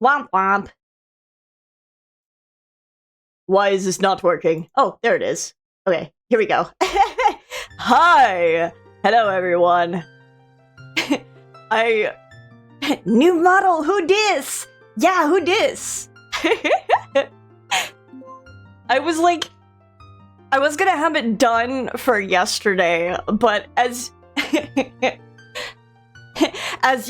Womp womp. Why is this not working? Oh, there it is. Okay, here we go. Hi! Hello, everyone. New model, who dis? Yeah, who dis? I was gonna have it done for yesterday, but as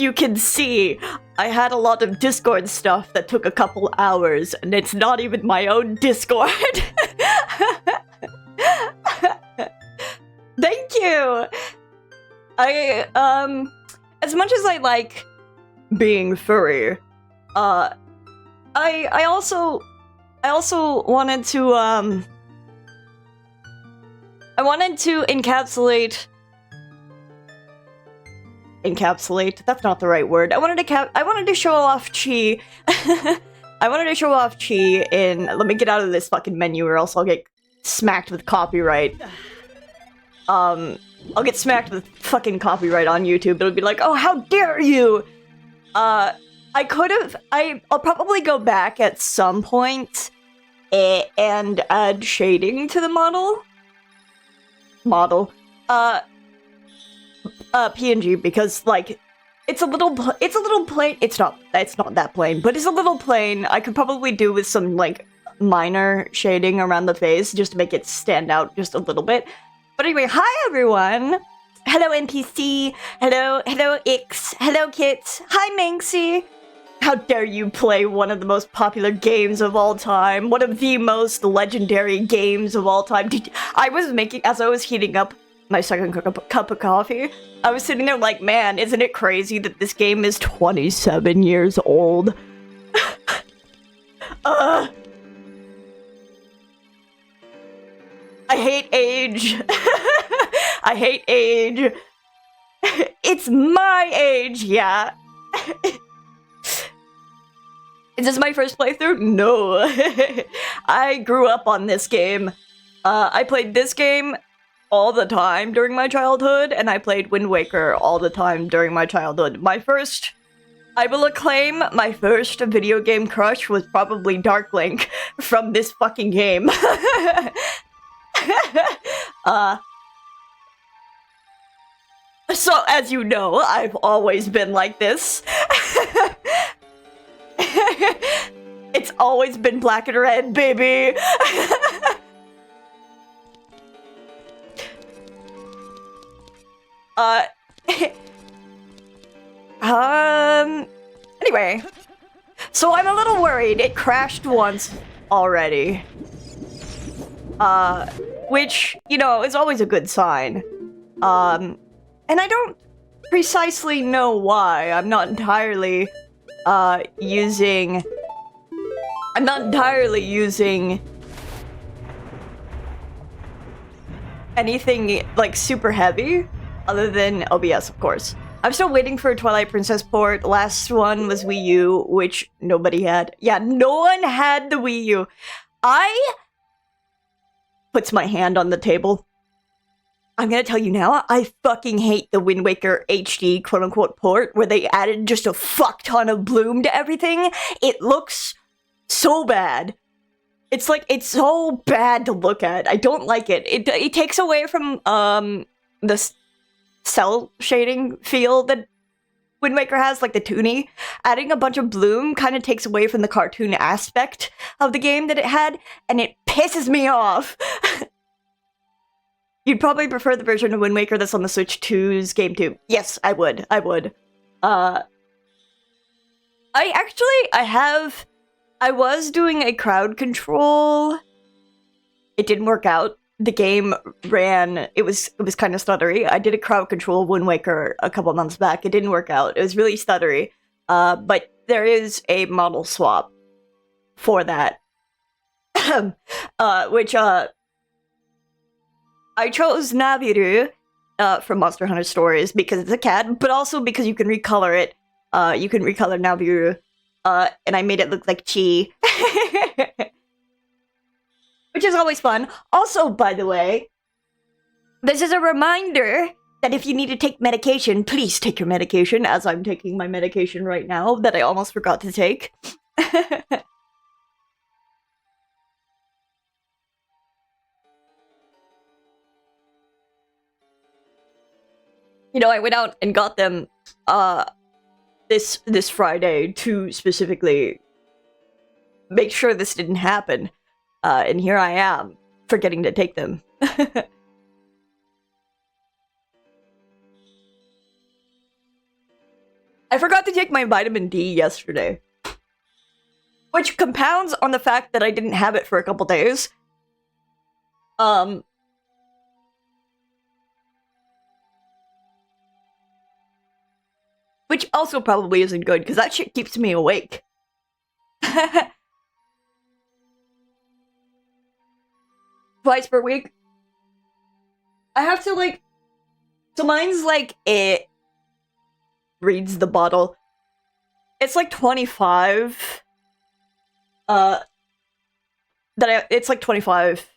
you can see, I had a lot of Discord stuff that took a couple hours, and it's not even my own Discord. Thank you! As much as I like being furry, I also wanted to, I wanted to encapsulate, that's not the right word. I wanted to show off chi. I wanted to show off chi in, let me get out of this fucking menu or else I'll get smacked with copyright. I'll get smacked with fucking copyright on YouTube. It'll be like, oh, how dare you! I'll probably go back at some point and add shading to the model. PNG, because like it's a little plain. It's not that plain, but it's a little plain. I could probably do with some like minor shading around the face just to make it stand out just a little bit. But anyway, hi everyone. Hello NPC. Hello Ix. Hello Kit. Hi Manxie. How dare you play one of the most popular games of all time, one of the most legendary games of all time. As I was heating up my second cup of coffee, I was sitting there like, man, isn't it crazy that this game is 27 years old? I hate age. I hate age. It's my age, yeah. Is this my first playthrough? No. I grew up on this game. I played this game all the time during my childhood, and I played Wind Waker all the time during my childhood. I will acclaim my first video game crush was probably Dark Link from this fucking game. So as you know, I've always been like this. It's always been black and red, baby. Anyway, so I'm a little worried. It crashed once already. Which, you know, is always a good sign. And I don't precisely know why. I'm not entirely using anything like super heavy other than OBS, of course. I'm still waiting for a Twilight Princess port. Last one was Wii U, which nobody had. Yeah, no one had the Wii U. Puts my hand on the table. I'm gonna tell you now, I fucking hate the Wind Waker HD quote-unquote port where they added just a fuck ton of bloom to everything. It looks so bad. It's like, it's so bad to look at. I don't like it. It takes away from the cell shading feel that Wind Waker has, like the toonie. Adding a bunch of bloom kind of takes away from the cartoon aspect of the game that it had, and it pisses me off. You'd probably prefer the version of Wind Waker that's on the Switch 2's GameTube. Yes, I would. I was doing a crowd control. It didn't work out. The game ran, it was kind of stuttery. I did a crowd control of Wind Waker a couple months back. It didn't work out. It was really stuttery. But there is a model swap for that. Which, I chose Nabiru from Monster Hunter Stories because it's a cat, but also because you can recolor it. You can recolor Nabiru, and I made it look like Chi. Which is always fun. Also, by the way, this is a reminder that if you need to take medication, please take your medication, as I'm taking my medication right now that I almost forgot to take. You know, I went out and got them this Friday to specifically make sure this didn't happen. And here I am, forgetting to take them. I forgot to take my vitamin D yesterday. Which compounds on the fact that I didn't have it for a couple days. Which also probably isn't good, because that shit keeps me awake. Twice per week. I have to, like... So mine's like, it reads the bottle. It's like 25. It's like 25.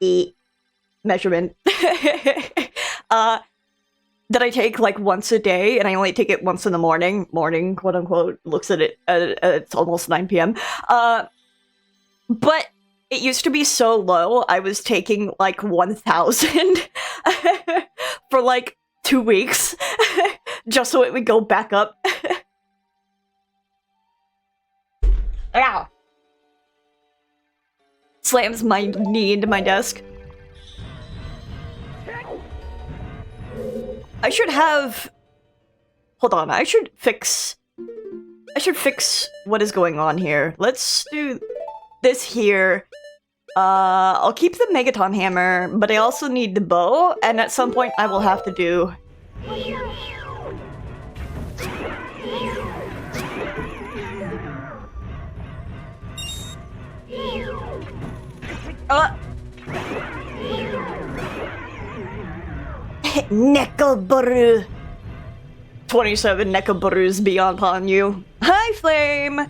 The measurement. That I take like once a day, and I only take it once in the morning, quote unquote, looks at it, it's almost 9 p.m. But it used to be so low, I was taking like 1,000 for like 2 weeks, just so it would go back up. Ow! Slams my knee into my desk. I should have... Hold on, I should fix what is going on here. Let's do this here. I'll keep the Megaton hammer, but I also need the bow, and at some point I will have to do... Nekoboru. 27 Nekoborus be upon you. Hi, Flame!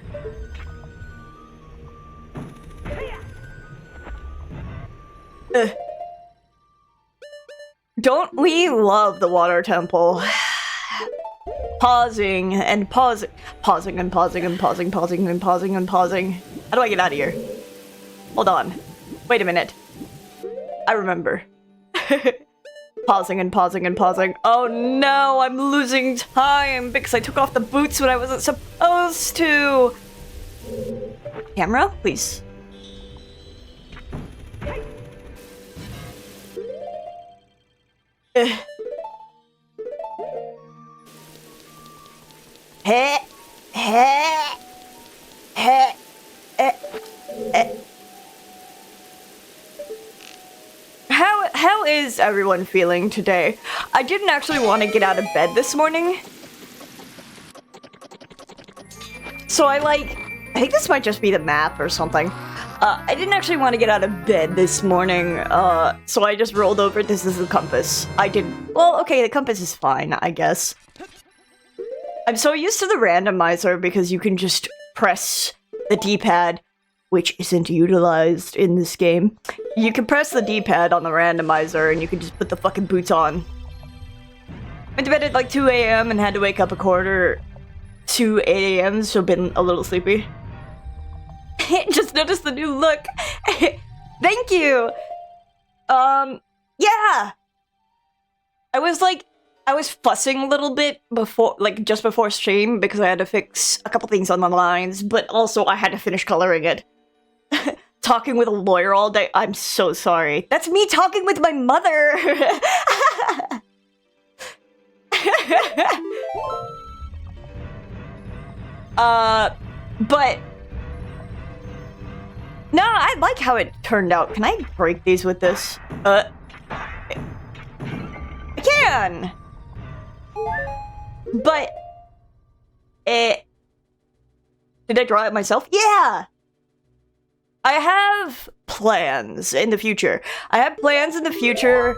Don't we love the water temple? Pausing and pausing. Pausing and pausing and pausing, pausing and pausing and pausing. How do I get out of here? Hold on. Wait a minute. I remember. Pausing and pausing and pausing. Oh no, I'm losing time because I took off the boots when I wasn't supposed to. Camera, please. How is everyone feeling today? I didn't actually want to get out of bed this morning. So I think this might just be the map or something. I didn't actually want to get out of bed this morning, so I just rolled over. This is the compass. Well, okay, the compass is fine, I guess. I'm so used to the randomizer because you can just press the D-pad, which isn't utilized in this game. You can press the D-pad on the randomizer and you can just put the fucking boots on. Went to bed at like 2 a.m. and had to wake up a quarter to 8 a.m. so been a little sleepy. Just noticed the new look. Thank you. Yeah. I was fussing a little bit before, just before stream because I had to fix a couple things on the lines, but also I had to finish coloring it. Talking with a lawyer all day. I'm so sorry. That's me talking with my mother. But no, I like how it turned out. Can I break these with this? I can. But did I draw it myself? Yeah. I have plans in the future. I have plans in the future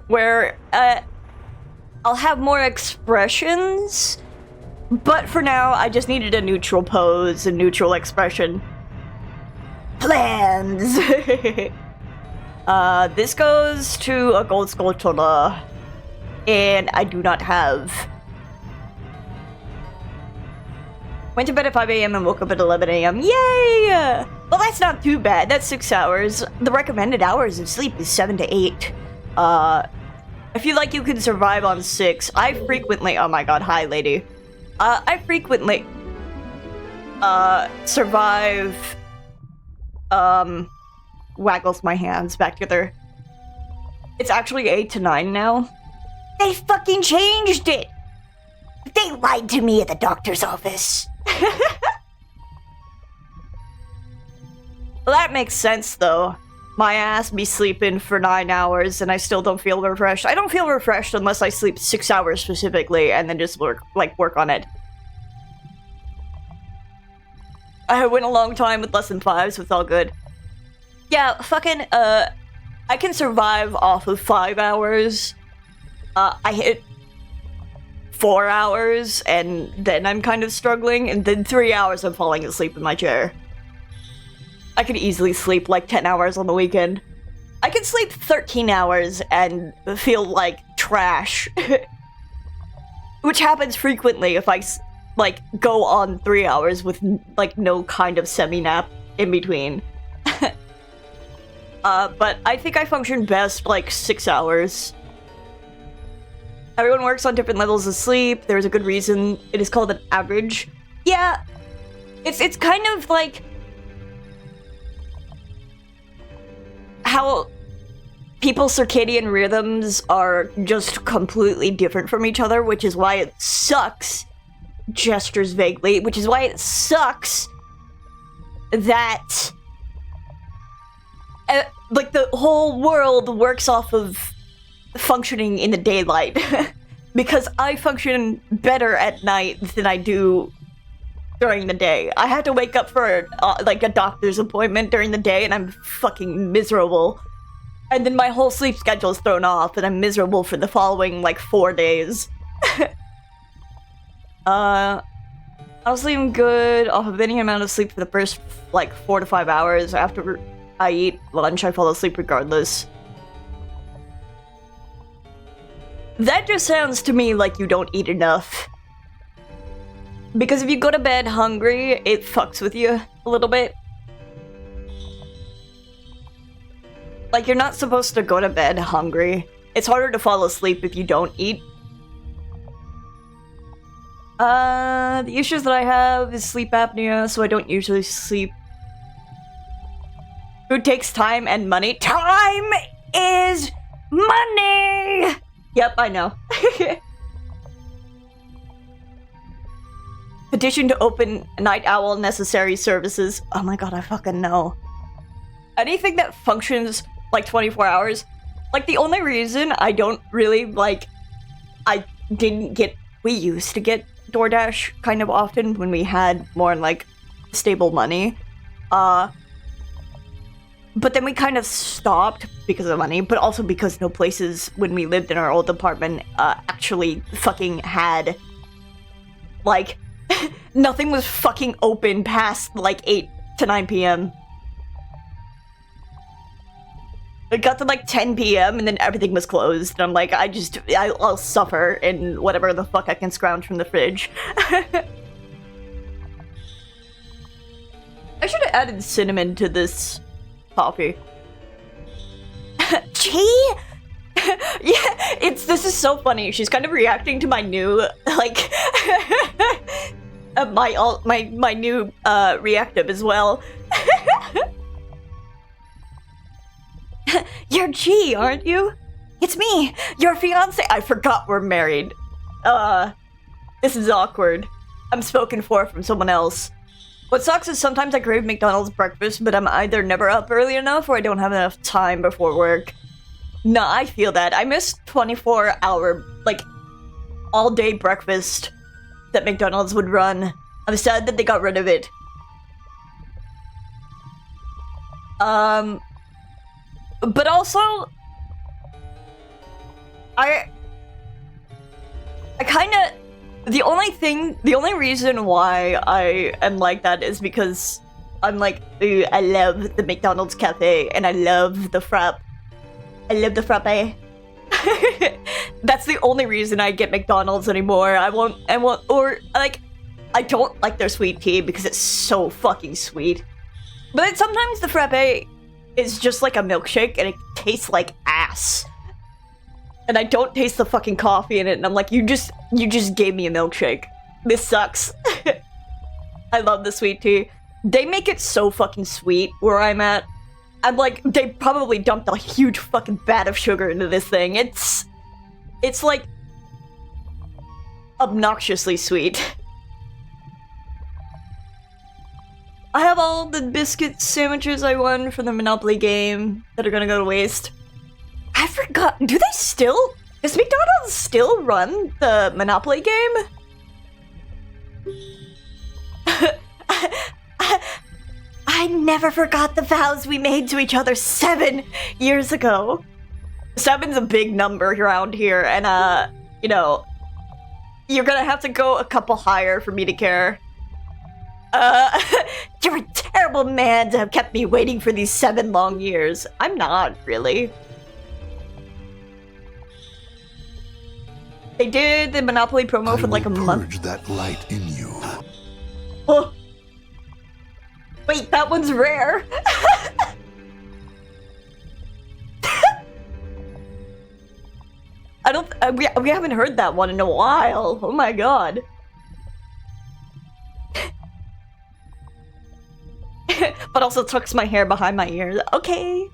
where I'll have more expressions, but for now I just needed a neutral pose, a neutral expression. Plans! This goes to a gold sculptura, and I do not have Went to bed at 5 a.m. and woke up at 11 a.m. Yay! Well, that's not too bad. That's 6 hours. The recommended hours of sleep is 7 to 8. I feel like you can survive on 6. I frequently... Oh my god, hi, lady. I frequently... survive... Waggles my hands back together. It's actually 8 to 9 now. They fucking changed it! They lied to me at the doctor's office. Well, that makes sense, though. My ass be sleeping for 9 hours, and I still don't feel refreshed. I don't feel refreshed unless I sleep 6 hours specifically, and then just work on it. I went a long time with less than 5, so it's all good. Yeah, fucking, I can survive off of 5 hours. I hit 4 hours, and then I'm kind of struggling, and then 3 hours I'm falling asleep in my chair. I could easily sleep like 10 hours on the weekend. I could sleep 13 hours and feel like trash. Which happens frequently if I, like, go on 3 hours with, like, no kind of semi-nap in between. But I think I function best, like, 6 hours. Everyone works on different levels of sleep. There's a good reason it is called an average. Yeah, it's kind of like how people's circadian rhythms are just completely different from each other, which is why it sucks, gestures vaguely, which is why it sucks that like the whole world works off of functioning in the daylight. Because I function better at night than I do during the day. I have to wake up for like a doctor's appointment during the day, and I'm fucking miserable. And then my whole sleep schedule is thrown off, and I'm miserable for the following like 4 days. I was sleeping good off of any amount of sleep for the first like 4 to 5 hours. After I eat lunch, I fall asleep regardless. That just sounds to me like you don't eat enough. Because if you go to bed hungry, it fucks with you a little bit. Like, you're not supposed to go to bed hungry. It's harder to fall asleep if you don't eat. The issues that I have is sleep apnea, so I don't usually sleep. Food takes time and money. Time is money! Yep, I know. Petition to open night owl necessary services. Oh my god, I fucking know. Anything that functions like 24 hours. Like, the only reason I don't really, like, we used to get DoorDash kind of often when we had more, like, stable money. But then we kind of stopped because of money, but also because no places when we lived in our old apartment actually fucking had, like, nothing was fucking open past, like, 8 to 9 p.m. It got to, like, 10 p.m. and then everything was closed. And I'm like, I'll suffer in whatever the fuck I can scrounge from the fridge. I should have added cinnamon to this coffee. Gee? Yeah, this is so funny. She's kind of reacting to my new, like, my new, reactive as well. You're G, aren't you? It's me, your fiance. I forgot we're married. This is awkward. I'm spoken for from someone else. What sucks is sometimes I crave McDonald's breakfast, but I'm either never up early enough or I don't have enough time before work. Nah, I feel that. I miss 24-hour, like, all-day breakfast that McDonald's would run. I'm sad that they got rid of it. But also, I kinda, the only reason why I am like that is because I'm like, ooh, I love the McDonald's cafe, and I love the frappe. I love the frappe. That's the only reason I get McDonald's anymore. I won't, or, like, I don't like their sweet tea because it's so fucking sweet. But then sometimes the frappe is just like a milkshake and it tastes like ass. And I don't taste the fucking coffee in it, and I'm like, you just gave me a milkshake. This sucks. I love the sweet tea. They make it so fucking sweet where I'm at. I'm like, they probably dumped a huge fucking vat of sugar into this thing. It's like obnoxiously sweet. I have all the biscuit sandwiches I won from the Monopoly game that are gonna go to waste. I forgot, does McDonald's still run the Monopoly game? I never forgot the vows we made to each other 7 years ago. 7's a big number around here, and you know, you're gonna have to go a couple higher for me to care. You're a terrible man to have kept me waiting for these 7 long years. I'm not, really. They did the Monopoly promo for like a month. Purge that light in you. Oh. Wait, that one's rare. We haven't heard that one in a while. Oh my god. But also tucks my hair behind my ears. Okay.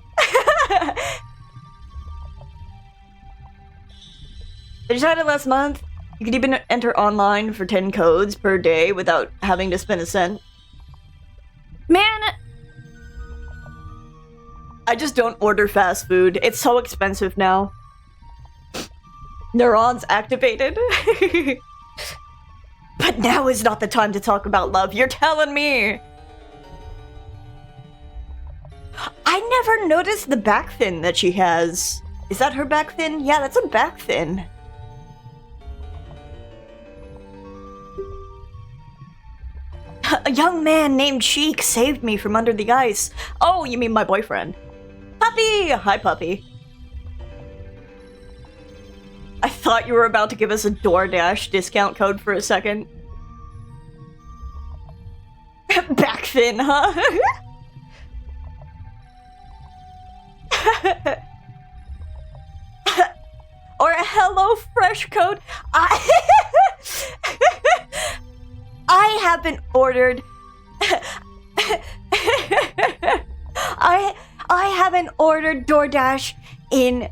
I decided last month you could even enter online for 10 codes per day without having to spend a cent. Man! I just don't order fast food. It's so expensive now. Neurons activated. But now is not the time to talk about love. You're telling me! I never noticed the back fin that she has. Is that her back fin? Yeah, that's a back fin. A young man named Sheik saved me from under the ice. Oh, you mean my boyfriend. Puppy! Hi, puppy. I thought you were about to give us a DoorDash discount code for a second. Backfin, huh? Or a HelloFresh code. I haven't ordered. I haven't ordered DoorDash in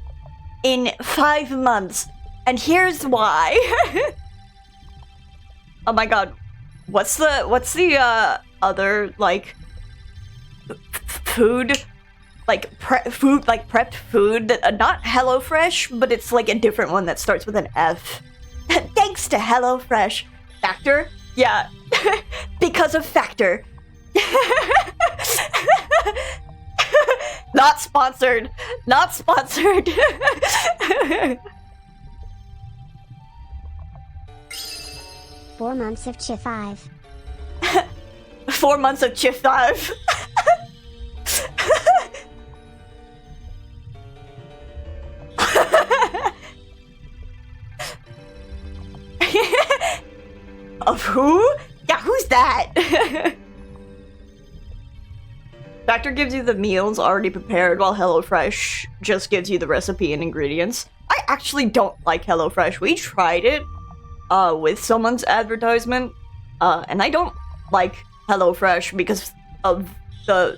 5 months, and here's why. Oh my god, what's the other like food? Like prepped food that not HelloFresh, but it's like a different one that starts with an F. Thanks to HelloFresh. Factor? Yeah. Because of Factor. Not sponsored. Not sponsored. 4 months of Chi 5. 4 months of Chi 5. Of who? Yeah, who's that? Factor gives you the meals already prepared, while HelloFresh just gives you the recipe and ingredients. I actually don't like HelloFresh. We tried it with someone's advertisement, and I don't like HelloFresh because of the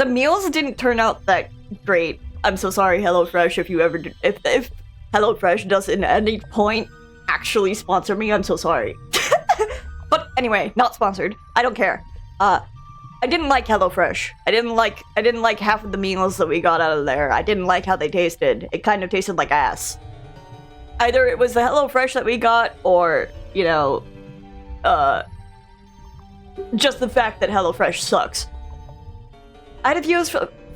meals didn't turn out that great. I'm so sorry, HelloFresh, if you ever do, if HelloFresh doesn't at any point actually sponsor me, I'm so sorry. But anyway, not sponsored. I don't care. I didn't like HelloFresh. I didn't like half of the meals that we got out of there. I didn't like how they tasted. It kind of tasted like ass. Either it was the HelloFresh that we got, or, you know, just the fact that HelloFresh sucks. I had a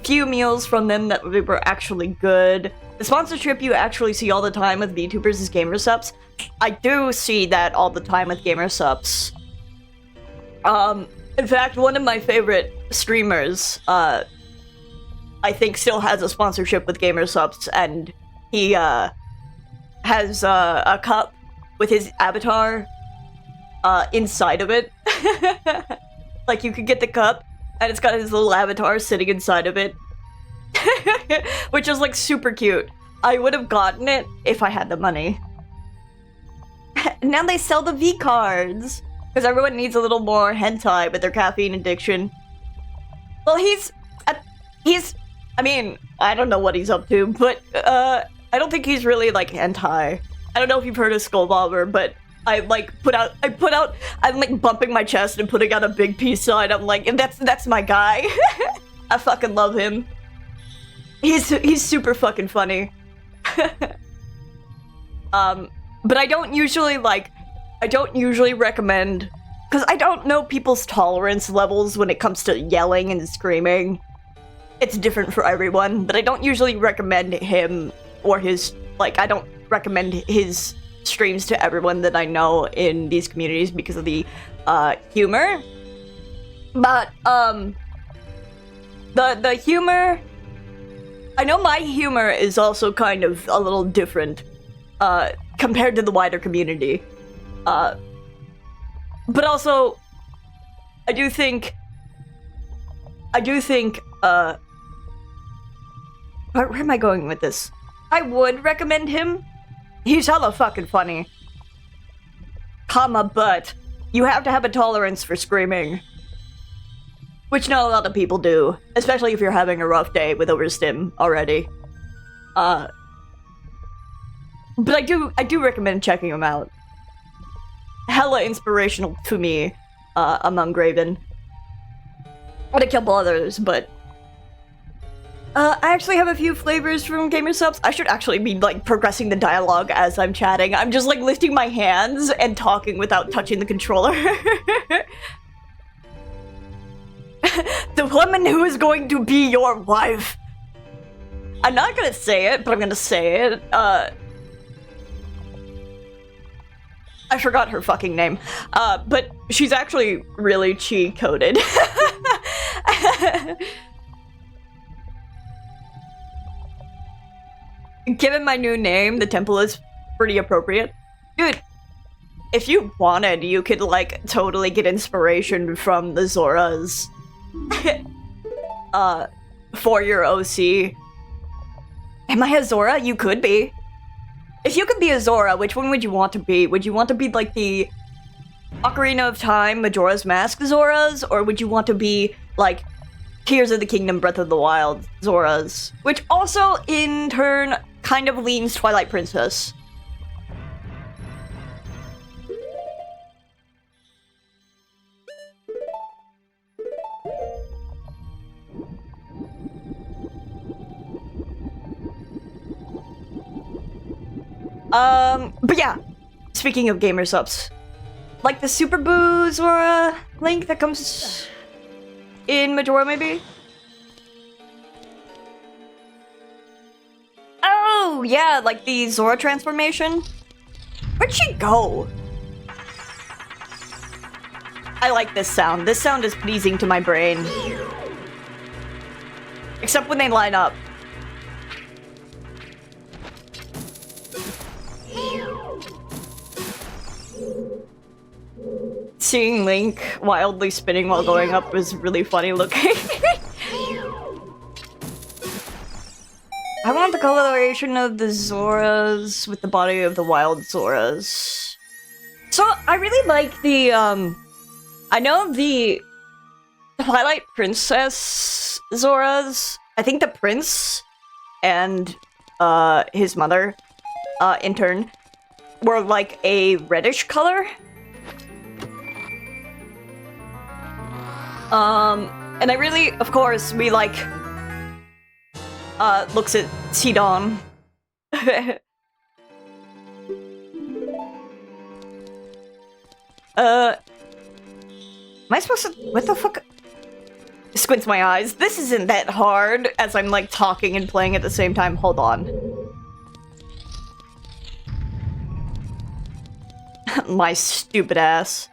few meals from them that were actually good. The sponsorship you actually see all the time with VTubers is Gamersupps. I do see that all the time with Gamersupps. In fact, one of my favorite streamers, I think still has a sponsorship with Gamersupps, and he, has, a cup with his avatar, inside of it. Like, you could get the cup, and it's got his little avatar sitting inside of it. Which is, like, super cute. I would have gotten it if I had the money. Now they sell the V cards! Because everyone needs a little more hentai with their caffeine addiction. Well, I mean, I don't know what he's up to, but, I don't think he's really, like, hentai. I don't know if you've heard of Skull Bobber, but I'm like bumping my chest and putting out a big peace sign. I'm like, that's my guy. I fucking love him. He's super fucking funny. But I don't usually recommend, because I don't know people's tolerance levels when it comes to yelling and screaming. It's different for everyone, but I don't usually recommend him or his, like, I don't recommend his streams to everyone that I know in these communities because of the humor. But the humor, I know my humor is also kind of a little different compared to the wider community. But also I do think where am I going with this? I would recommend him. He's hella fucking funny. But you have to have a tolerance for screaming. Which not a lot of people do. Especially if you're having a rough day with overstim already. But I do recommend checking him out. Hella inspirational to me, among Graven. And a couple others, but I actually have a few flavors from Gamer Subs. I should actually be, like, progressing the dialogue as I'm chatting. I'm just, like, lifting my hands and talking without touching the controller. The woman who is going to be your wife. I'm not gonna say it, but I'm gonna say it. I forgot her fucking name. But she's actually really chi-coded. Given my new name, the temple is pretty appropriate. Dude, if you wanted, you could, like, totally get inspiration from the Zoras. For your OC. Am I a Zora? You could be. If you could be a Zora, which one would you want to be? Would you want to be, like, the Ocarina of Time, Majora's Mask Zoras? Or would you want to be, like, Tears of the Kingdom, Breath of the Wild Zoras? Which also, in turn, kind of leans Twilight Princess. But yeah, speaking of Gamer Subs, like the Super Boo Zora link that comes in Majora, maybe? Oh, yeah, like the Zora transformation. Where'd she go? I like this sound. This sound is pleasing to my brain. Except when they line up. Seeing Link wildly spinning while going up was really funny looking. I want the coloration of the Zoras with the body of the wild Zoras. So, I really like the, I know the Twilight Princess Zoras. I think the prince and, his mother, in turn, were like a reddish color. And I really, of course, we like, looks at Sidon. Am I supposed to, what the fuck? Squints my eyes. This isn't that hard, as I'm like talking and playing at the same time. Hold on. My stupid ass.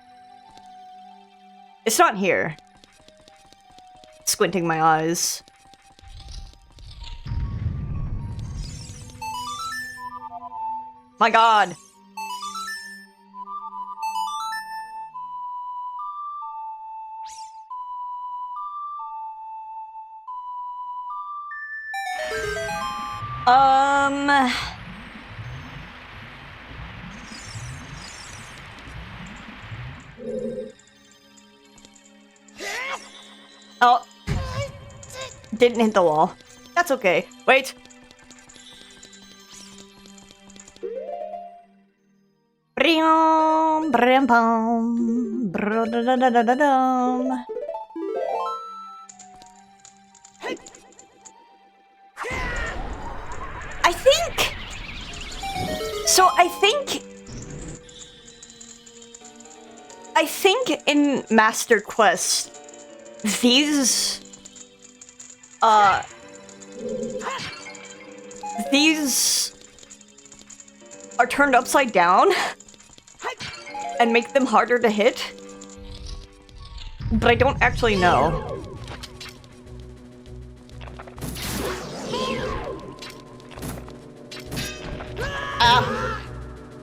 It's not here. Squinting my eyes. My god. Oh. Didn't hit the wall. That's okay. Wait. I think... So I think in Master Quest, these are turned upside down and make them harder to hit, but I don't actually know. Ah,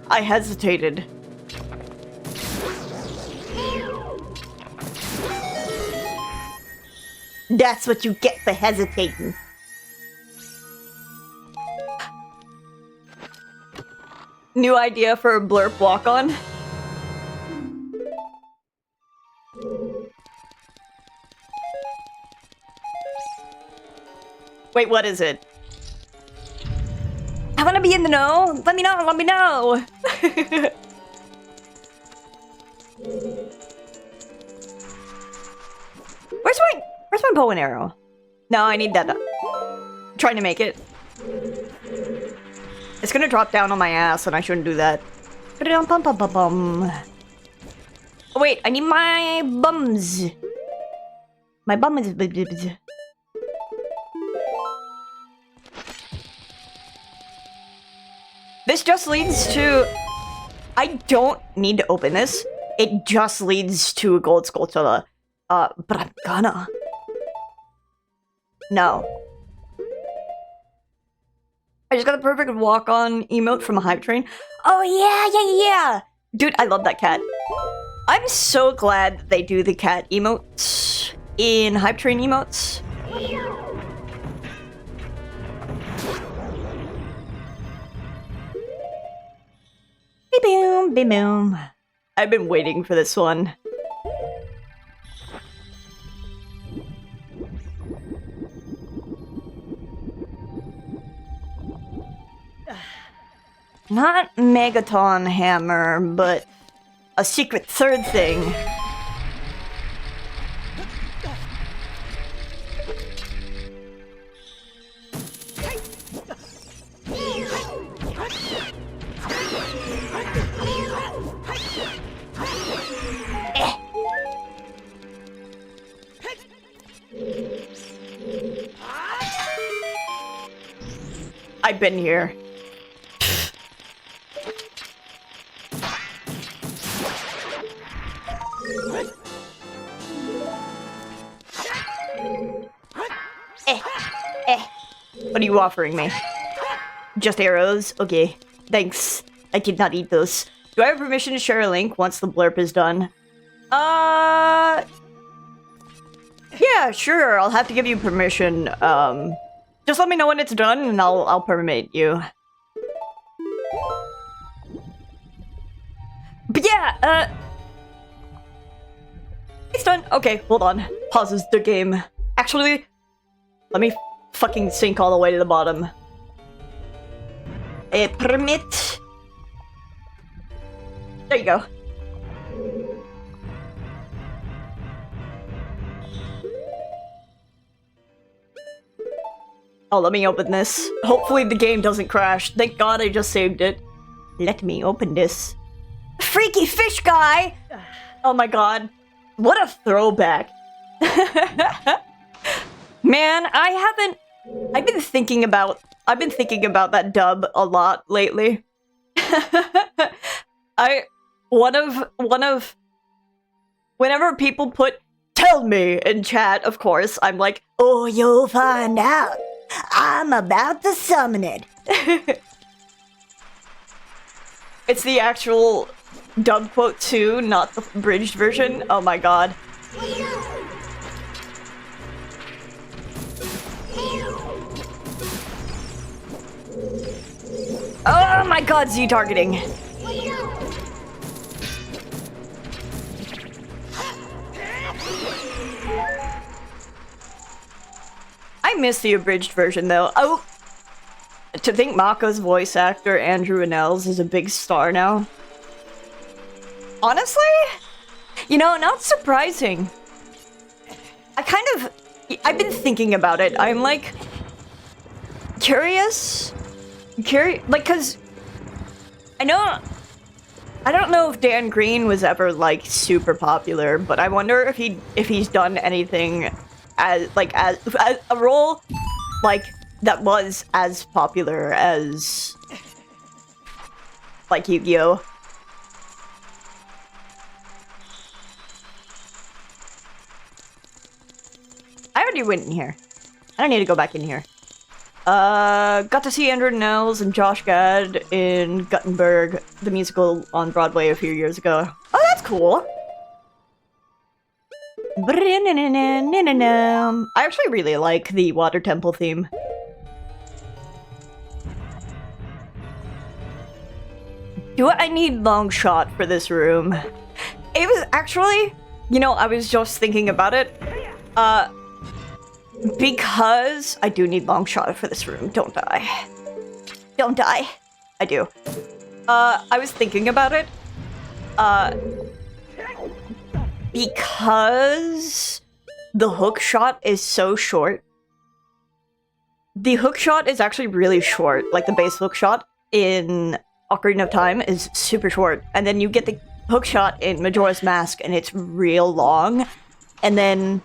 I hesitated. That's what you get for hesitating. New idea for a blurp walk-on? Wait, what is it? I wanna be in the know! Let me know, let me know! Where's my bow and arrow? No, I need that. I'm trying to make it. It's gonna drop down on my ass and I shouldn't do that. Oh, wait, I need my bums. My bum is... This just leads to... I don't need to open this. It just leads to a gold skulltula. But I'm gonna... No. I just got the perfect walk-on emote from a hype train. Oh yeah! Dude, I love that cat. I'm so glad that they do the cat emotes in hype train emotes. Beep-boom, beep-boom. I've been waiting for this one. Not Megaton hammer, but a secret third thing. I've been here. What are you offering me? Just arrows? Okay. Thanks. I did not eat those. Do I have permission to share a link once the blurb is done? Yeah, sure. I'll have to give you permission. Just let me know when it's done and I'll permit you. But yeah, it's done. Okay, hold on. Pauses the game. Actually, let me fucking sink all the way to the bottom. A permit. There you go. Oh, let me open this. Hopefully the game doesn't crash. Thank God I just saved it. Let me open this. Freaky fish guy! Oh my god. What a throwback. Man, I've been thinking about that dub a lot lately. Whenever people put "tell me" in chat, of course, I'm like, oh, you'll find out. I'm about to summon it. It's the actual dub quote too, not the bridged version. Oh my god. Oh my god, Z targeting. I miss the abridged version though. Oh, to think Mako's voice actor Andrew Rannells is a big star now. Honestly, you know, not surprising. I've been thinking about it. I'm like curious, like, cause I don't know if Dan Green was ever like super popular, but I wonder if he's done anything as a role like that was as popular as like Yu-Gi-Oh. I already went in here. I don't need to go back in here. Got to see Andrew Nels and Josh Gad in Gutenberg, the musical on Broadway a few years ago. Oh, that's cool. I actually really like the Water Temple theme. Do I need long shot for this room? It was actually, you know, I was just thinking about it. Because I do need long shot for this room, don't I? Don't I? I do. I was thinking about it. Because the hook shot is so short. The hook shot is actually really short. Like the base hook shot in Ocarina of Time is super short. And then you get the hook shot in Majora's Mask and it's real long. And then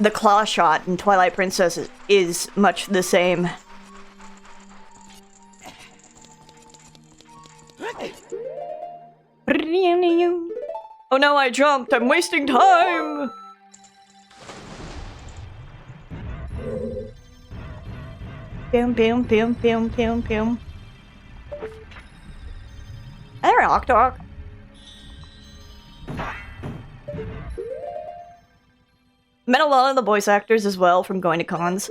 the claw shot in Twilight Princess is much the same. Oh no, I jumped! I'm wasting time! Boom, boom, boom, boom, boom, boom. There, Octorok. Met a lot of the voice actors as well from going to cons.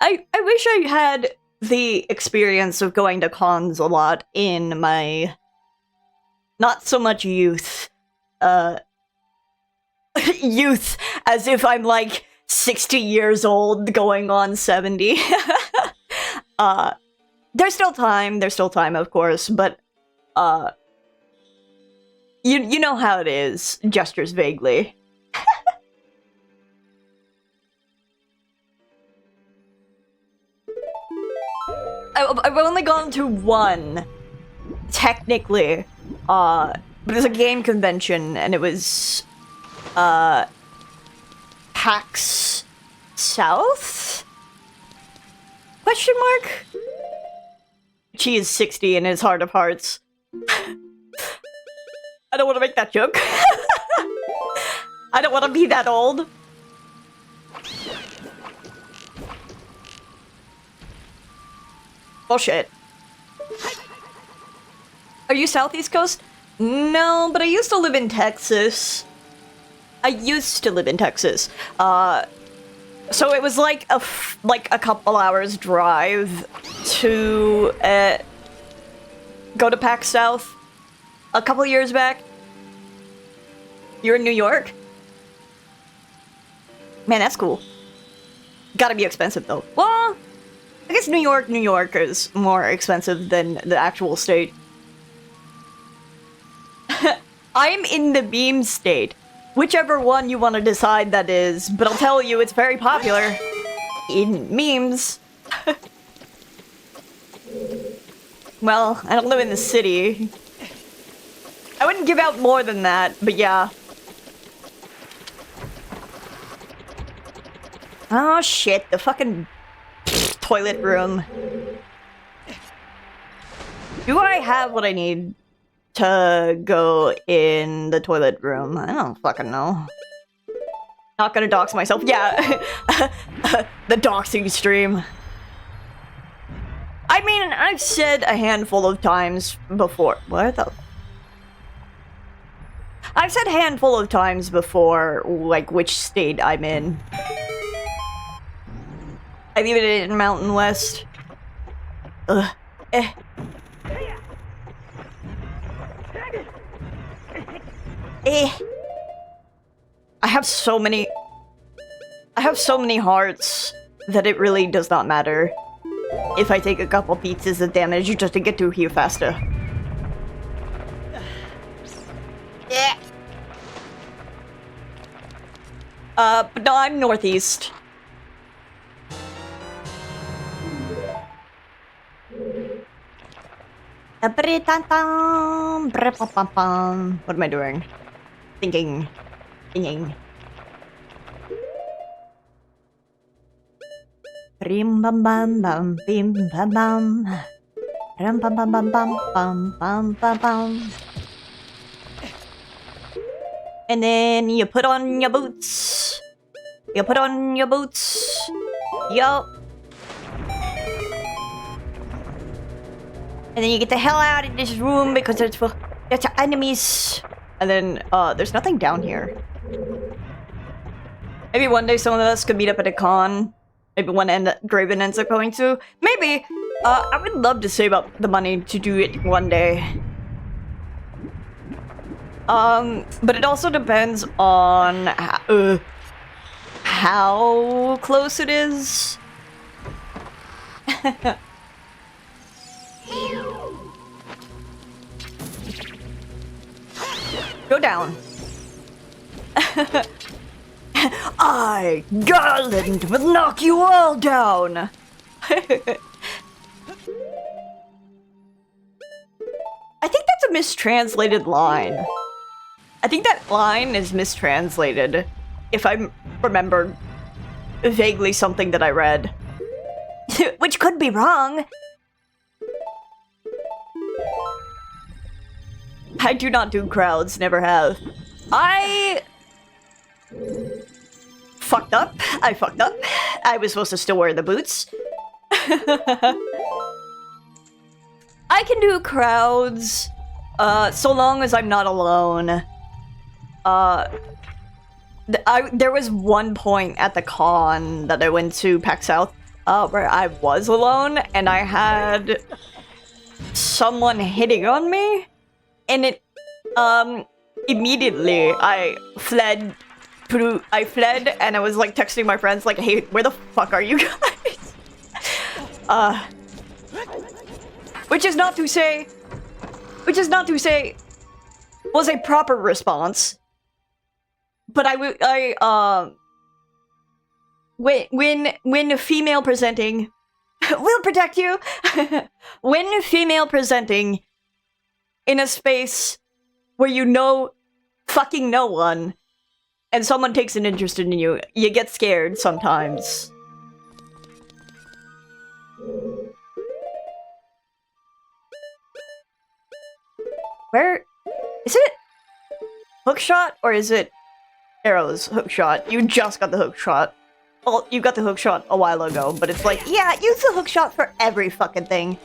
I wish I had the experience of going to cons a lot in my not so much youth. Youth as if I'm like 60 years old going on 70. There's still time, of course, but you know how it is. Gestures vaguely. I've only gone to one, technically, but it was a game convention, and it was, PAX South? Question mark? She is 60 in his heart of hearts. I don't want to make that joke. I don't want to be that old. Bullshit. Are you Southeast Coast? No, but I used to live in Texas. So it was like a couple hours drive to go to PAX South a couple years back. You're in New York? Man, that's cool. Gotta be expensive though. Well, I guess New York is more expensive than the actual state. I'm in the Beam State. Whichever one you want to decide that is, but I'll tell you it's very popular in memes. Well, I don't live in the city. I wouldn't give out more than that, but yeah. Oh shit, the fucking toilet room. Do I have what I need to go in the toilet room? I don't fucking know. Not gonna dox myself. Yeah. The doxing stream. I mean, I've said a handful of times before. What the? I've said a handful of times before, like, which state I'm in. I leave it in Mountain West. Ugh. Eh. Eh. I have so many hearts that it really does not matter if I take a couple pieces of damage just to get through here faster. Yeah. But no, I'm northeast. What am I doing? Thinking. Rim bam bam bam bim bam bam. Ram bam bam bam bam bam bam bam bam. And then you put on your boots. Yup. And then you get the hell out of this room because there's enemies. And then, there's nothing down here. Maybe one day some of us could meet up at a con. Maybe one Draven ends up going to. Maybe. I would love to save up the money to do it one day. But it also depends on how close it is. Go down. I, Garland, will knock you all down. I think that's a mistranslated line. I think that line is mistranslated, if I remember vaguely something that I read. Which could be wrong. I do not do crowds, never have. I fucked up. I was supposed to still wear the boots. I can do crowds, so long as I'm not alone. There was one point at the con that I went to PAX South, where I was alone, and I had someone hitting on me, and it, immediately I fled, and I was like texting my friends like, hey, where the fuck are you guys? Which is not to say was a proper response. But when female presenting, we'll protect you. When female presenting in a space where you know fucking no one, and someone takes an interest in you, you get scared sometimes. Where is it? Hookshot or is it arrows? Hookshot. You just got the hookshot. Well, you got the hookshot a while ago, but it's like, yeah, use the hookshot for every fucking thing.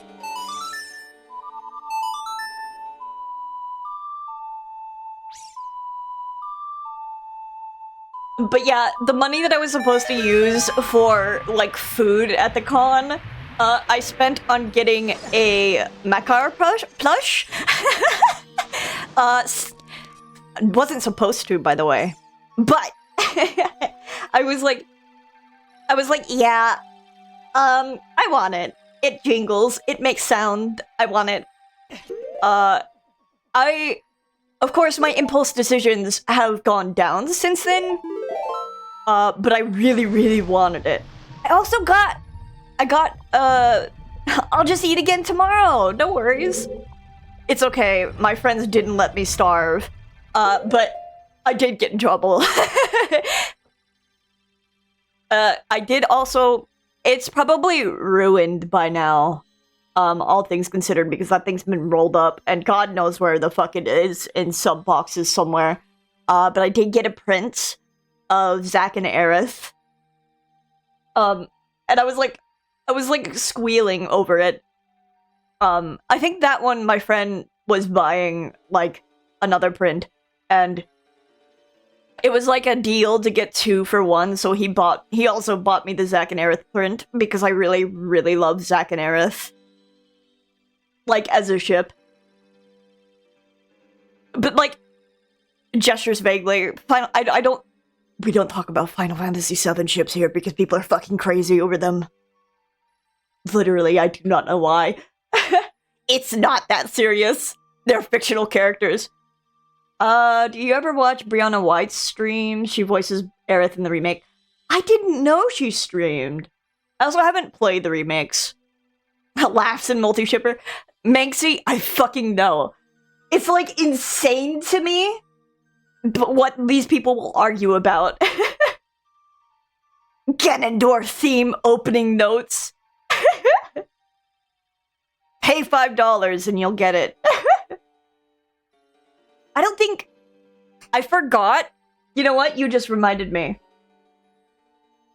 But yeah, the money that I was supposed to use for, like, food at the con, I spent on getting a Makar plush. Wasn't supposed to, by the way. But I was like, yeah, I want it. It jingles, it makes sound, I want it. Of course, my impulse decisions have gone down since then. But I really, really wanted it. I'll just eat again tomorrow, no worries. It's okay, my friends didn't let me starve. But I did get in trouble. I did also... It's probably ruined by now, all things considered, because that thing's been rolled up, and God knows where the fuck it is, in some boxes somewhere. But I did get a print of Zack and Aerith. And I was like squealing over it. I think that one my friend was buying, like, another print, and it was like a deal to get 2 for 1, so he also bought me the Zack and Aerith print, because I really, really love Zack and Aerith. like, as a ship. But, like, gestures vaguely. We don't talk about Final Fantasy VII ships here because people are fucking crazy over them. Literally, I do not know why. It's not that serious. They're fictional characters. Do you ever watch Brianna White's stream? She voices Aerith in the remake. I didn't know she streamed. I also haven't played the remakes. Laughs in multi-shipper. Manxie, I fucking know. It's, like, insane to me, but what these people will argue about. Ganondorf theme opening notes. Pay $5 and you'll get it. I don't think... I forgot. You know what? You just reminded me.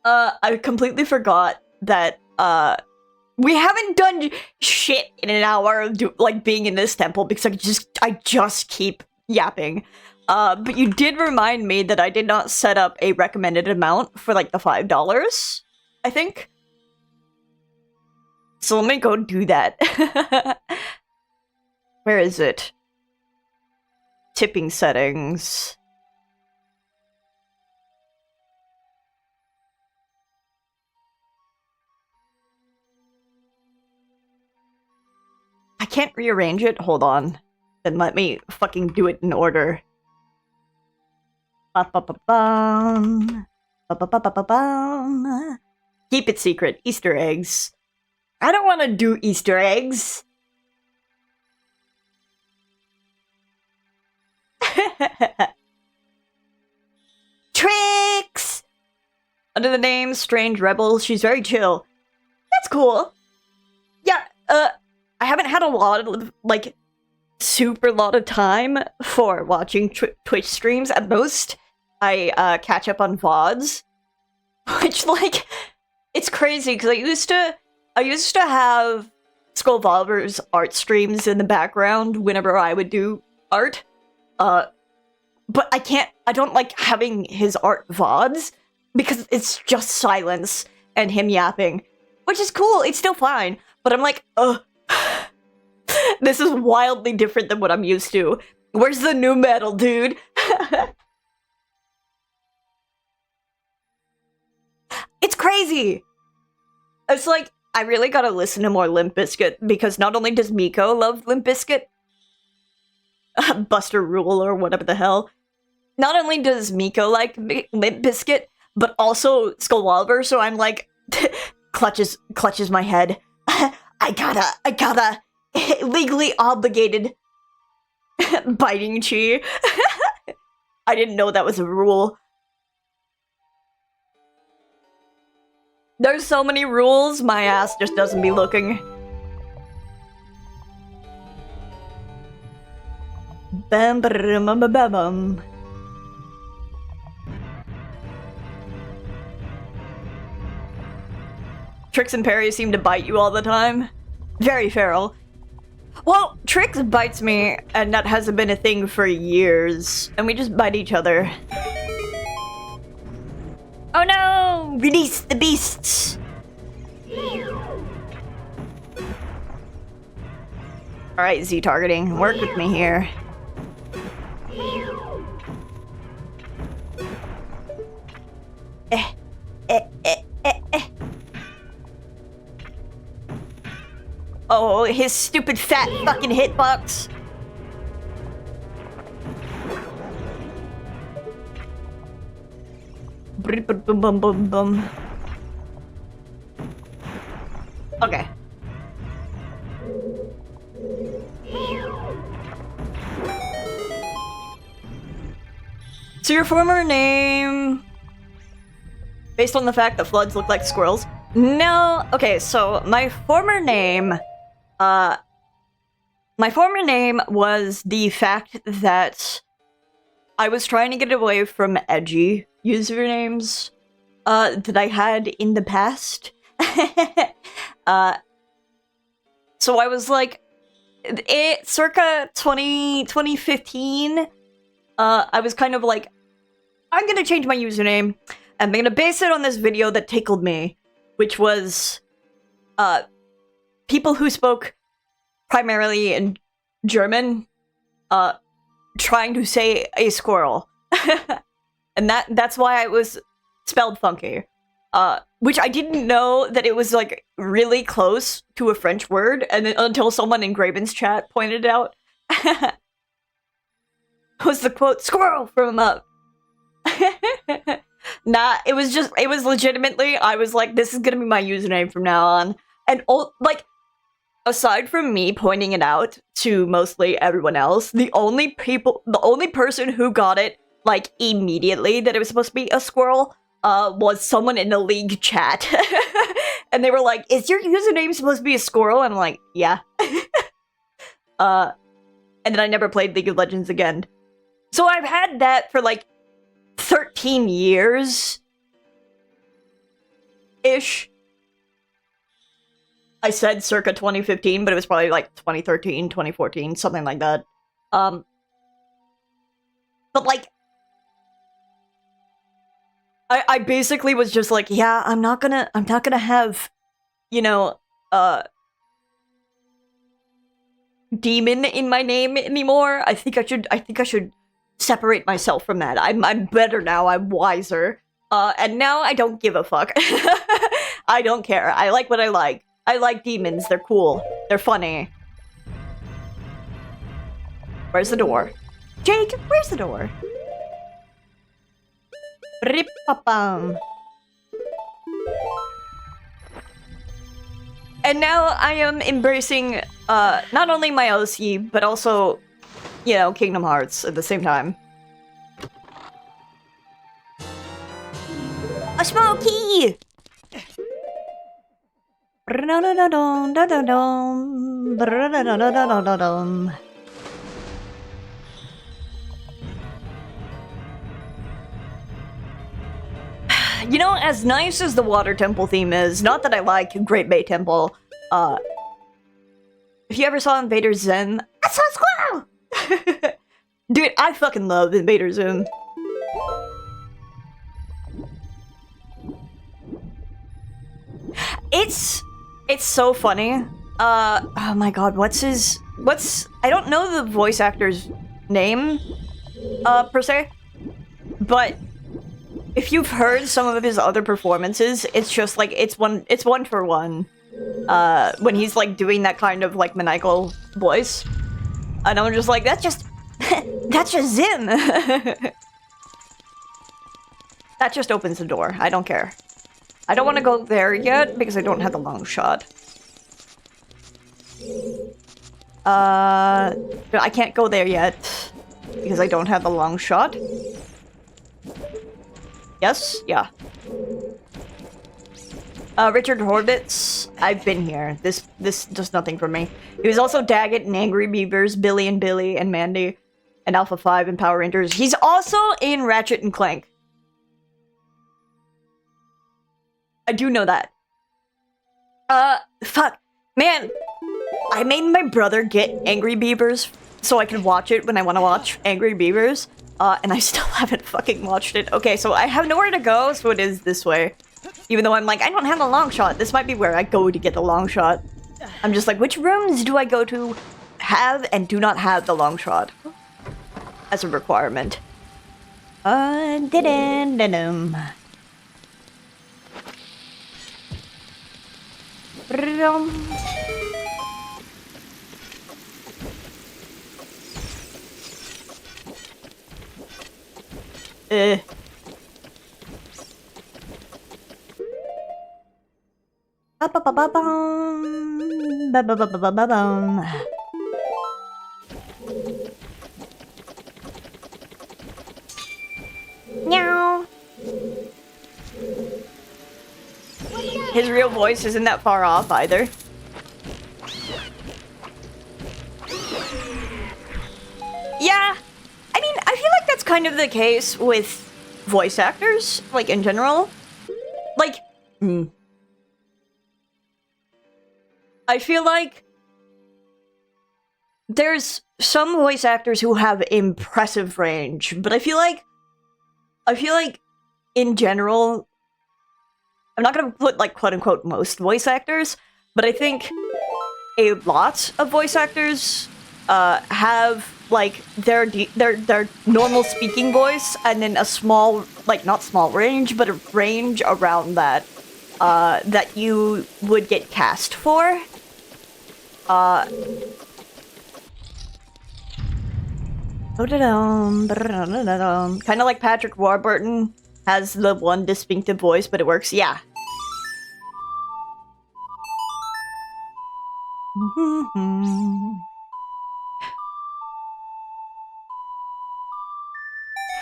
I completely forgot that, we haven't done shit in an hour of being in this temple because I just keep yapping. But you did remind me that I did not set up a recommended amount for, like, the $5, I think. So let me go do that. Where is it? Tipping settings. I can't rearrange it? Hold on. Then let me fucking do it in order. Ba-ba-ba-bum. Ba-ba-ba-ba-bum. Keep it secret. Easter eggs. I don't want to do Easter eggs. Tricks! Under the name Strange Rebel, she's very chill. That's cool. Yeah, I haven't had a lot of, like, super lot of time for watching Twitch streams. At most, I catch up on VODs. Which, like, it's crazy, because I used to have Skullvolver's art streams in the background whenever I would do art. But I don't like having his art VODs, because it's just silence and him yapping. Which is cool, it's still fine. But I'm like, ugh. This is wildly different than what I'm used to. Where's the new metal, dude? It's crazy! It's like, I really gotta listen to more Limp Bizkit, because not only does Miko love Limp Bizkit, Buster Rule or whatever the hell, not only does Miko like Limp Bizkit, but also Skullvolver, so I'm like, clutches my head. I gotta, legally obligated biting Chi. I didn't know that was a rule. There's so many rules, my ass just doesn't be looking. Bam bam bam bam bam. Trix and Perry seem to bite you all the time. Very feral. Well, Trix bites me, and that hasn't been a thing for years. And we just bite each other. Oh no! Release the beasts! Alright, Z targeting. Work with me here. Oh, his stupid fat fucking hitbox. Bum bum bum bum. Okay. So your former name... Based on the fact that floods look like squirrels? No. Okay, so my former name... my former name was the fact that I was trying to get away from edgy usernames that I had in the past. So I was like, circa 2015, I was kind of like, I'm gonna change my username, and I'm gonna base it on this video that tickled me, which was, people who spoke primarily in German, trying to say a squirrel. And that's why it was spelled funky. Which I didn't know that it was, like, really close to a French word, and until someone in Graven's chat pointed it out. Was the quote, squirrel, from, Nah, it was legitimately, I was like, this is gonna be my username from now on. And, like, aside from me pointing it out to mostly everyone else, the only person who got it, like, immediately that it was supposed to be a squirrel, was someone in the League chat. And they were like, is your username supposed to be a squirrel? And I'm like, yeah. And then I never played League of Legends again. So I've had that for, like, 13 years-ish. I said circa 2015, but it was probably, like, 2013, 2014, something like that. But, like, I basically was just like, yeah, I'm not gonna have, you know, demon in my name anymore. I think I should separate myself from that. I'm better now, I'm wiser. And now I don't give a fuck. I don't care. I like what I like. I like demons, they're cool. They're funny. Where's the door? Jake, where's the door? Rip-pa-pam. And now I am embracing, not only my OC, but also, you know, Kingdom Hearts at the same time. A smoky! You know, as nice as the Water Temple theme is, not that I like Great Bay Temple, if you ever saw Invader Zim, I saw a squirrel! Dude, I fucking love Invader Zim. It's so funny. Oh my god, I don't know the voice actor's name, per se, but if you've heard some of his other performances, it's just like, it's one for one. When he's like doing that kind of like maniacal voice. And I'm just like, that's just Zim! That just opens the door. I don't care. I don't want to go there yet because I don't have the long shot. I can't go there yet because I don't have the long shot. Yes? Yeah. Richard Horvitz, I've been here. This does nothing for me. He was also Daggett in Angry Beavers, Billy and Billy and Mandy, and Alpha 5 and Power Rangers. He's also in Ratchet and Clank. I do know that. Fuck. Man, I made my brother get Angry Beavers so I can watch it when I want to watch Angry Beavers. And I still haven't fucking watched it. Okay, so I have nowhere to go, so it is this way. Even though I'm like, I don't have the long shot. This might be where I go to get the long shot. I'm just like, which rooms do I go to have and do not have the long shot? As a requirement. Didn't. Meow. His real voice isn't that far off either. Yeah, I mean, I feel like that's kind of the case with voice actors, like, in general. Like, I feel like there's some voice actors who have impressive range, but I feel like in general, I'm not gonna put, like, quote-unquote most voice actors, but I think a lot of voice actors have like their normal speaking voice and then a small, like not small range, but a range around that that you would get cast for. Kind of like Patrick Warburton has the one distinctive voice, but it works. Yeah.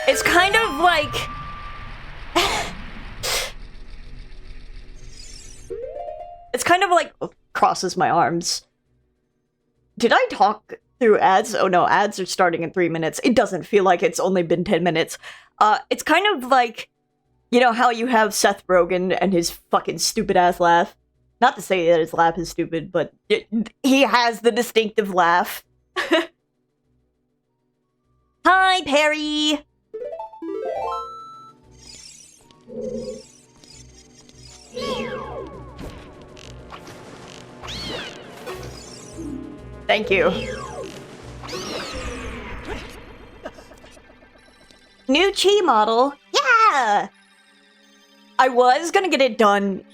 It's kind of like... it's kind of like... oh, crosses my arms. Did I talk through ads? Oh no, ads are starting in 3 minutes. It doesn't feel like it's only been 10 minutes. It's kind of like... you know how you have Seth Rogen and his fucking stupid-ass laugh? Not to say that his laugh is stupid, but he has the distinctive laugh. Hi, Perry! Thank you. New Chi model? Yeah! I was gonna get it done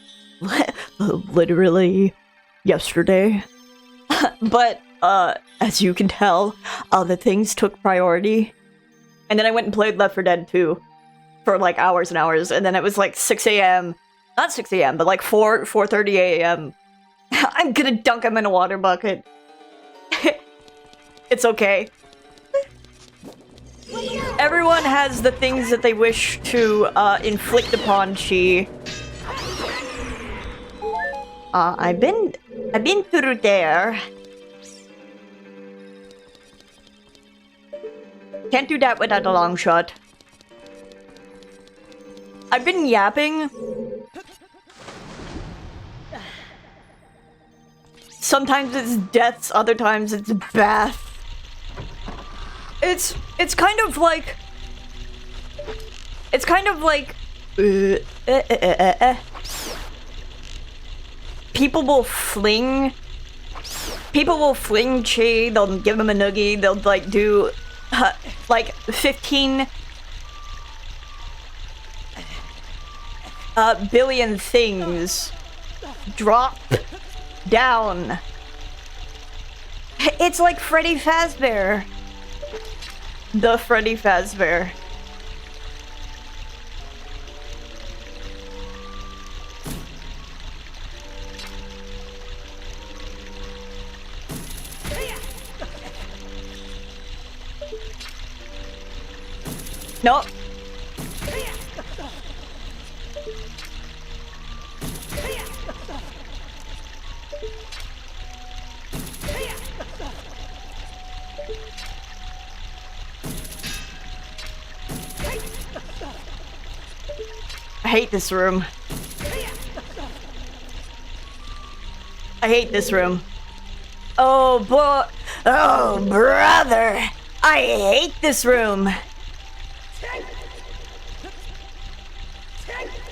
literally yesterday. But, as you can tell, other things took priority. And then I went and played Left 4 Dead 2 for like hours and hours, and then it was like 6 a.m. Not 6 a.m., but like 4:30 a.m. I'm gonna dunk him in a water bucket. It's okay. Everyone has the things that they wish to inflict upon Chi. I've been through there. Can't do that without a long shot. I've been yapping. Sometimes it's deaths, other times it's bath. It's kind of like... it's kind of like... people will fling Chi, they'll give him a noogie, they'll like do like 15 billion things. Drop down. It's like Freddy Fazbear. The Freddy Fazbear. Nope. I hate this room. I hate this room. Oh boy. Oh brother. I hate this room.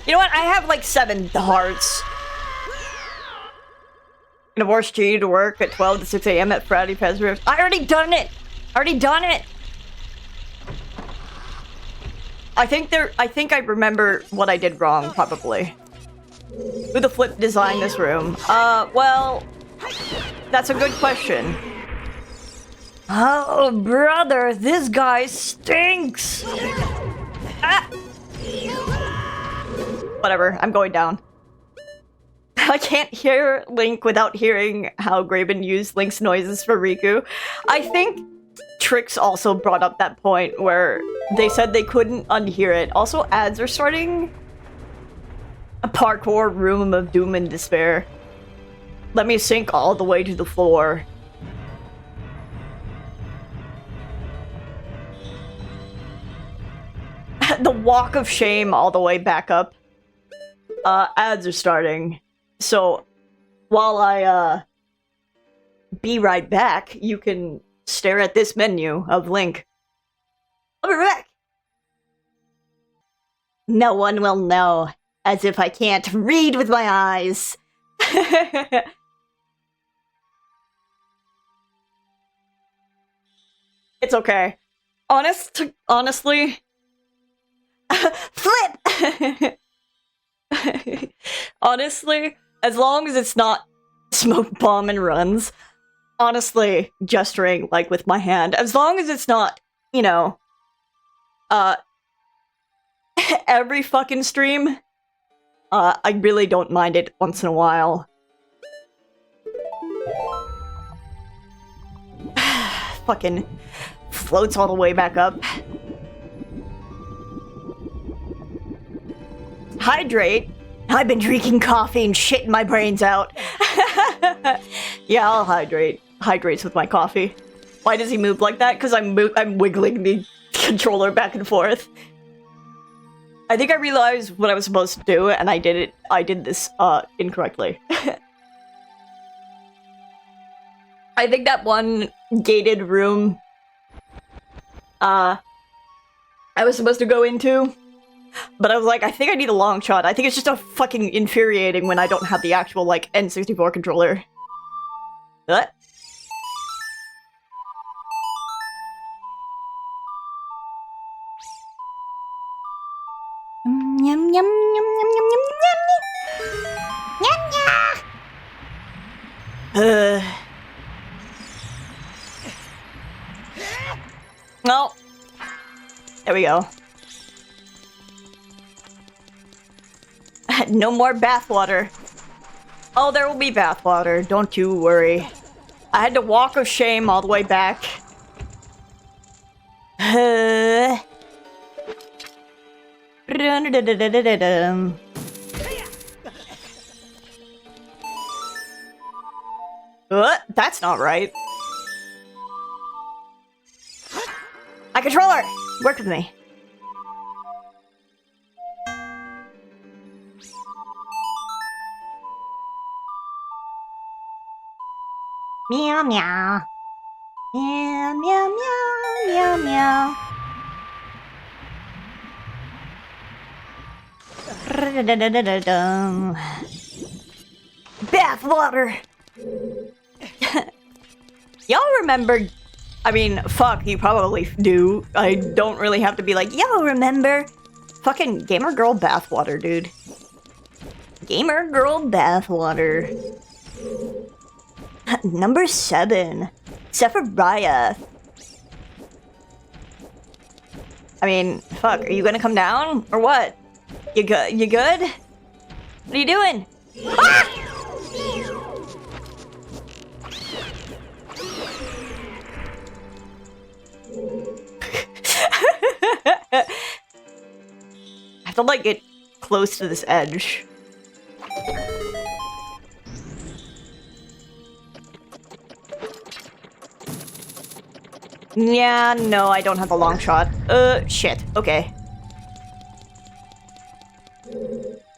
You know what? I have like 7 hearts. Gonna force Chi to work at 12 to 6 a.m. at Freddy Fazbear. I already done it! Already done it! I think I remember what I did wrong, probably. Who the flip designed this room? Well... that's a good question. Oh, brother, this guy stinks! Ah! Whatever, I'm going down. I can't hear Link without hearing how Graven used Link's noises for Riku. I think Trix also brought up that point where they said they couldn't unhear it. Also, ads are starting. A parkour room of doom and despair. Let me sink all the way to the floor. The walk of shame all the way back up. Ads are starting. So, while I, be right back, you can stare at this menu of Link. I'll be right back! No one will know, as if I can't read with my eyes. It's okay. Honestly, flip. Honestly, as long as it's not smoke bomb and runs. Honestly, gesturing like with my hand. As long as it's not, you know, every fucking stream. I really don't mind it once in a while. Fucking floats all the way back up. Hydrate? I've been drinking coffee and shitting my brains out. Yeah, I'll hydrate. Hydrates with my coffee. Why does he move like that? Because I'm wiggling the controller back and forth. I think I realized what I was supposed to do, and I did it. I did this incorrectly. I think that one gated room I was supposed to go into, but I was like, I think I need a long shot. I think it's just a fucking infuriating when I don't have the actual, like, N64 controller. What? Yum yum yum yum yum yum yum yum. No. There we go. No more bathwater. Oh, there will be bathwater. Don't you worry. I had to walk of shame all the way back. That's not right. My controller! Work with me. Meow meow. Meow meow meow meow meow. Bathwater! Y'all remember... I mean, fuck, you probably do. I don't really have to be like, y'all remember? Fucking Gamer Girl Bathwater, dude. Gamer Girl Bathwater. Number 7. Sephiroth. I mean, fuck, are you gonna come down? Or what? You good? You good? What are you doing? Ah! I have to, like, get close to this edge. Yeah, no, I don't have a long shot. Shit. Okay.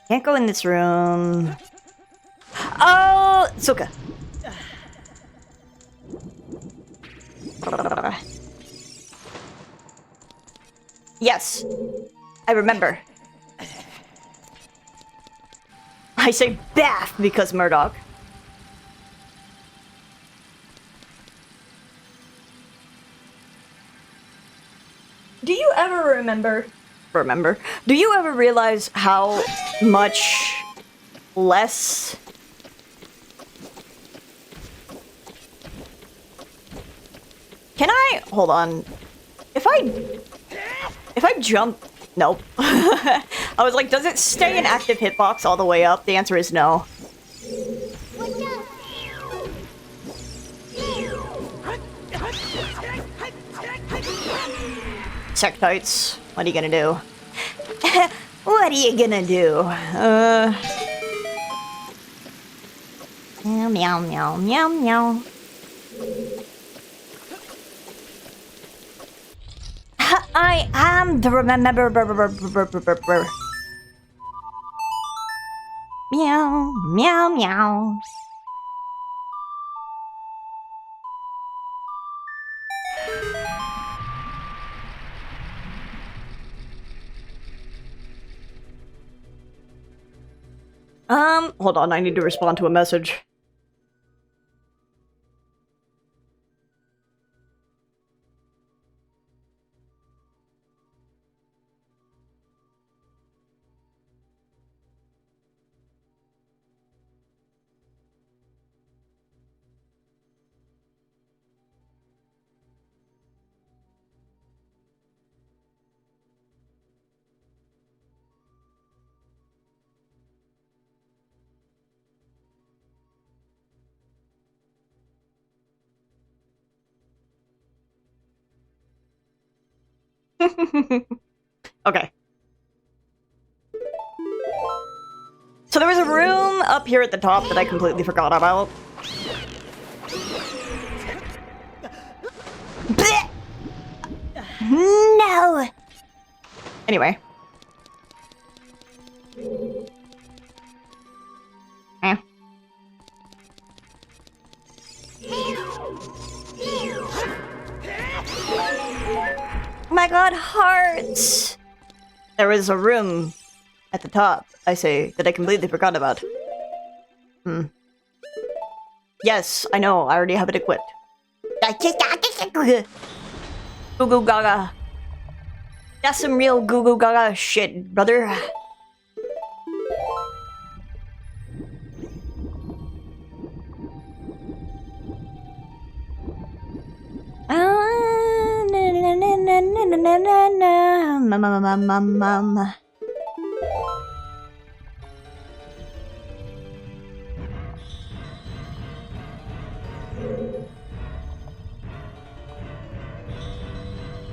Can't go in this room. Oh, Suka. Yes, I remember. I say bath because Murdoch. Do you ever remember? Do you ever realize how much less Can I hold on? If I jump, nope. I was like, does it stay in active hitbox all the way up? The answer is no. Sectites, what are you gonna do? What are you gonna do? Meow meow meow meow meow. I am the remember. Meow meow meow. Hold on, I need to respond to a message. Okay. So there was a room up here at the top that I completely forgot about. Blech! No! Anyway. Eh. My god, hearts! There was a room at the top, I say, that I completely forgot about. Yes, I know, I already have it equipped. Goo goo gaga. That's some real goo goo gaga shit, brother.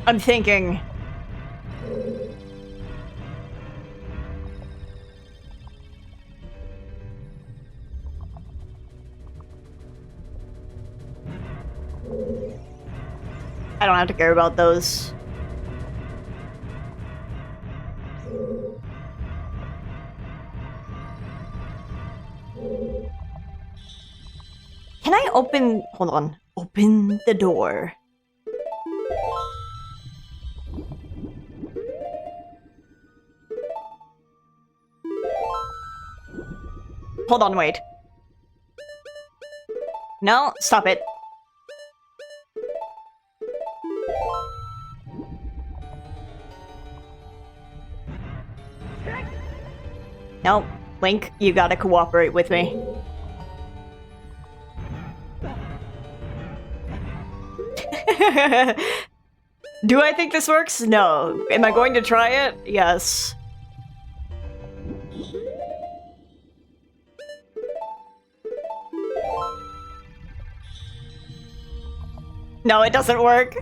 I'm thinking. I don't have to care about those. Can I open... Hold on. Open the door. Hold on, wait. No, stop it. No, Link, you gotta cooperate with me. Do I think this works? No. Am I going to try it? Yes. No, it doesn't work.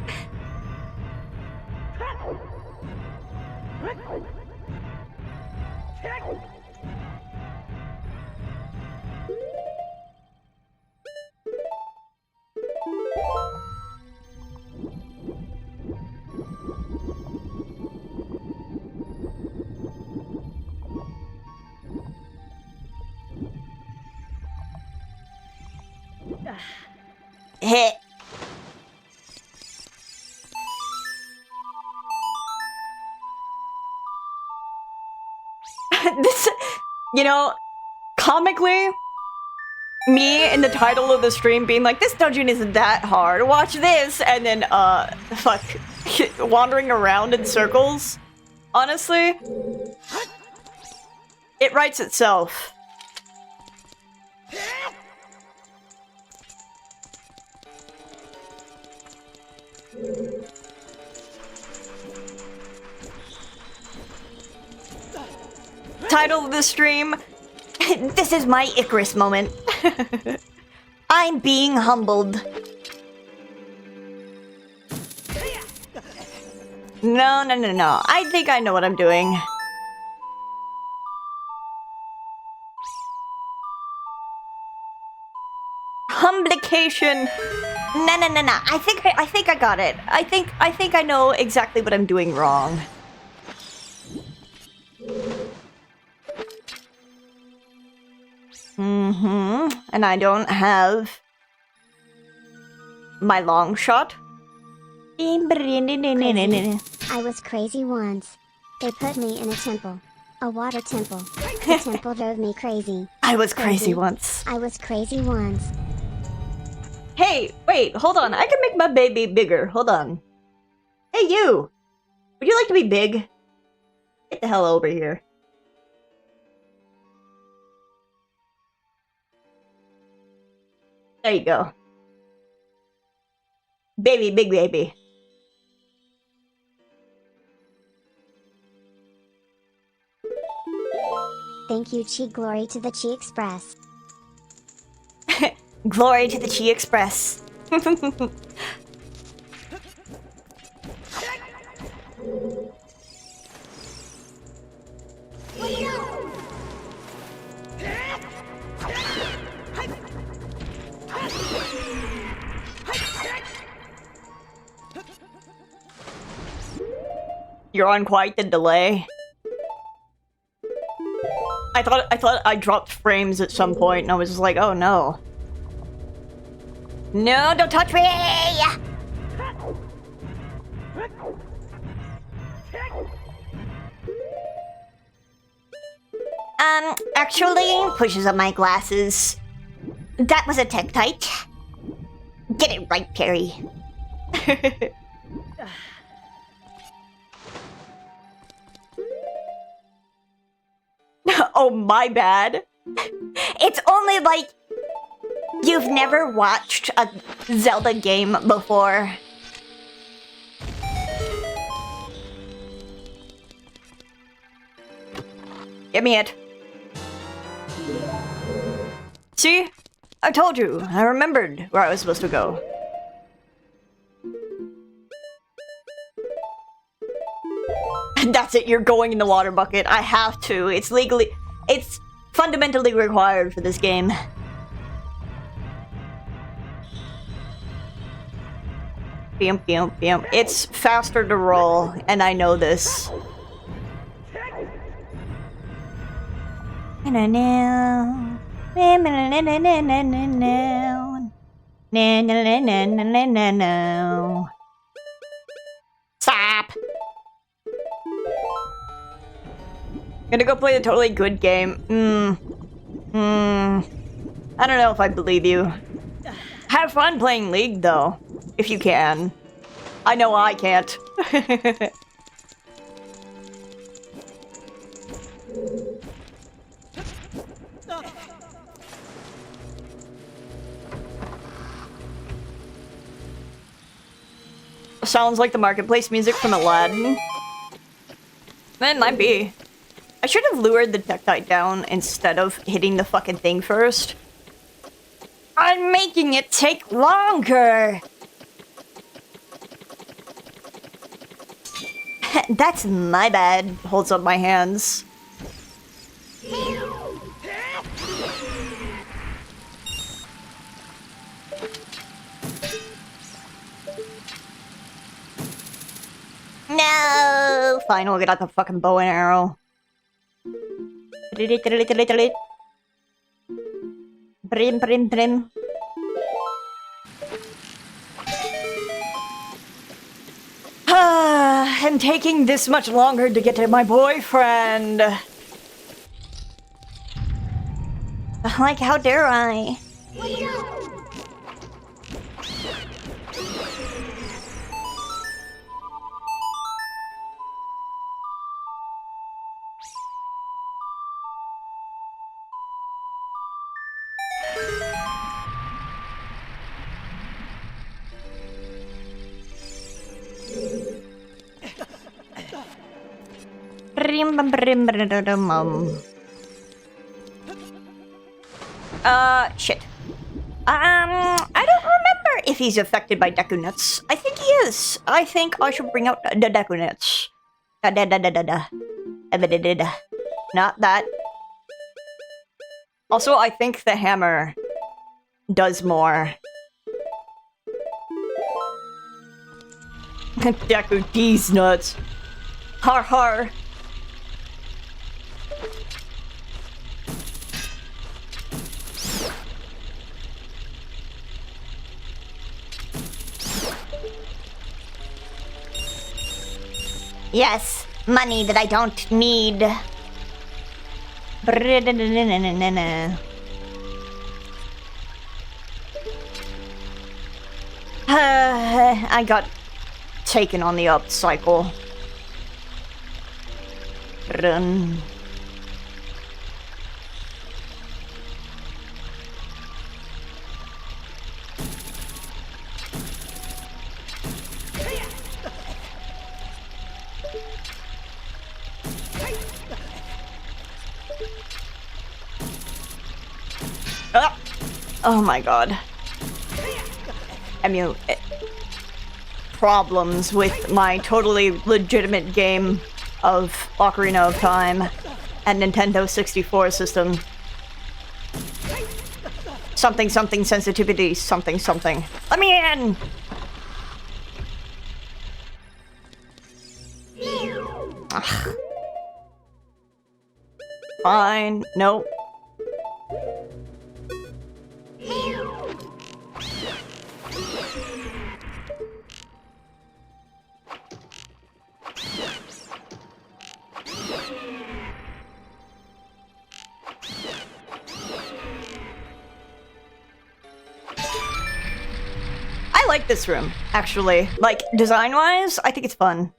Hit. This, you know, comically, me in the title of the stream being like, this dungeon isn't that hard, watch this, and then, fuck, wandering around in circles, honestly, it writes itself. Title of the stream, this is my Icarus moment. I'm being humbled. No. I think I know what I'm doing. Humblication. No. I think I got it. I think I know exactly what I'm doing wrong. And I don't have my long shot. Crazy. I was crazy once. They put me in a temple. A water temple. The temple drove me crazy. I was crazy once. I was crazy once. Hey, wait, hold on. I can make my baby bigger. Hold on. Hey, you! Would you like to be big? Get the hell over here. There you go. Baby, big baby. Thank you, Chi. Glory to the Chi Express. Glory to the Chi Express. You're on quite the delay. I thought I dropped frames at some point, and I was just like, oh no. No, don't touch me! Actually, pushes up my glasses. That was a Tektite. Get it right, Perry. Oh, my bad. It's only like you've never watched a Zelda game before. Give me it. See? I told you. I remembered where I was supposed to go. That's it, you're going in the water bucket. I have to. It's fundamentally required for this game. It's faster to roll, and I know this. Stop! Gonna go play a totally good game. I don't know if I believe you. Have fun playing League, though. If you can. I know I can't. Sounds like the marketplace music from Aladdin. It might be. I should have lured the Tektite down instead of hitting the fucking thing first. I'm making it take longer! That's my bad. Holds up my hands. No! Fine, we'll get out the fucking bow and arrow. Brim, brim, brim. I'm taking this much longer to get to my boyfriend. Like, how dare I? Shit. I don't remember if he's affected by Deku Nuts. I think he is. I think I should bring out the Deku Nuts. Not that. Also, I think the hammer does more. Deku D's nuts. Har har. Yes, money that I don't need. I got taken on the up cycle. Run. Oh my god. Problems with my totally legitimate game of Ocarina of Time and Nintendo 64 system. Something something sensitivity something something. Let me in! Fine. Nope. I like this room, actually. Like, design-wise, I think it's fun.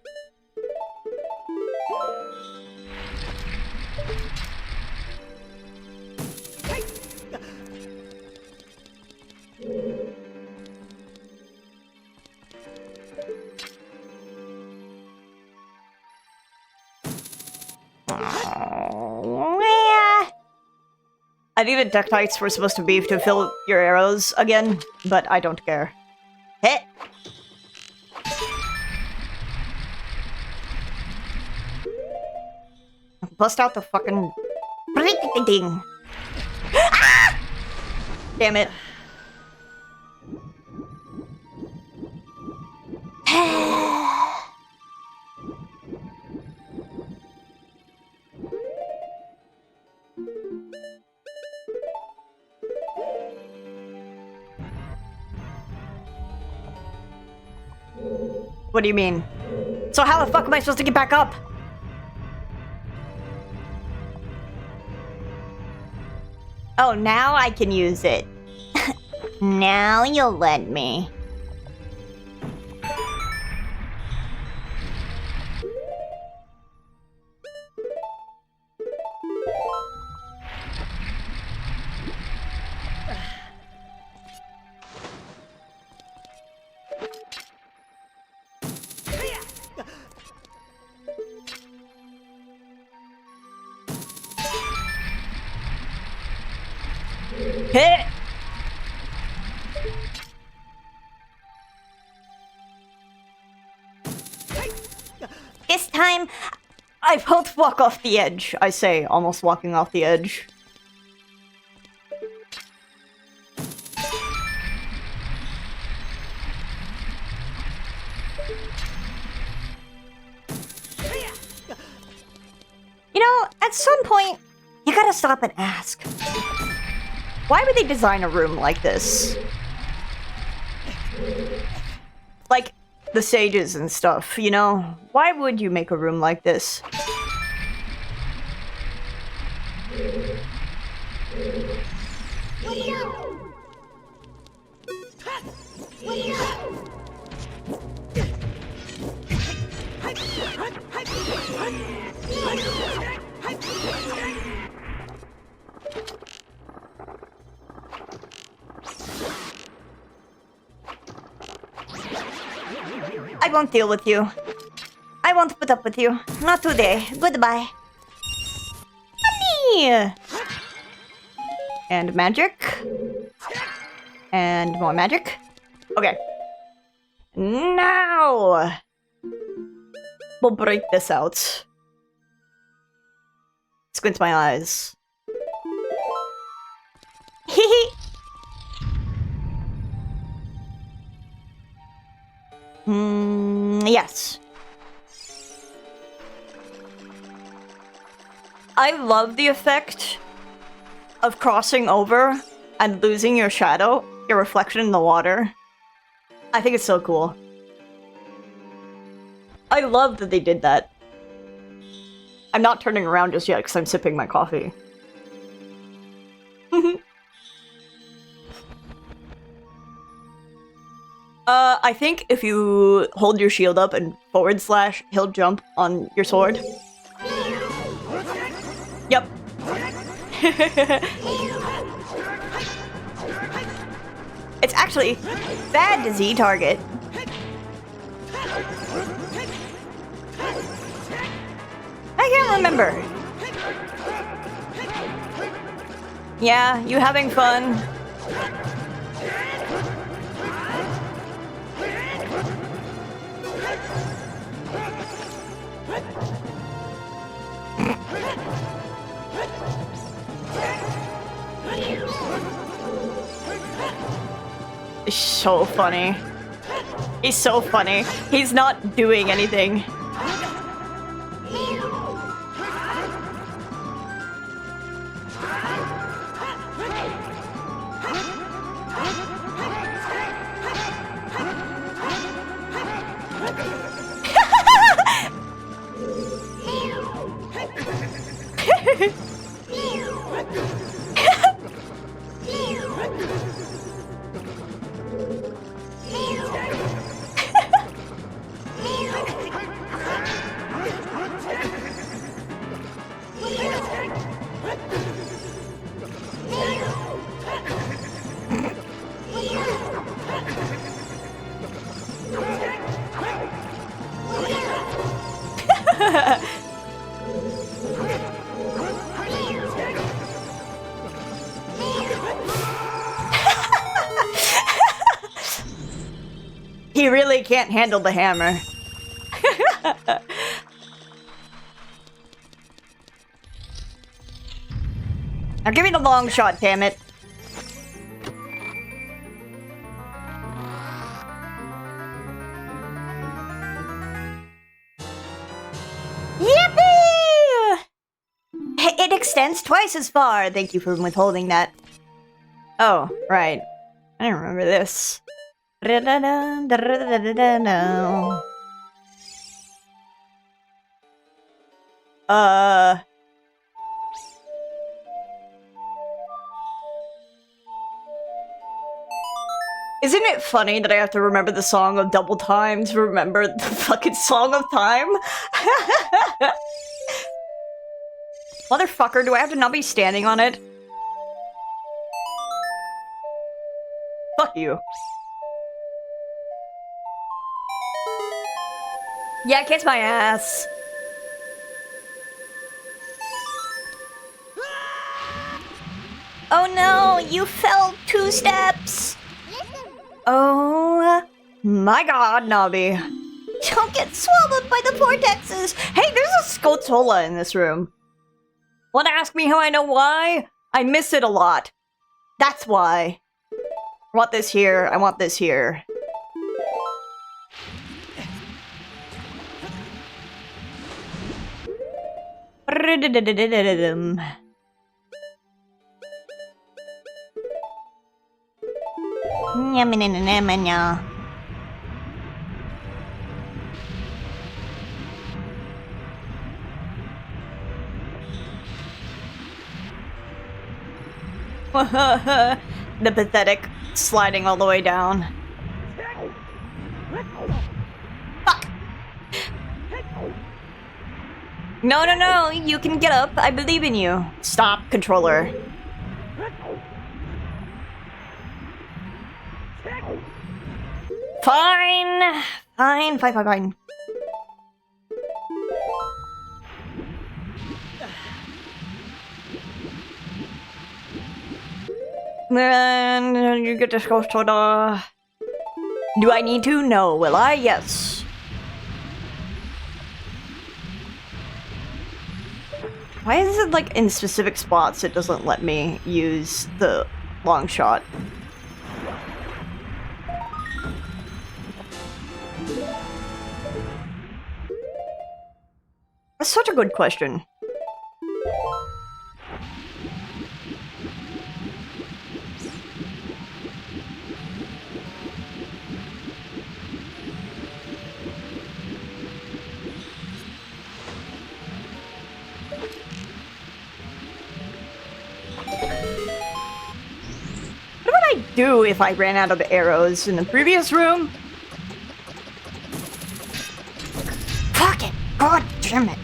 I think the Dectites were supposed to be to fill your arrows again, but I don't care. Hit! Bust out the fucking... ding! Ah! Damn it. What do you mean? So how the fuck am I supposed to get back up? Oh, now I can use it. Now you'll let me. Hit! This time, I won't walk off the edge. I say, almost walking off the edge. You know, at some point, you gotta stop and ask. Why would they design a room like this? Like, the sages and stuff, you know? Why would you make a room like this? I won't deal with you. I won't put up with you. Not today. Goodbye. Money! And magic. And more magic. Okay. Now! We'll break this out. Squint my eyes. Hehe! Yes. I love the effect of crossing over and losing your shadow, your reflection in the water. I think it's so cool. I love that they did that. I'm not turning around just yet because I'm sipping my coffee. I think if you hold your shield up and forward slash, he'll jump on your sword. Yep. It's actually bad to Z target. I can't remember. Yeah, you having fun? It's so funny. He's so funny. He's not doing anything. He really can't handle the hammer. Now give me the long shot, damn it. Yippee! It extends twice as far. Thank you for withholding that. Oh, right. I don't remember this. Isn't it funny that I have to remember the song of Double Time to remember the fucking Song of Time? Motherfucker, do I have to not be standing on it? Fuck you. Yeah, kiss my ass. Oh no, you fell 2 steps. Oh my god, Nobby. Don't get swallowed by the vortexes. Hey, there's a Scotola in this room. Wanna ask me how I know why? I miss it a lot. That's why. I want this here, I want this here. The pathetic sliding all the way down. Fuck! No, no, no, you can get up. I believe in you. Stop, controller. Fine. Fine, fine, fine, fine. And you get to go to the... Do I need to? No. Will I? Yes. Why is it like in specific spots it doesn't let me use the long shot? That's such a good question. What would I do if I ran out of arrows in the previous room? Fuck it! God damn it!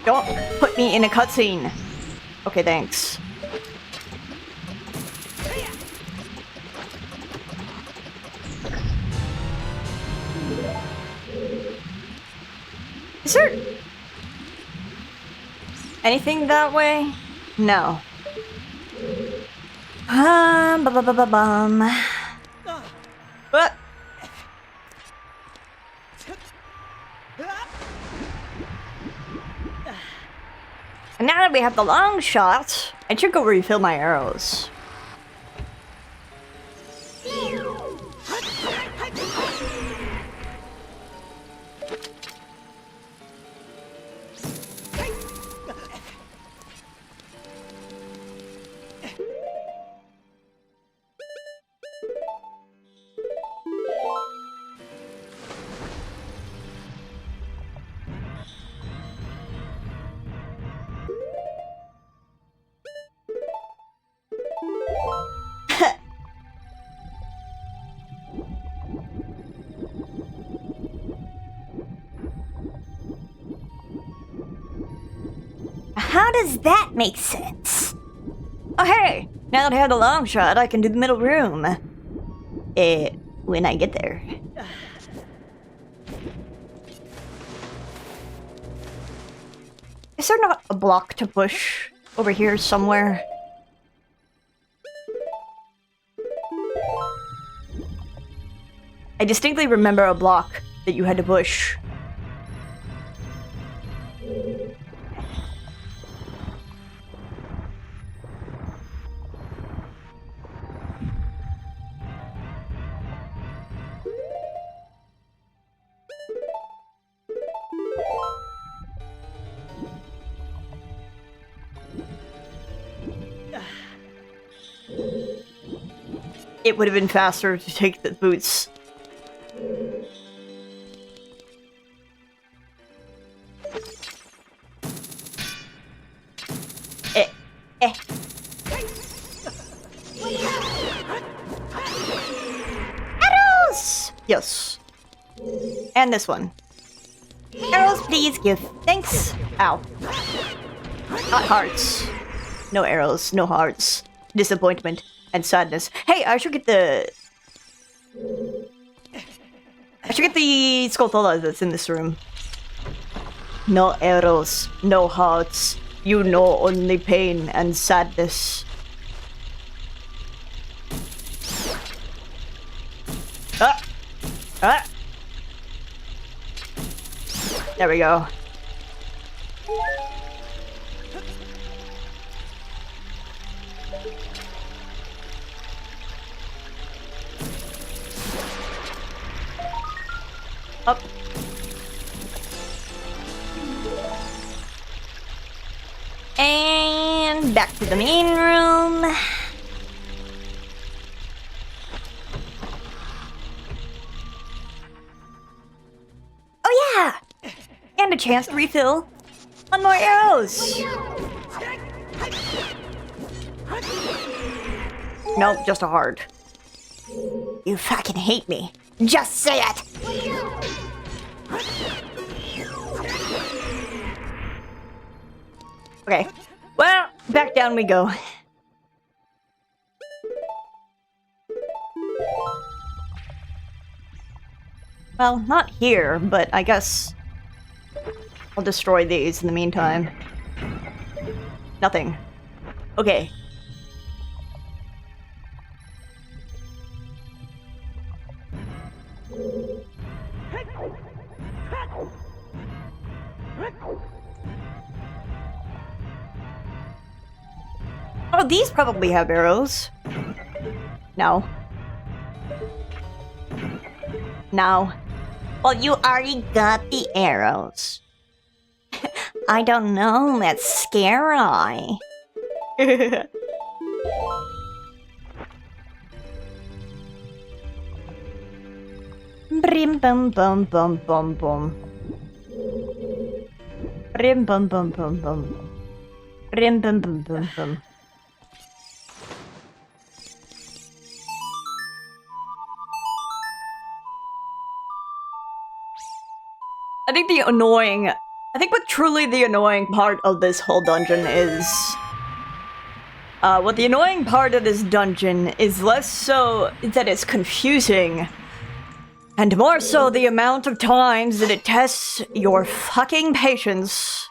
Don't put me in a cutscene. Okay, thanks. Is there anything that way? No. What? And now that we have the long shot, I should go refill my arrows. does that make sense? Oh hey, now that I have the long shot, I can do the middle room. When I get there. Is there not a block to push over here somewhere? I distinctly remember a block that you had to push. It would have been faster to take the boots. Arrows! Yes. And this one. Arrows, please give. Thanks. Ow. Not hearts. No arrows, no hearts. Disappointment and sadness. Hey, I should get the... Skulltula that's in this room. No arrows, no hearts. You know only pain and sadness. There we go. Up. And back to the main room. Oh yeah! And a chance to refill on more arrows. Nope, just a heart. You fucking hate me. Just say it! Okay. Well, back down we go. Well, not here, but I guess I'll destroy these in the meantime. Nothing. Okay. Oh, these probably have arrows. No. No. Well, you already got the arrows. I don't know, that's scary. Brim bum bum bum bum bum. Brim bum bum bum bum. Brim bum bum bum bum. I think what truly the annoying part of this whole dungeon is... what the annoying part of this dungeon is less so that it's confusing, and more so the amount of times that it tests your fucking patience.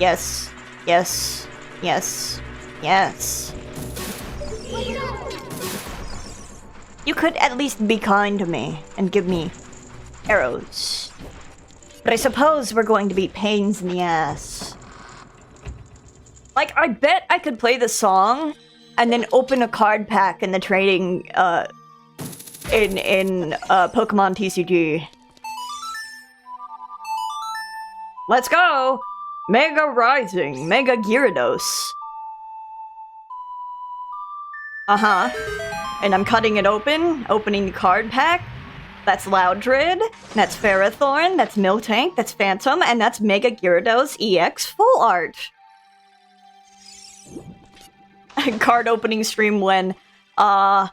Yes, yes, yes, yes. You could at least be kind to me and give me arrows. But I suppose we're going to be pains in the ass. Like, I bet I could play the song and then open a card pack in the trading, in Pokemon TCG. Let's go! Mega Rising, Mega Gyarados. Uh-huh. And I'm cutting it open, opening the card pack. That's Loudred, that's Ferrothorn, that's Miltank, that's Phantom, and that's Mega Gyarados EX Full Art. card opening stream when I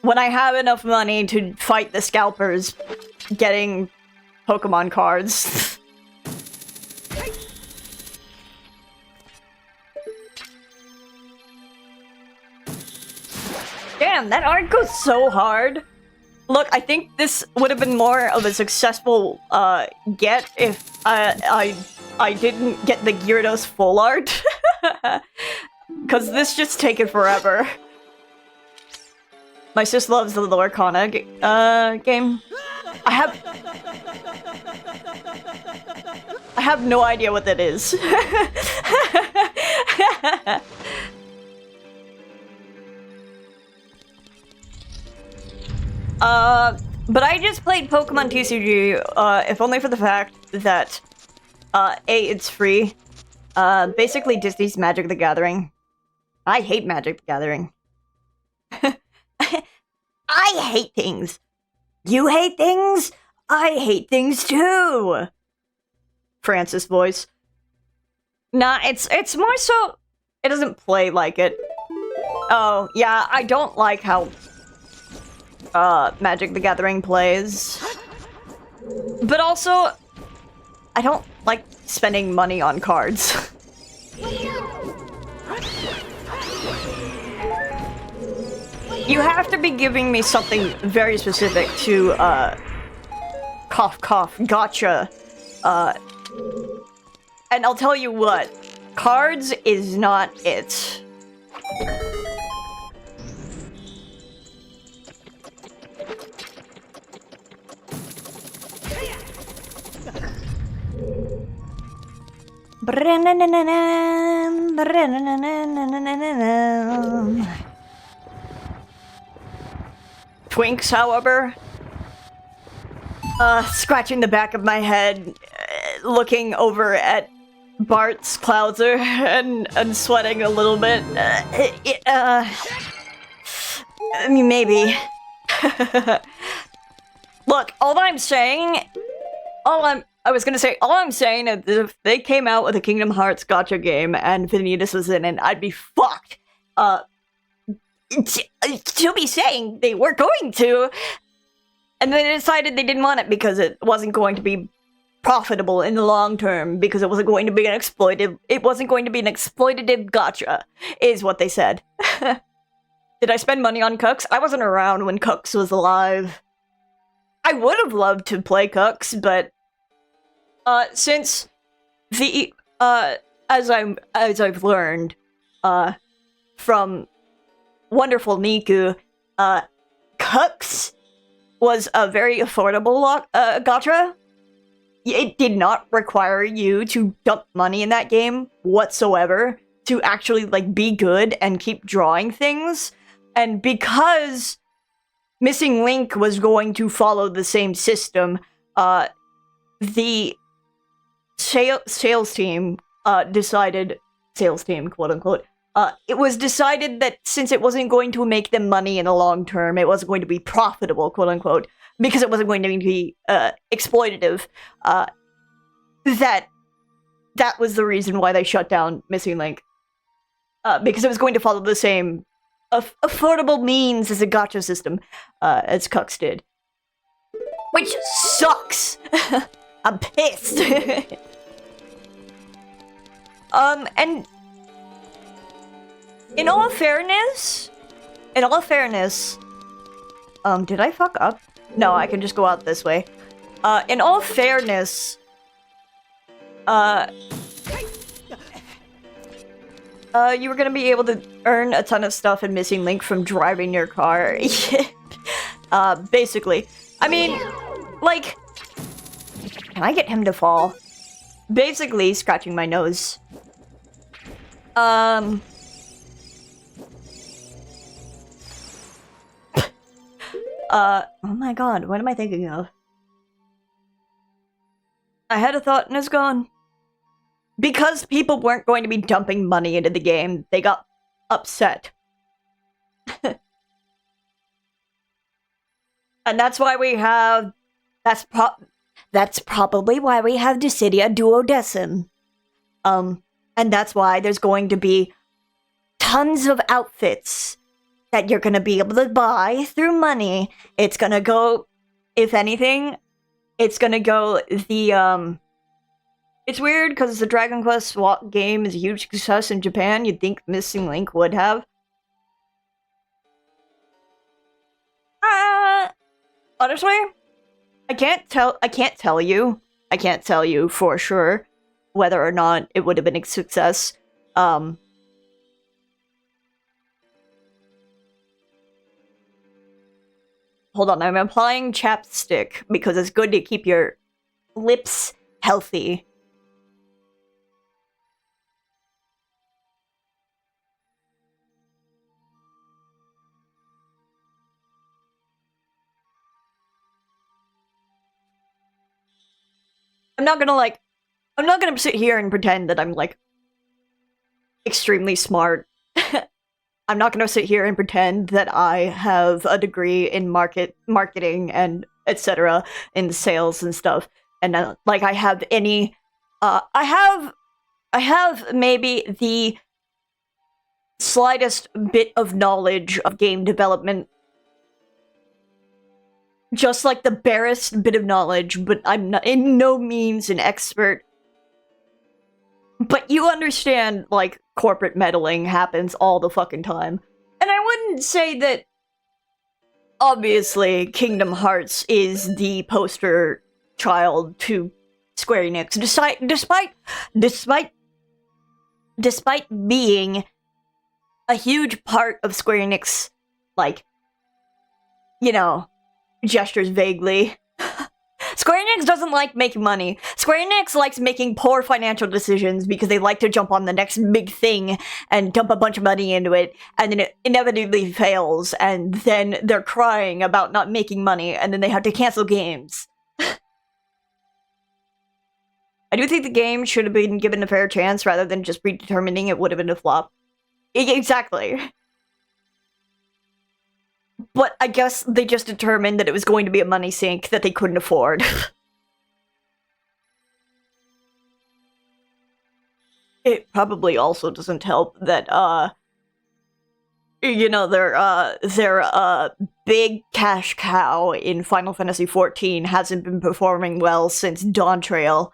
have enough money to fight the scalpers getting Pokemon cards. Damn, that art goes so hard. Look, I think this would have been more of a successful get if I didn't get the Gyarados full art. Because this just taken forever. My sis loves the Lorcana game. I have no idea what that is. But I just played Pokemon TCG, if only for the fact that, A, it's free. Basically Disney's Magic the Gathering. I hate Magic the Gathering. I hate things. You hate things? I hate things too! Francis voice. Nah, it's more so... It doesn't play like it. Oh, yeah, I don't like how... Magic the Gathering plays. But also, I don't like spending money on cards. You have to be giving me something very specific to, cough cough, gotcha. And I'll tell you what, cards is not it. Twinks, however, scratching the back of my head, looking over at Bart's Clouser and sweating a little bit. I mean, maybe. Look, all I'm saying is if they came out with a Kingdom Hearts gacha game and Vanitas was in it, I'd be fucked. To be saying they were going to, and then they decided they didn't want it because it wasn't going to be profitable in the long term, because it wasn't going to be an exploitative gacha, is what they said. Did I spend money on Cooks? I wasn't around when Cooks was alive. I would have loved to play Cooks, but since the as I've learned from wonderful Niku, Cooks was a very affordable gacha. It did not require you to dump money in that game whatsoever to actually like be good and keep drawing things. And because Missing Link was going to follow the same system, the sales team decided, quote unquote, it was decided that since it wasn't going to make them money in the long term, it wasn't going to be profitable, quote unquote, because it wasn't going to be exploitative, that was the reason why they shut down Missing Link. Because it was going to follow the same affordable means as a gacha system as Cux did. Which sucks! I'm pissed! And in all fairness, did I fuck up? No, I can just go out this way. In all fairness, you were gonna be able to earn a ton of stuff in Missing Link from driving your car. Basically. I mean, like... Can I get him to fall? Basically, scratching my nose. Oh my god, what am I thinking of? I had a thought and it's gone. Because people weren't going to be dumping money into the game, they got upset. And that's why we have... That's probably why we have Dissidia Duodecim. And that's why there's going to be tons of outfits that you're gonna be able to buy through money. It's gonna go, if anything, it's gonna go the, it's weird because the Dragon Quest game is a huge success in Japan. You'd think Missing Link would have. Honestly, I can't tell you for sure whether or not it would have been a success. Hold on, I'm applying chapstick because it's good to keep your lips healthy. I'm not gonna sit here and pretend that I'm, like, extremely smart. I'm not gonna sit here and pretend that I have a degree in marketing and etc. in sales and stuff. And, like, I have any, I have maybe the slightest bit of knowledge of game development. Just like the barest bit of knowledge, but I'm not in no means an expert. But you understand, like, corporate meddling happens all the fucking time. And I wouldn't say that, obviously, Kingdom Hearts is the poster child to Square Enix, despite being a huge part of Square Enix, like, you know, gestures vaguely. Square Enix doesn't like making money. Square Enix likes making poor financial decisions because they like to jump on the next big thing and dump a bunch of money into it, and then it inevitably fails, and then they're crying about not making money, and then they have to cancel games. I do think the game should have been given a fair chance rather than just predetermining it would have been a flop. Exactly. But I guess they just determined that it was going to be a money sink that they couldn't afford. It probably also doesn't help that, you know, their big cash cow in Final Fantasy XIV hasn't been performing well since Dawn Trail.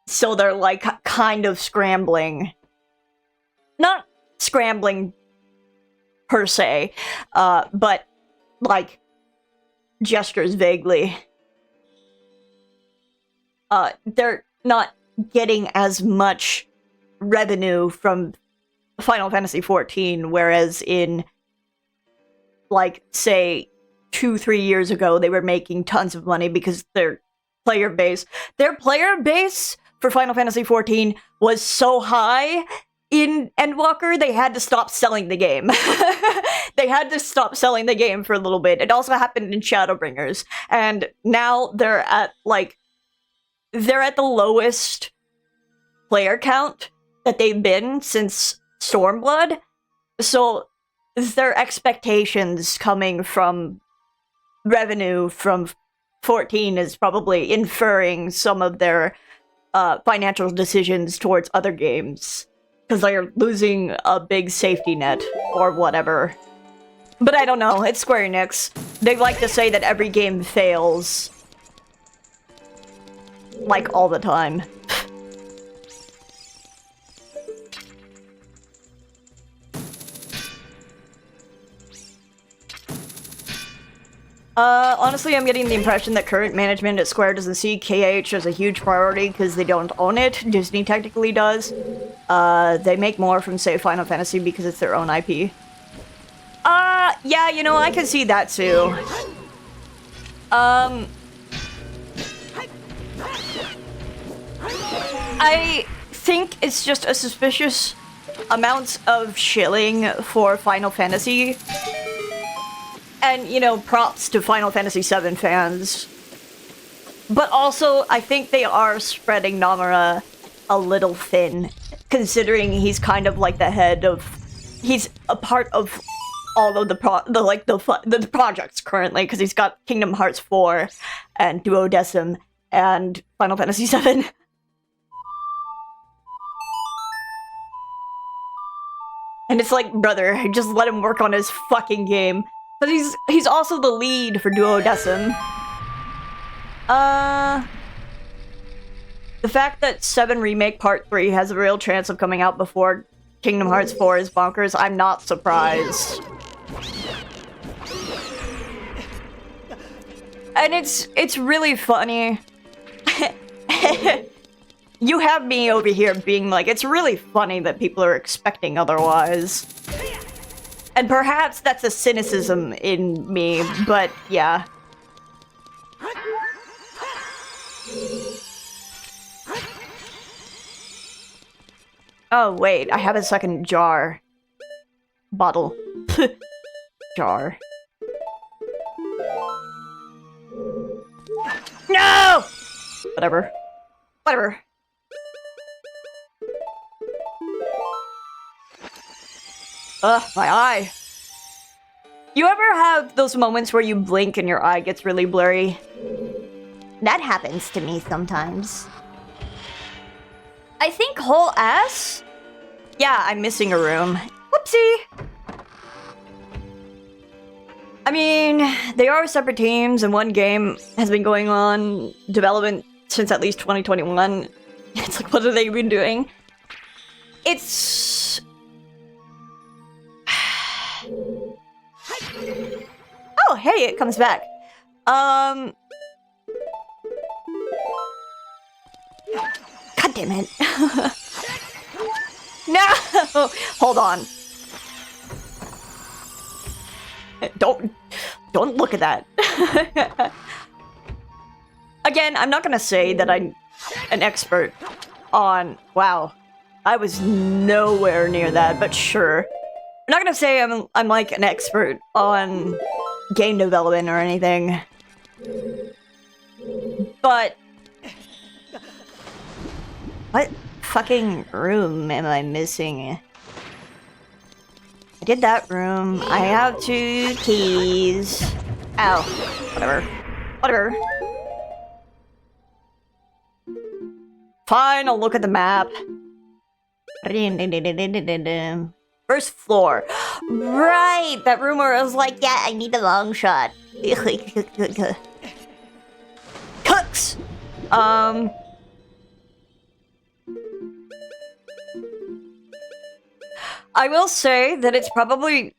So they're, like, kind of scrambling. Not scrambling per se, but, like, gestures vaguely. They're not getting as much revenue from Final Fantasy XIV, whereas in, like, say, 2-3 years ago, they were making tons of money because their player base for Final Fantasy XIV was so high in Endwalker, they had to stop selling the game. They had to stop selling the game for a little bit. It also happened in Shadowbringers, and now they're at the lowest player count that they've been since Stormblood. So their expectations coming from revenue from 14 is probably inferring some of their financial decisions towards other games. Because they're losing a big safety net, or whatever. But I don't know, it's Square Enix. They like to say that every game fails. Like, all the time. Honestly, I'm getting the impression that current management at Square doesn't see KH as a huge priority because they don't own it. Disney technically does. They make more from, say, Final Fantasy because it's their own IP. Yeah, you know, I can see that too. I think it's just a suspicious amount of shilling for Final Fantasy. And, you know, props to Final Fantasy VII fans. But also, I think they are spreading Nomura a little thin, considering he's kind of like the head of... He's a part of all of the projects currently, because he's got Kingdom Hearts 4 and Duodecim and Final Fantasy VII. And it's like, brother, just let him work on his fucking game. But he's also the lead for Duodecim. The fact that 7 Remake Part 3 has a real chance of coming out before Kingdom Hearts 4 is bonkers. I'm not surprised. And it's really funny. You have me over here being like, it's really funny that people are expecting otherwise. And perhaps that's a cynicism in me, but yeah. Oh, wait, I have a second jar. Bottle. Jar. No! Whatever. Whatever. Ugh, my eye. You ever have those moments where you blink and your eye gets really blurry? That happens to me sometimes. I think whole ass? Yeah, I'm missing a room. Whoopsie! I mean, they are separate teams and one game has been going on development since at least 2021. It's like, what have they been doing? It's... Oh, hey, it comes back. God damn it. No! Hold on. Don't look at that. Again, I'm not gonna say that I'm an expert on... Wow. I was nowhere near that, but sure. I'm not gonna say I'm like an expert on game development or anything. But... What fucking room am I missing? I did that room. I have 2 keys. Ow. Whatever. Whatever. Fine, I'll look at the map. First floor. Right! That room where I was like, yeah, I need a long shot. Cooks! I will say that it's probably...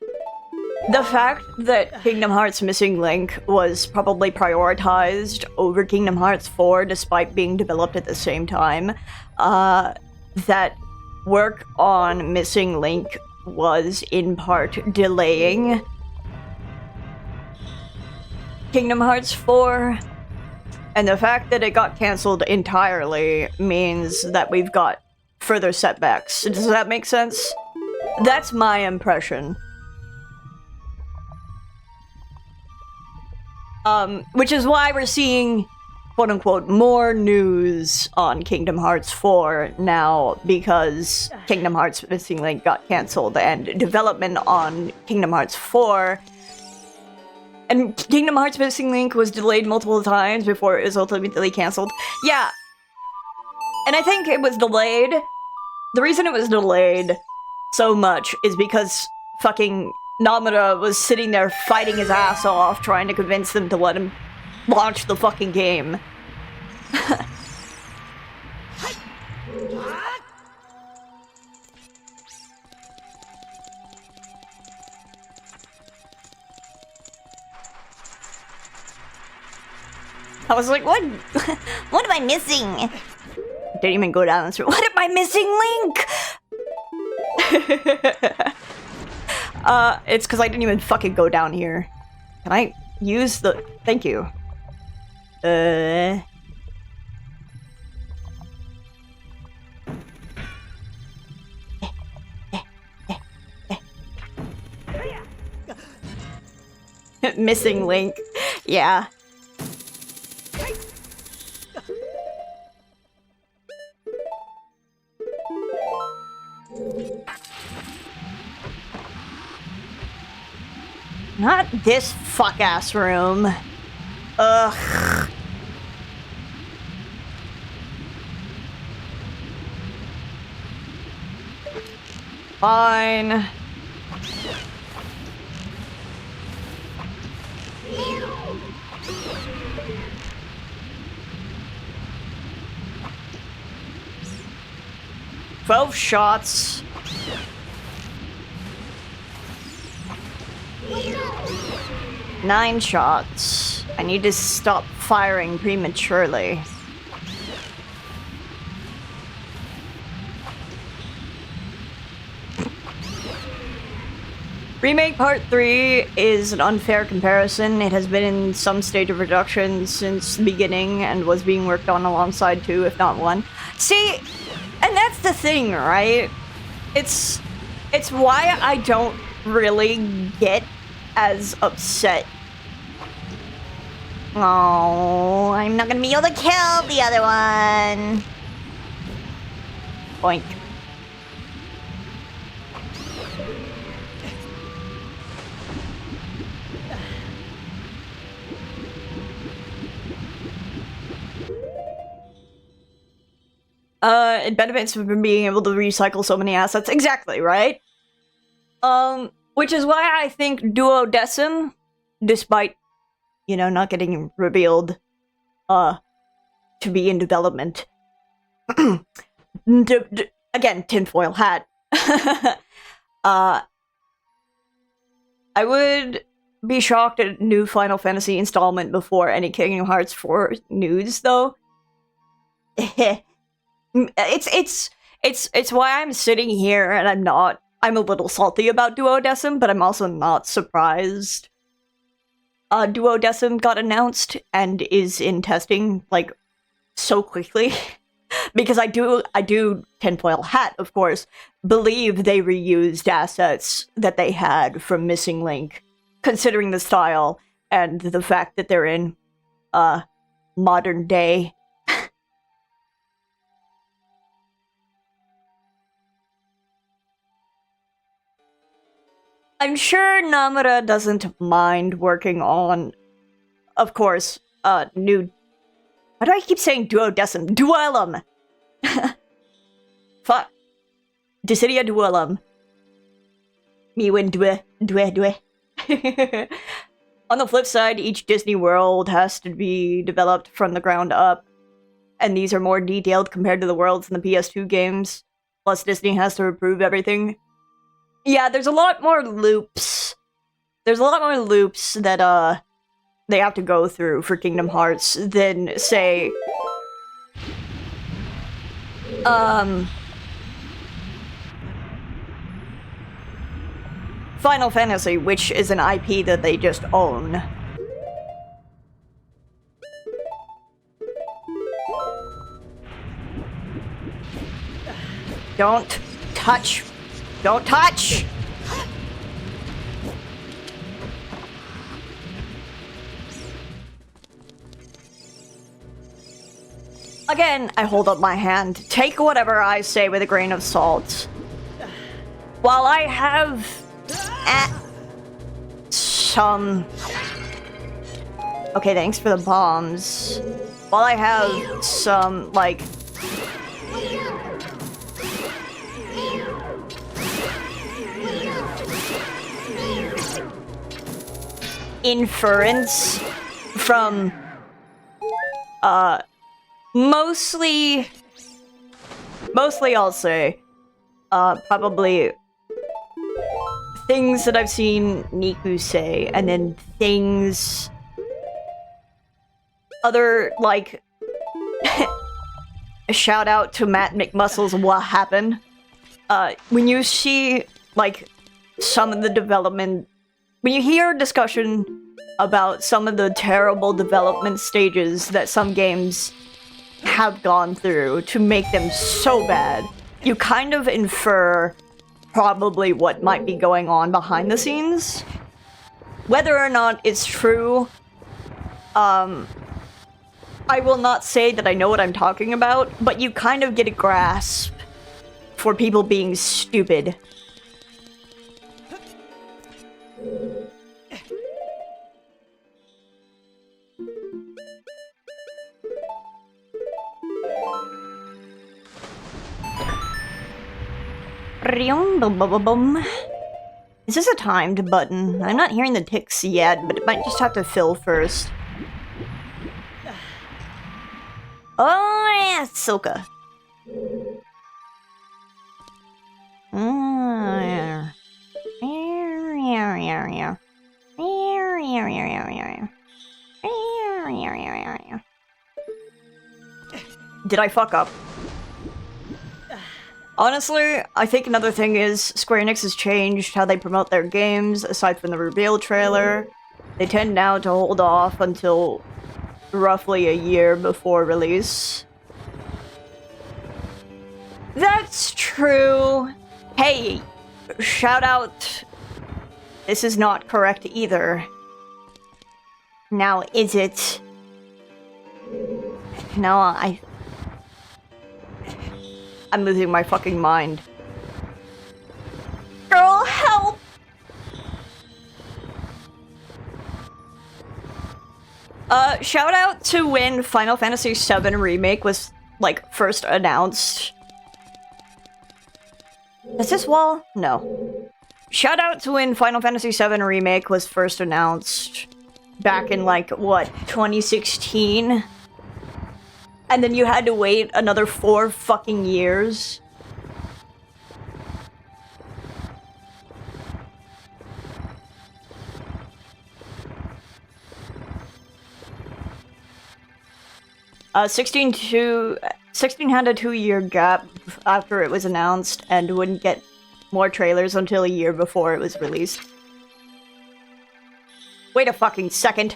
The fact that Kingdom Hearts Missing Link was probably prioritized over Kingdom Hearts 4 despite being developed at the same time, that work on Missing Link was in part delaying Kingdom Hearts 4, and the fact that it got cancelled entirely means that we've got further setbacks. Does that make sense? That's my impression. Which is why we're seeing, quote-unquote, more news on Kingdom Hearts 4 now, because Kingdom Hearts Missing Link got cancelled, and development on Kingdom Hearts 4... And Kingdom Hearts Missing Link was delayed multiple times before it was ultimately cancelled. Yeah. And I think it was delayed. The reason it was delayed so much is because fucking Namura was sitting there fighting his ass off, trying to convince them to let him launch the fucking game. I was like, what? What am I missing? Didn't even go down this room. What am I missing, Link? It's because I didn't even fucking go down here. Can I use the... Thank you. Missing Link. Yeah. Not this fuck-ass room. Ugh. Fine. "12 shots. Nine shots. I need to stop firing prematurely." Remake Part 3 is an unfair comparison. It has been in some stage of reduction since the beginning and was being worked on alongside 2, if not 1. See, and that's the thing, right? It's why I don't really get as upset. Oh, I'm not gonna be able to kill the other one. Boink. It benefits from being able to recycle so many assets. Exactly, right? Which is why I think Duodecim, despite, you know, not getting revealed, to be in development. Again, tinfoil hat. I would be shocked at a new Final Fantasy installment before any Kingdom Hearts 4 news, though. It's why I'm sitting here and I'm a little salty about Duodecim, but I'm also not surprised. Duodecim got announced and is in testing, like, so quickly. Because I do, tinfoil hat, of course, believe they reused assets that they had from Missing Link, considering the style and the fact that they're in, modern day. I'm sure Namura doesn't mind working on, of course, new... Why do I keep saying Duodecim? Duellum! Fuck. Dissidia Duellum. Me win due. On the flip side, each Disney world has to be developed from the ground up, and these are more detailed compared to the worlds in the PS2 games. Plus, Disney has to approve everything. Yeah, there's a lot more loops. There's a lot more loops that, they have to go through for Kingdom Hearts than, say... Final Fantasy, which is an IP that they just own. Don't touch! Don't touch! Again, I hold up my hand. Take whatever I say with a grain of salt. While I have... some... Okay, thanks for the bombs. While I have some, like... inference from, mostly I'll say, probably things that I've seen Niku say, and then things other, like, a shout out to Matt McMuscle's What Happened. When you see, like, some of the development, when you hear discussion about some of the terrible development stages that some games have gone through to make them so bad, you kind of infer probably what might be going on behind the scenes. Whether or not it's true, I will not say that I know what I'm talking about, but you kind of get a grasp for people being stupid. Is this a timed button? I'm not hearing the ticks yet, but it might just have to fill first. Oh yeah, Soka. Did I fuck up? Honestly, I think another thing is Square Enix has changed how they promote their games, aside from the reveal trailer. They tend now to hold off until roughly a year before release. That's true. Hey, shout out. This is not correct either. Now, is it? No, I'm losing my fucking mind. Girl, help! Shout out to when Final Fantasy VII Remake was, like, first announced. Is this wall? No. Shout out to when Final Fantasy VII Remake was first announced. Back in, like, what, 2016? And then you had to wait another 4 fucking years. Uh, 16 had a 2-year gap after it was announced and wouldn't get more trailers until a year before it was released. Wait a fucking second.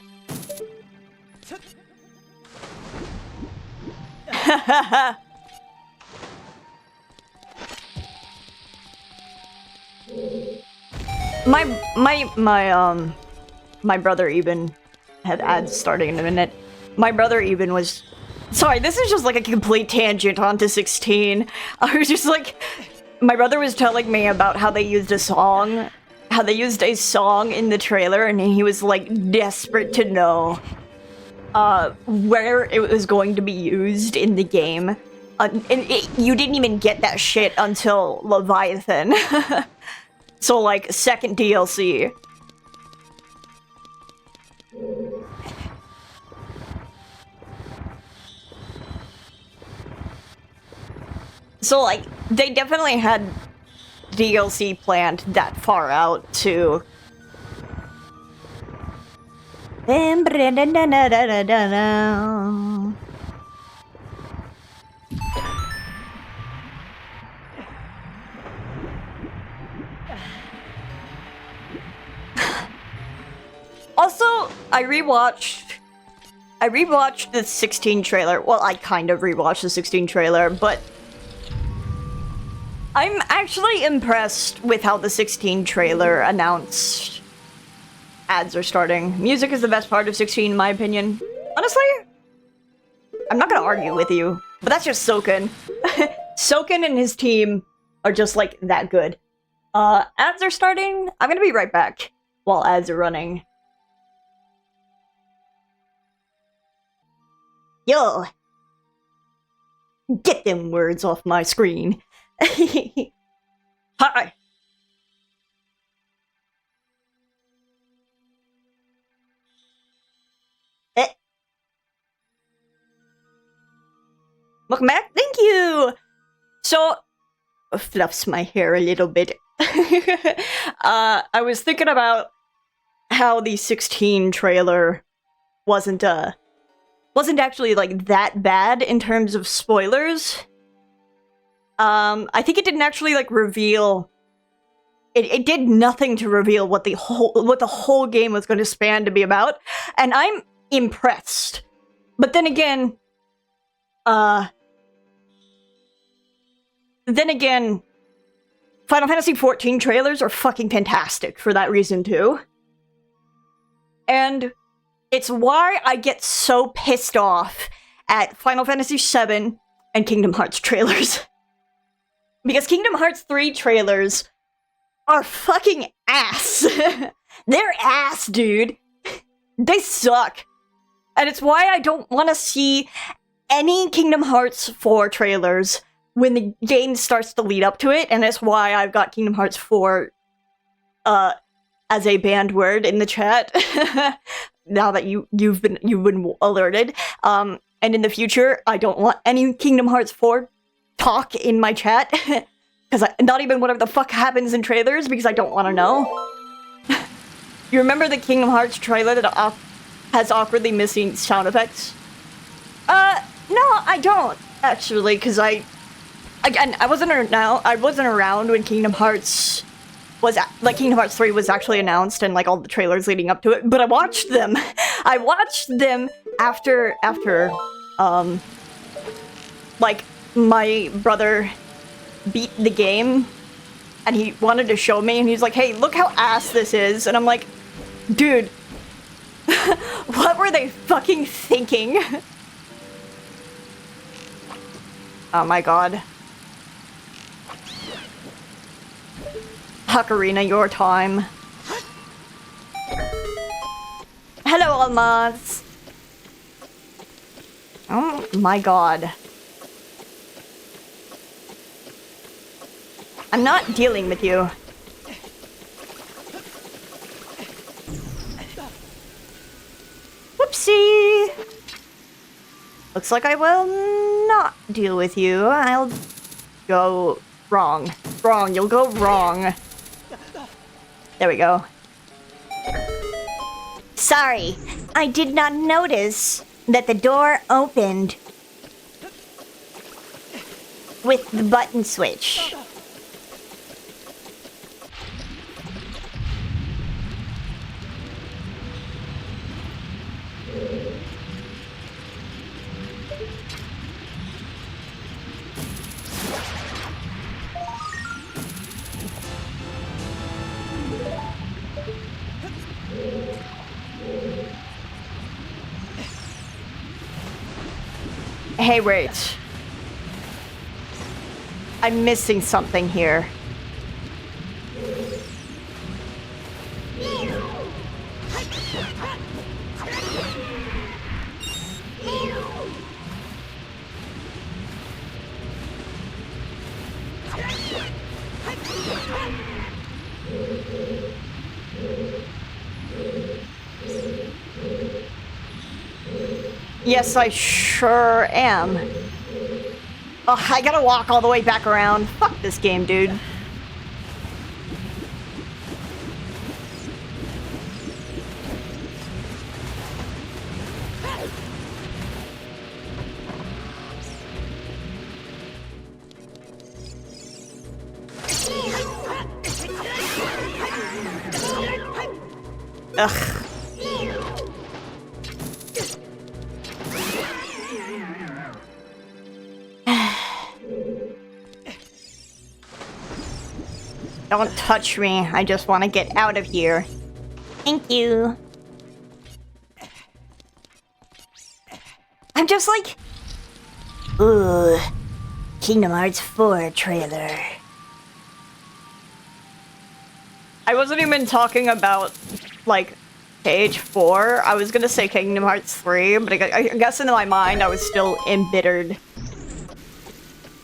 My brother even had ads starting in a minute. My brother even was... Sorry, this is just like a complete tangent onto 16. I was just like... My brother was telling me about how they used a song. How they used a song in the trailer, and he was like desperate to know where it was going to be used in the game. You didn't even get that shit until Leviathan. So, like, second DLC. So, like, they definitely had DLC planned that far out, too. Also, I rewatched the 16 trailer. Well, I kind of rewatched the 16 trailer, but I'm actually impressed with how the 16 trailer announced ads are starting. Music is the best part of 16 in my opinion. Honestly, I'm not gonna argue with you, but that's just Soken. Soken and his team are just like that good. Ads are starting. I'm gonna be right back while ads are running. Yo! Get them words off my screen. Hi! Welcome back, thank you! So, fluffs my hair a little bit. I was thinking about how the 16 trailer wasn't actually, like, that bad in terms of spoilers. I think it didn't actually, like, reveal... It did nothing to reveal what the whole game was going to span to be about, and I'm impressed. But then again, Final Fantasy XIV trailers are fucking fantastic for that reason, too. And it's why I get so pissed off at Final Fantasy VII and Kingdom Hearts trailers. Because Kingdom Hearts 3 trailers are fucking ass. They're ass, dude. They suck. And it's why I don't want to see any Kingdom Hearts 4 trailers when the game starts to lead up to it, and that's why I've got Kingdom Hearts 4 as a banned word in the chat. Now that you've been alerted. And in the future, I don't want any Kingdom Hearts 4 talk in my chat. Because not even whatever the fuck happens in trailers, because I don't want to know. You remember the Kingdom Hearts trailer that has awkwardly missing sound effects? No, I don't, actually, because I wasn't around when Kingdom Hearts was, like, Kingdom Hearts 3 was actually announced and, like, all the trailers leading up to it, but I watched them. I watched them after, like, my brother beat the game, and he wanted to show me, and he's like, hey, look how ass this is, and I'm like, dude, what were they fucking thinking? Oh my god. Ocarina, your time. Hello, Almaz. Oh my god. I'm not dealing with you. Whoopsie! Looks like I will not deal with you. I'll go wrong. Wrong, you'll go wrong. There we go. Sorry, I did not notice that the door opened with the button switch. Hey, wait. I'm missing something here. Yes, I sure am. Oh, I gotta walk all the way back around. Fuck this game, dude. Ugh. Don't touch me. I just want to get out of here. Thank you. I'm just like... Ooh, Kingdom Hearts 4 trailer. I wasn't even talking about, like, page 4. I was gonna say Kingdom Hearts 3, but I guess in my mind I was still embittered.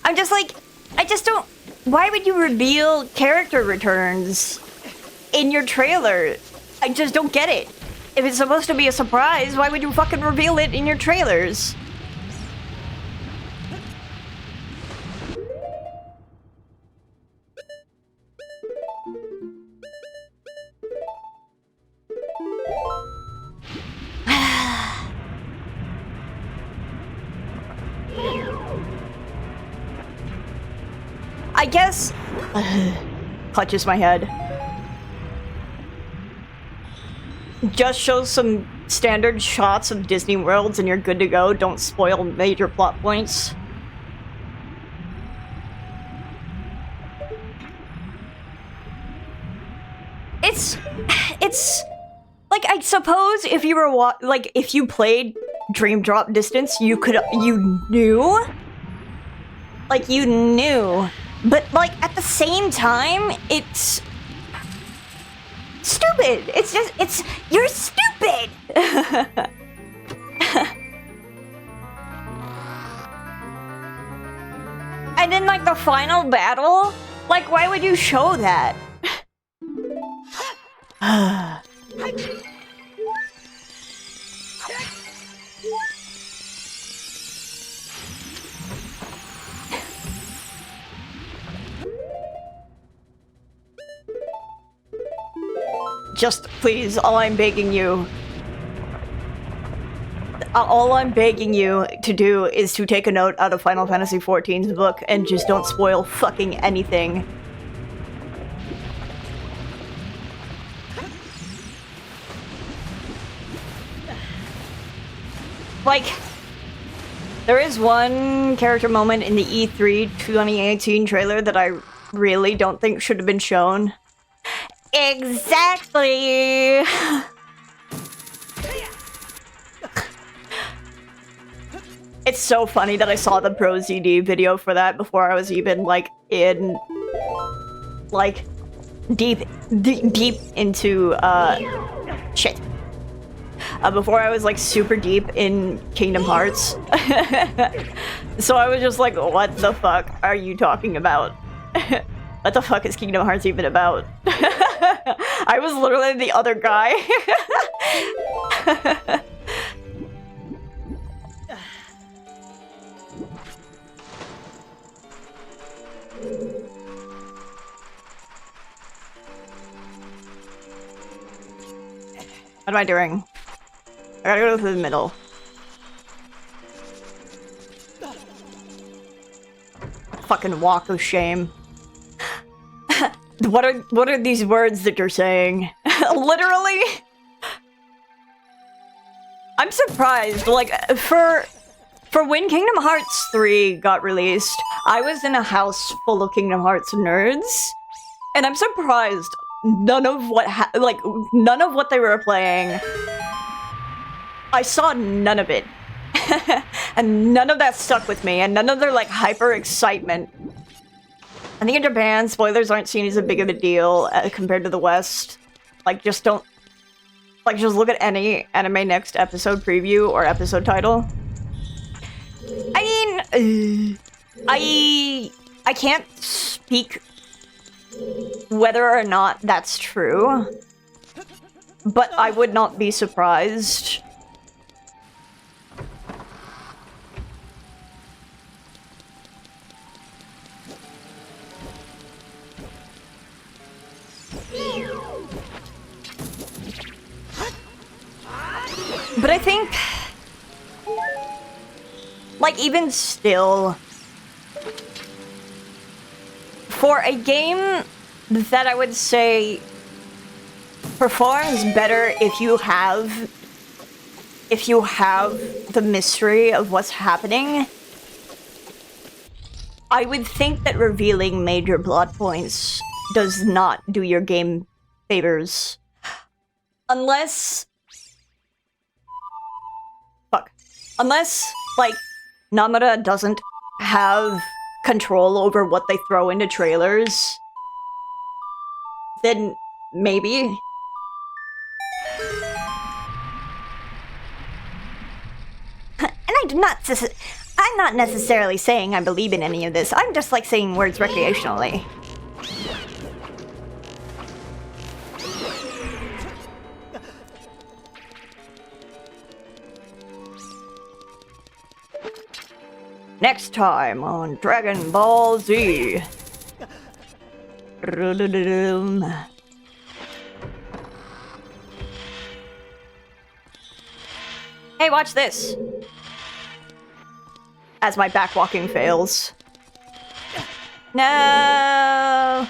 I'm just like... I just don't... Why would you reveal character returns in your trailer? I just don't get it. If it's supposed to be a surprise, why would you fucking reveal it in your trailers? I guess... clutches my head. Just show some standard shots of Disney worlds and you're good to go. Don't spoil major plot points. It's... Like, I suppose if you were like, if you played Dream Drop Distance, you knew? Like, you knew. But, like, at the same time, it's... stupid! It's just, you're stupid! And then The final battle? Like, why would you show that? Just please, all I'm begging you to do is to take a note out of Final Fantasy XIV's book and just don't spoil fucking anything. Like, there is one character moment in the E3 2018 trailer that I really don't think should have been shown. Exactly! It's so funny that I saw the Pro ZD video for that before I was even, like, in... like, deep into, shit. Before I was, like, super deep in Kingdom Hearts. So I was just like, what the fuck are you talking about? What the fuck is Kingdom Hearts even about? I was literally the other guy. What am I doing? I gotta go to the middle. Fucking walk of shame. What are these words that you're saying? Literally? I'm surprised, like, for when Kingdom Hearts 3 got released, I was in a house full of Kingdom Hearts nerds, and I'm surprised none of what they were playing, I saw none of it. And none of that stuck with me, and none of their, like, hyper excitement. I think in Japan, spoilers aren't seen as a big of a deal compared to the West. Like, just don't... like, just look at any anime next episode preview or episode title. I mean... I can't speak whether or not that's true. But I would not be surprised. But I think, like, even still, for a game that I would say performs better if you have the mystery of what's happening, I would think that revealing major plot points does not do your game favors. Unless, like, Namura doesn't have control over what they throw into trailers, then maybe. And I'm not necessarily saying I believe in any of this. I'm just, like, saying words recreationally. Next time on Dragon Ball Z. Hey, watch this! As my backwalking fails. No!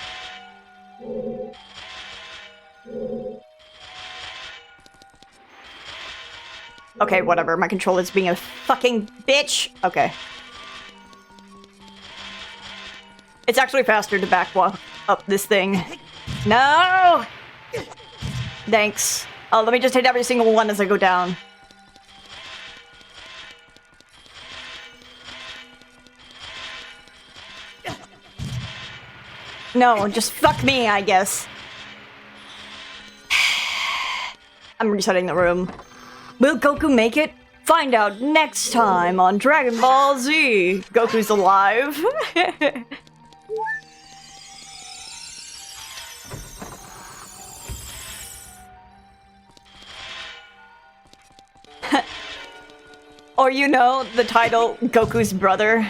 Okay, whatever. My controller's being a fucking bitch. Okay. It's actually faster to backwalk up this thing. No! Thanks. Oh, let me just hit every single one as I go down. No, just fuck me, I guess. I'm resetting the room. Will Goku make it? Find out next time on Dragon Ball Z. Goku's alive. Or you know, the title, Goku's brother.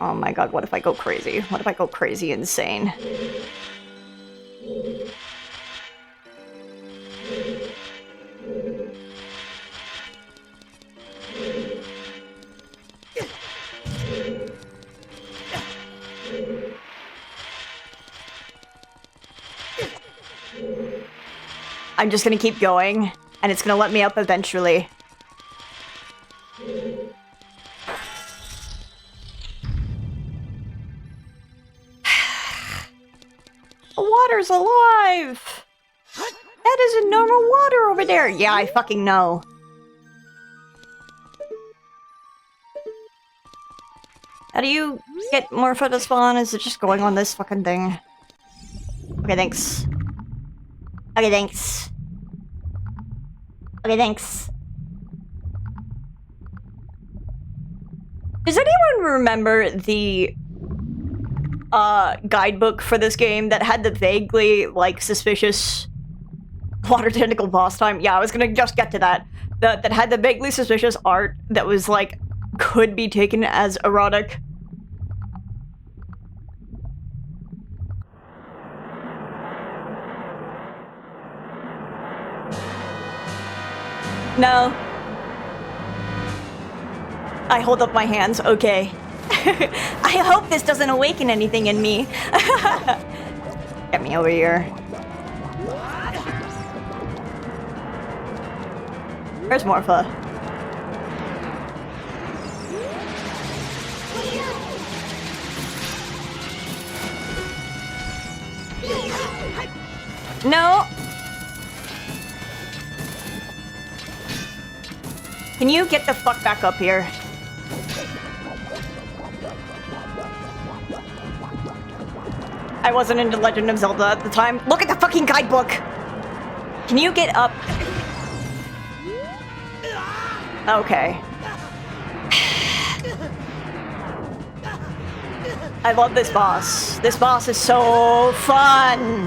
Oh my god, what if I go crazy? What if I go crazy insane? I'm just gonna keep going, and it's gonna let me up eventually. The water's alive! That isn't normal water over there! Yeah, I fucking know. How do you get more photo spawn? Is it just going on this fucking thing? Okay, thanks. Okay, thanks. Okay, thanks. Does anyone remember the guidebook for this game that had the vaguely, like, suspicious water tentacle boss time? Yeah, I was gonna just get to that. That had the vaguely suspicious art that was, like, could be taken as erotic. No. I hold up my hands, okay. I hope this doesn't awaken anything in me. Get me over here. Where's Morpha? No! Can you get the fuck back up here? I wasn't into Legend of Zelda at the time. Look at the fucking guidebook! Can you get up? Okay. I love this boss. This boss is so fun!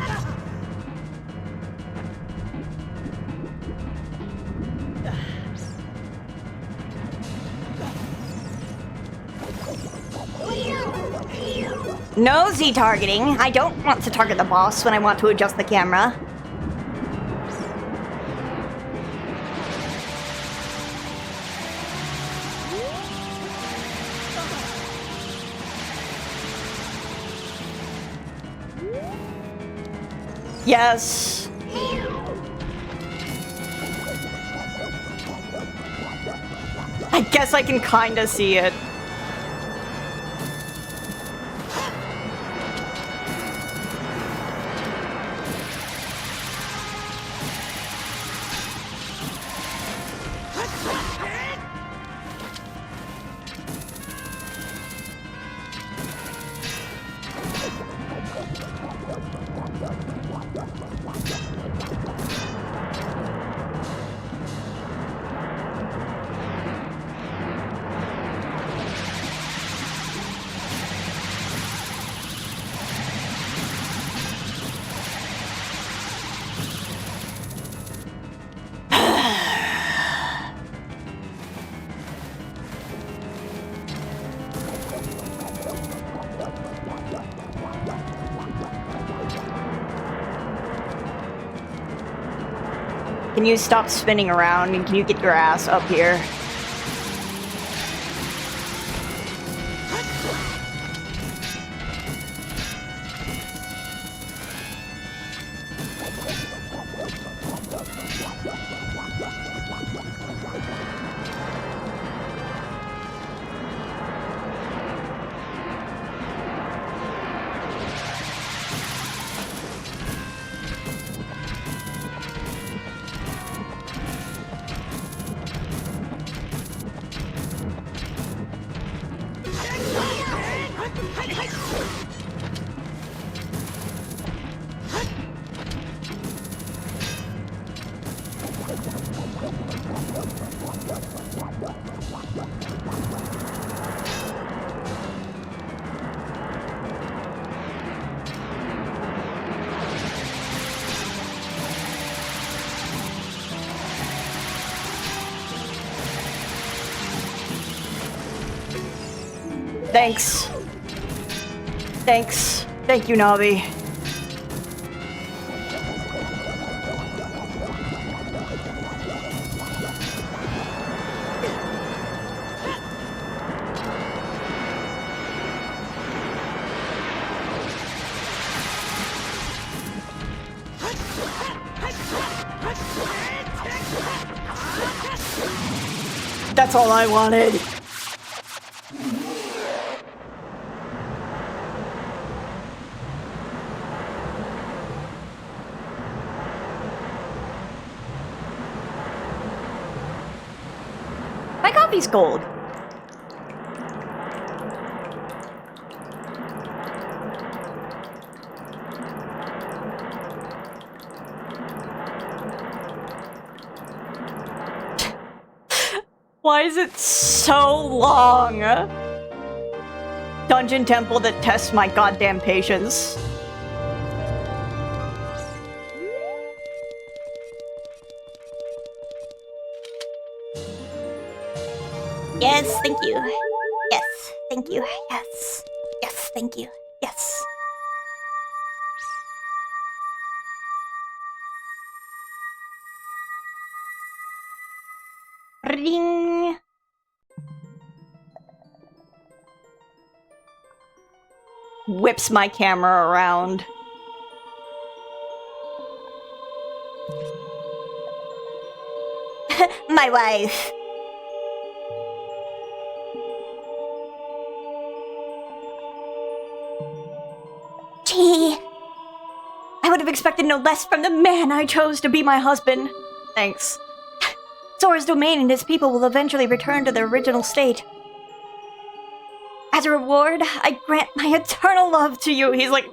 No Z-targeting. I don't want to target the boss when I want to adjust the camera. Yes. I guess I can kinda see it. Can you stop spinning around and can you get your ass up here? Thanks. Thanks. Thank you, Navi. That's all I wanted. My coffee's cold. Why is it so long? Dungeon temple that tests my goddamn patience. Yes, thank you. Yes, thank you. Yes. Yes, thank you. Yes. Ring. Whips my camera around. My wife. Gee. I would have expected no less from the man I chose to be my husband. Thanks. Sora's domain and his people will eventually return to their original state. As a reward, I grant my eternal love to you. He's like,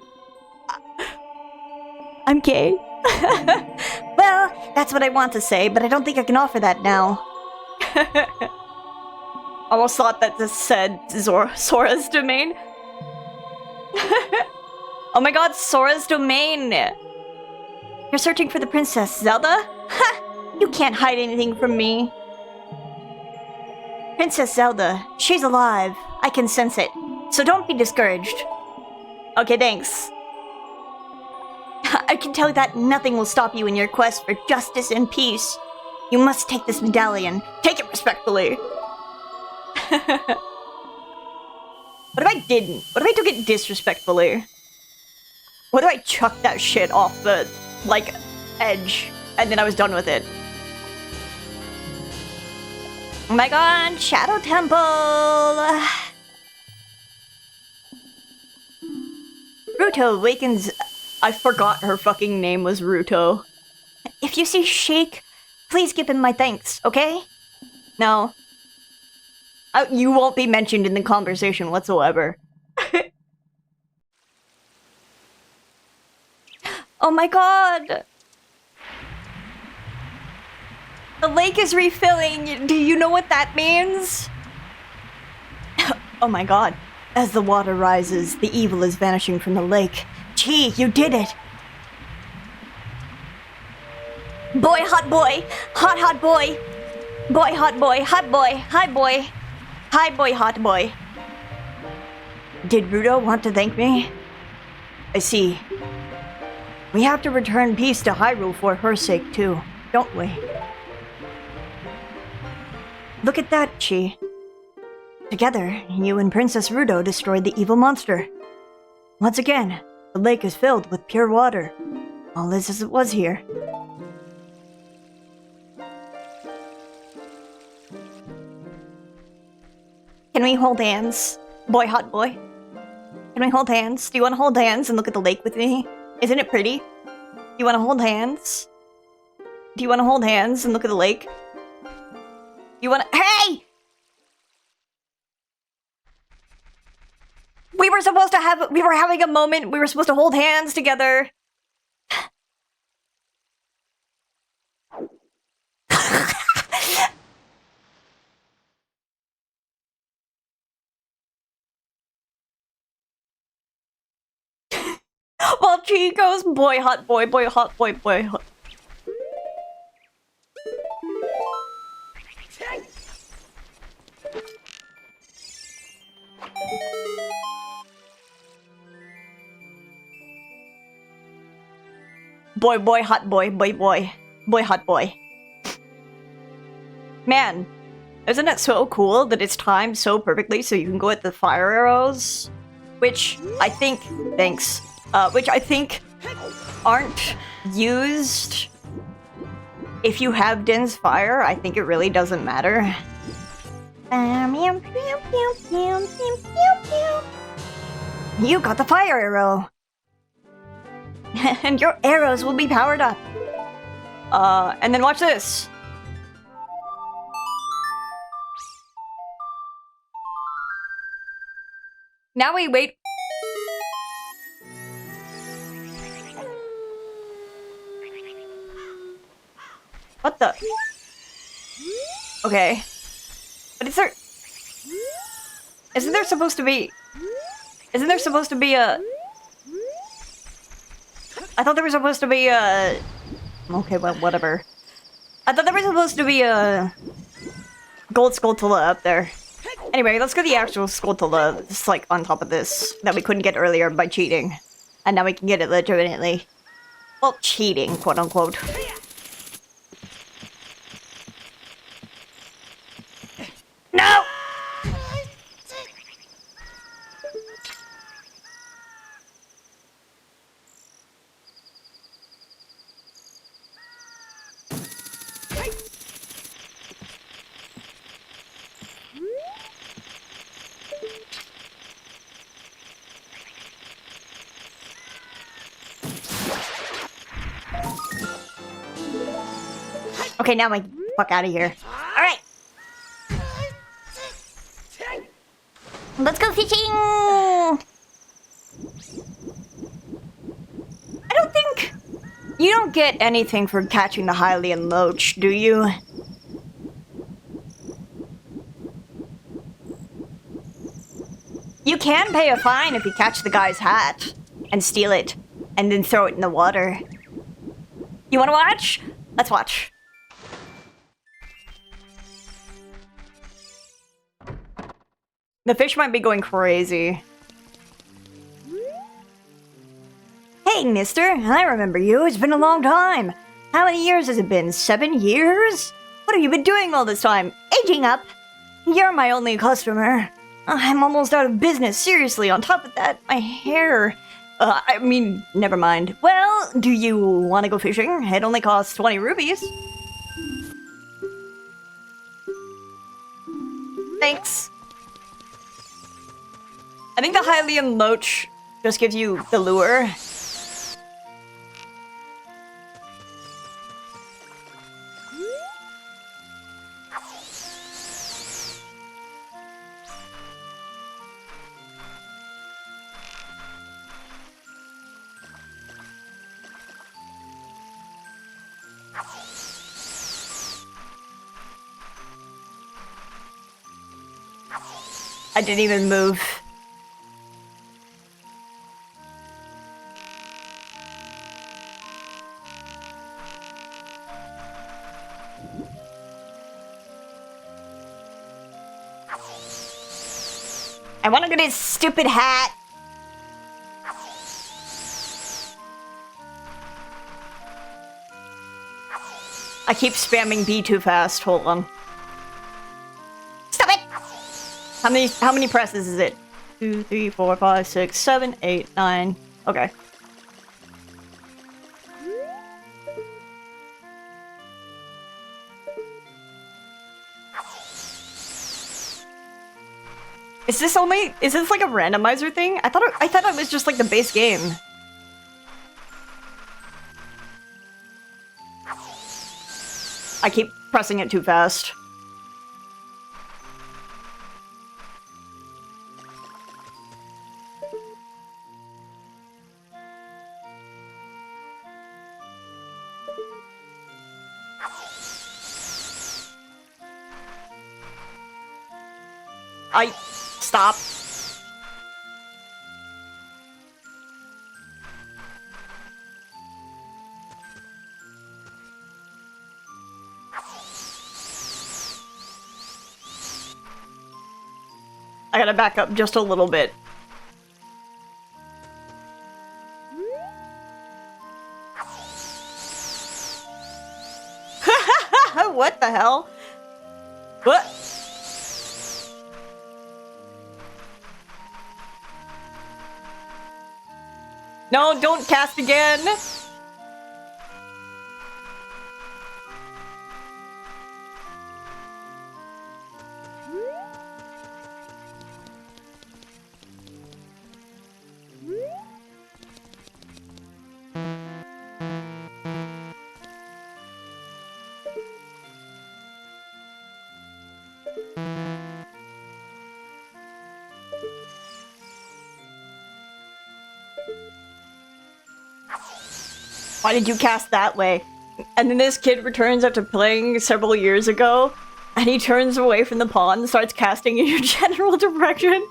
I'm gay. Well, that's what I want to say, but I don't think I can offer that now. Almost thought that this said Sora's domain. Oh my god, Sora's domain! You're searching for the princess, Zelda? Ha! You can't hide anything from me. Princess Zelda, she's alive. I can sense it. So don't be discouraged. Okay, thanks. I can tell you that nothing will stop you in your quest for justice and peace. You must take this medallion. Take it respectfully. What if I didn't? What if I took it disrespectfully? What if I chucked that shit off the, like, edge, and then I was done with it? Oh my god, Shadow Temple! Ruto awakens. I forgot her fucking name was Ruto. If you see Sheik, please give him my thanks, okay? No. You won't be mentioned in the conversation whatsoever. Oh my god! The lake is refilling! Do you know what that means? Oh my god. As the water rises, the evil is vanishing from the lake. Gee, you did it! Boy, hot boy! Hot, hot boy! Boy, hot boy! Hot boy! Hi, boy! Hi, boy, hot boy! Did Ruto want to thank me? I see. We have to return peace to Hyrule for her sake, too, don't we? Look at that, Chi. Together, you and Princess Ruto destroyed the evil monster. Once again, the lake is filled with pure water. All is as it was here. Can we hold hands? Boy, hot boy. Can we hold hands? Do you want to hold hands and look at the lake with me? Isn't it pretty? Do you want to hold hands? Do you want to hold hands and look at the lake? You want to— Hey! We were having a moment. We were supposed to hold hands together. While Chi goes, boy, hot boy, boy, hot boy, boy, hot. Boy, hot boy, boy, hot boy. Man, isn't it so cool that it's timed so perfectly so you can go at the fire arrows? Which I think, thanks, which I think aren't used if you have Din's fire. I think it really doesn't matter. You got the fire arrow! And your arrows will be powered up. And then watch this. Now we wait. What the? Okay. But is there... Isn't there supposed to be... Isn't there supposed to be a... I thought there was supposed to be a... Okay, well, whatever. I thought there was supposed to be a... Gold Skulltula up there. Anyway, let's get the actual Skulltula that's like on top of this that we couldn't get earlier by cheating. And now we can get it legitimately. Well, cheating, quote unquote. No! Okay, now my fuck out of here. Alright! Let's go fishing! I don't think... You don't get anything for catching the Hylian Loach, do you? You can pay a fine if you catch the guy's hat and steal it and then throw it in the water. You wanna watch? Let's watch. The fish might be going crazy. Hey, mister, I remember you. It's been a long time. How many years has it been? 7 years? What have you been doing all this time? Aging up. You're my only customer. I'm almost out of business, seriously. On top of that, my hair... I mean, never mind. Well, do you want to go fishing? It only costs 20 rupees. Thanks. I think the Hylian Loach just gives you the lure. I didn't even move. I want to get his stupid hat. I keep spamming B too fast. Hold on. Stop it! How many presses is it? 2, 3, 4, 5, 6, 7, 8, 9. Okay. Is this like a randomizer thing? I thought it was just like the base game. I keep pressing it too fast. Stop. I gotta back up just a little bit. What the hell? What? No, don't cast again! Why did you cast that way? And then this kid returns after playing several years ago, and he turns away from the pond and starts casting in your general direction.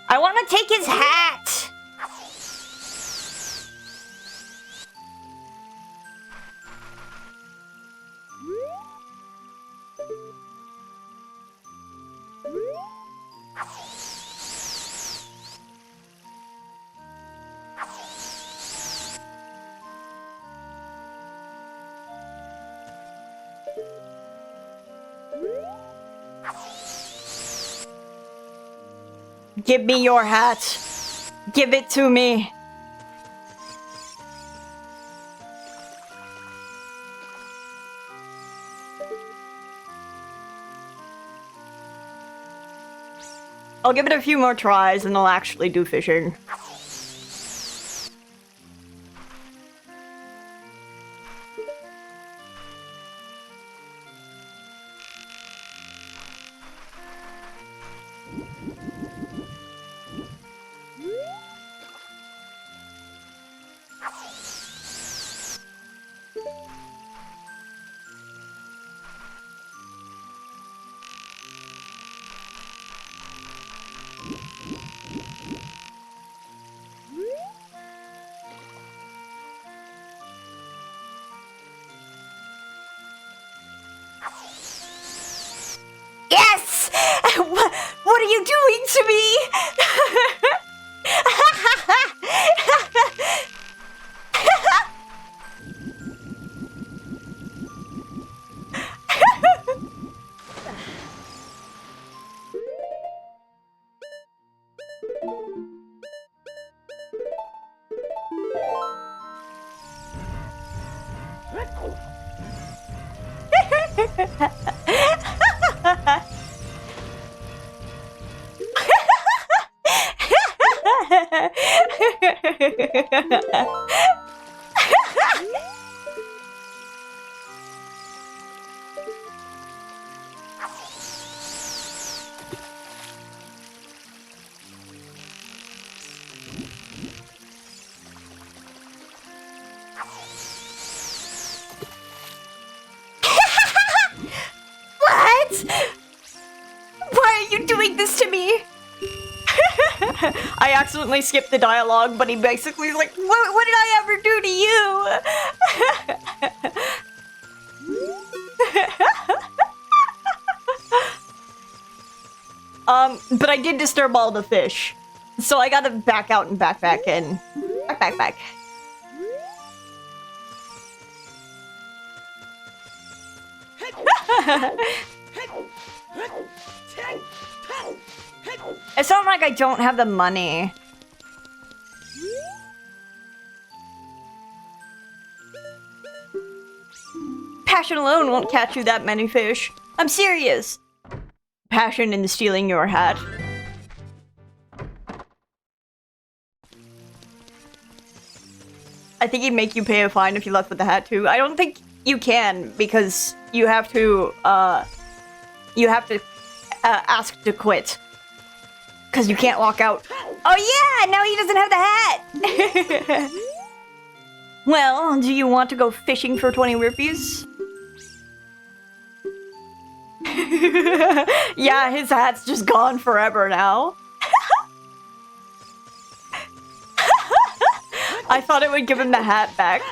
I want to take his hat! Give me your hat. Give it to me. I'll give it a few more tries and I'll actually do fishing. Yes! What are you doing to me? Why are you doing this to me? I accidentally skipped the dialogue, but he basically is like, what did I ever do to you? But I did disturb all the fish. So I gotta back out and back in. Back. It's not like I don't have the money. Passion alone won't catch you that many fish. I'm serious. Passion in stealing your hat. I think he'd make you pay a fine if you left with the hat too. I don't think you can because you have to ask to quit. Because you can't walk out. Oh yeah, now he doesn't have the hat! Well, do you want to go fishing for 20 rupees? Yeah, his hat's just gone forever now. I thought it would give him the hat back.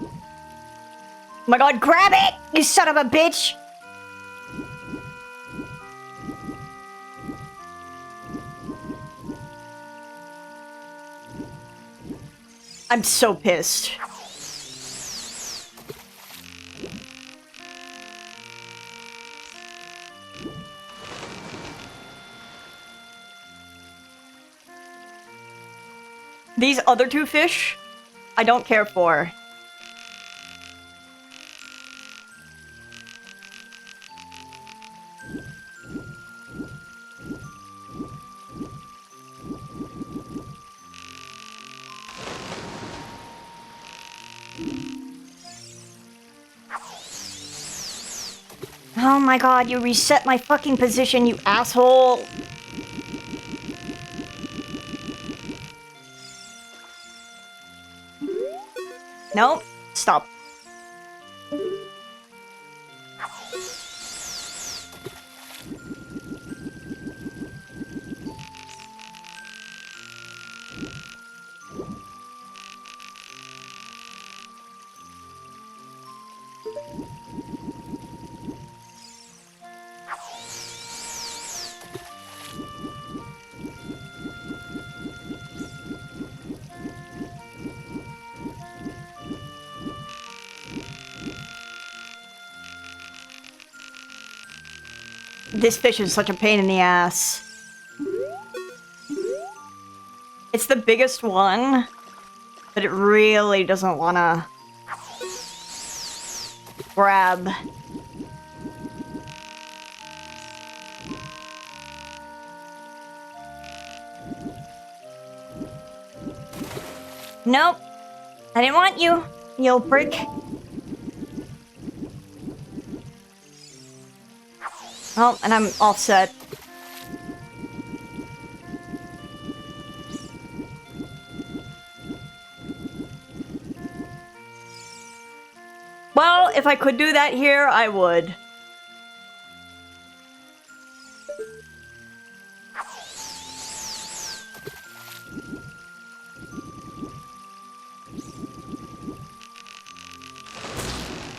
Oh my god, grab it! You son of a bitch! I'm so pissed. These other two fish, I don't care for. Oh my god, you reset my fucking position, you asshole! No, stop. This fish is such a pain in the ass. It's the biggest one, but it really doesn't wanna grab. Nope. I didn't want you, you old prick. Oh, and I'm all set. Well, if I could do that here, I would.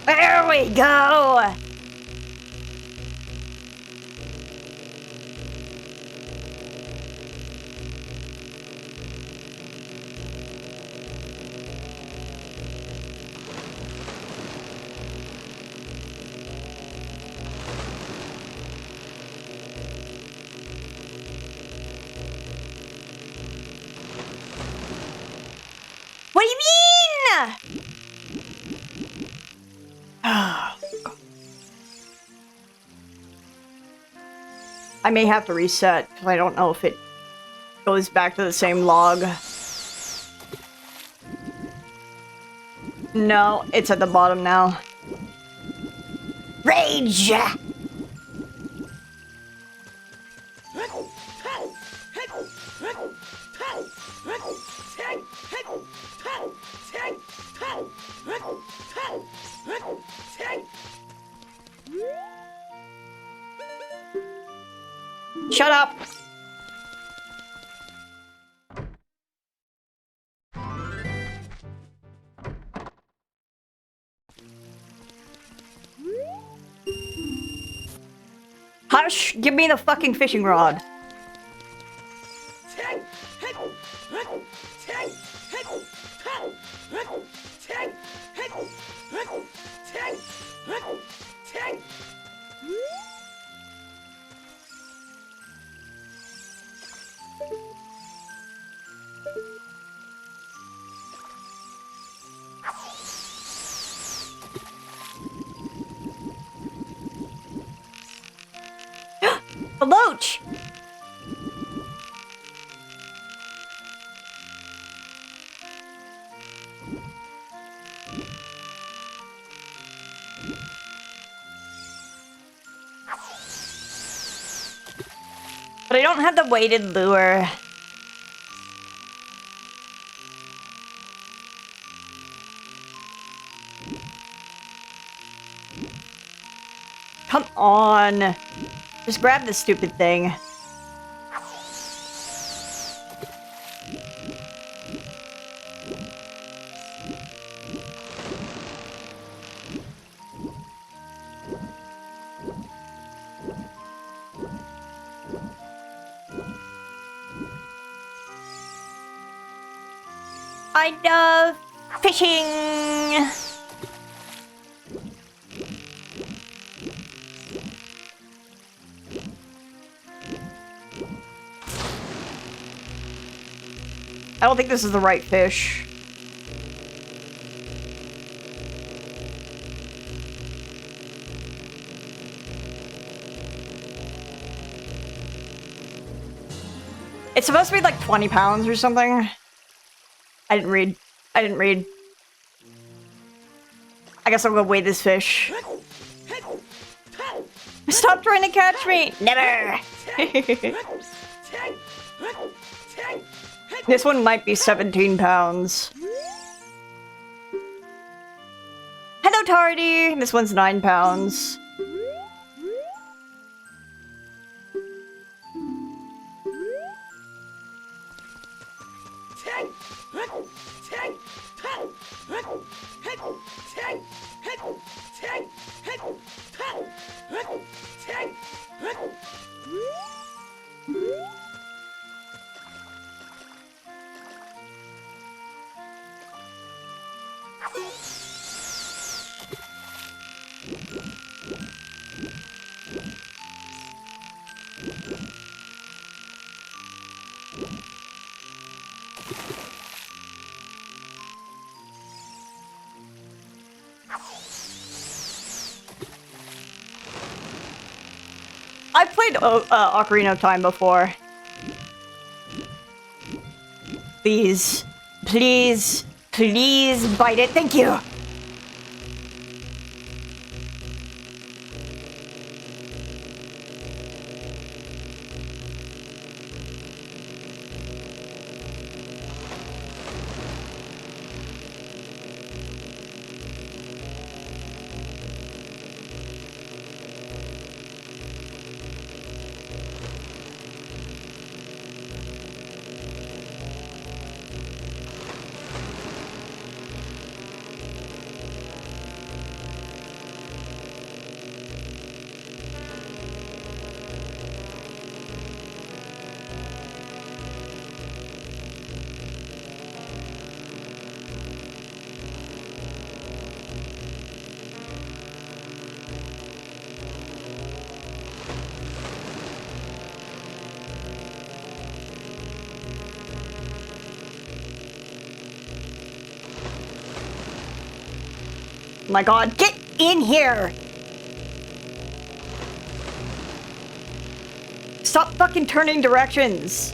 There we go! What do you mean? I may have to reset, because I don't know if it goes back to the same log. No, it's at the bottom now. Rage! Shut up! Hush! Give me the fucking fishing rod. A loach! But I don't have the weighted lure. Come on. Just grab this stupid thing. kind of fishing. I don't think this is the right fish. It's supposed to be like 20 pounds or something. I didn't read. I guess I'll go weigh this fish. Stop trying to catch me! Never! This one might be 17 pounds. Hello, Tardy! This one's 9 pounds. I've played Ocarina of Time before. Please, please, please bite it. Thank you. My god, get in here! Stop fucking turning directions!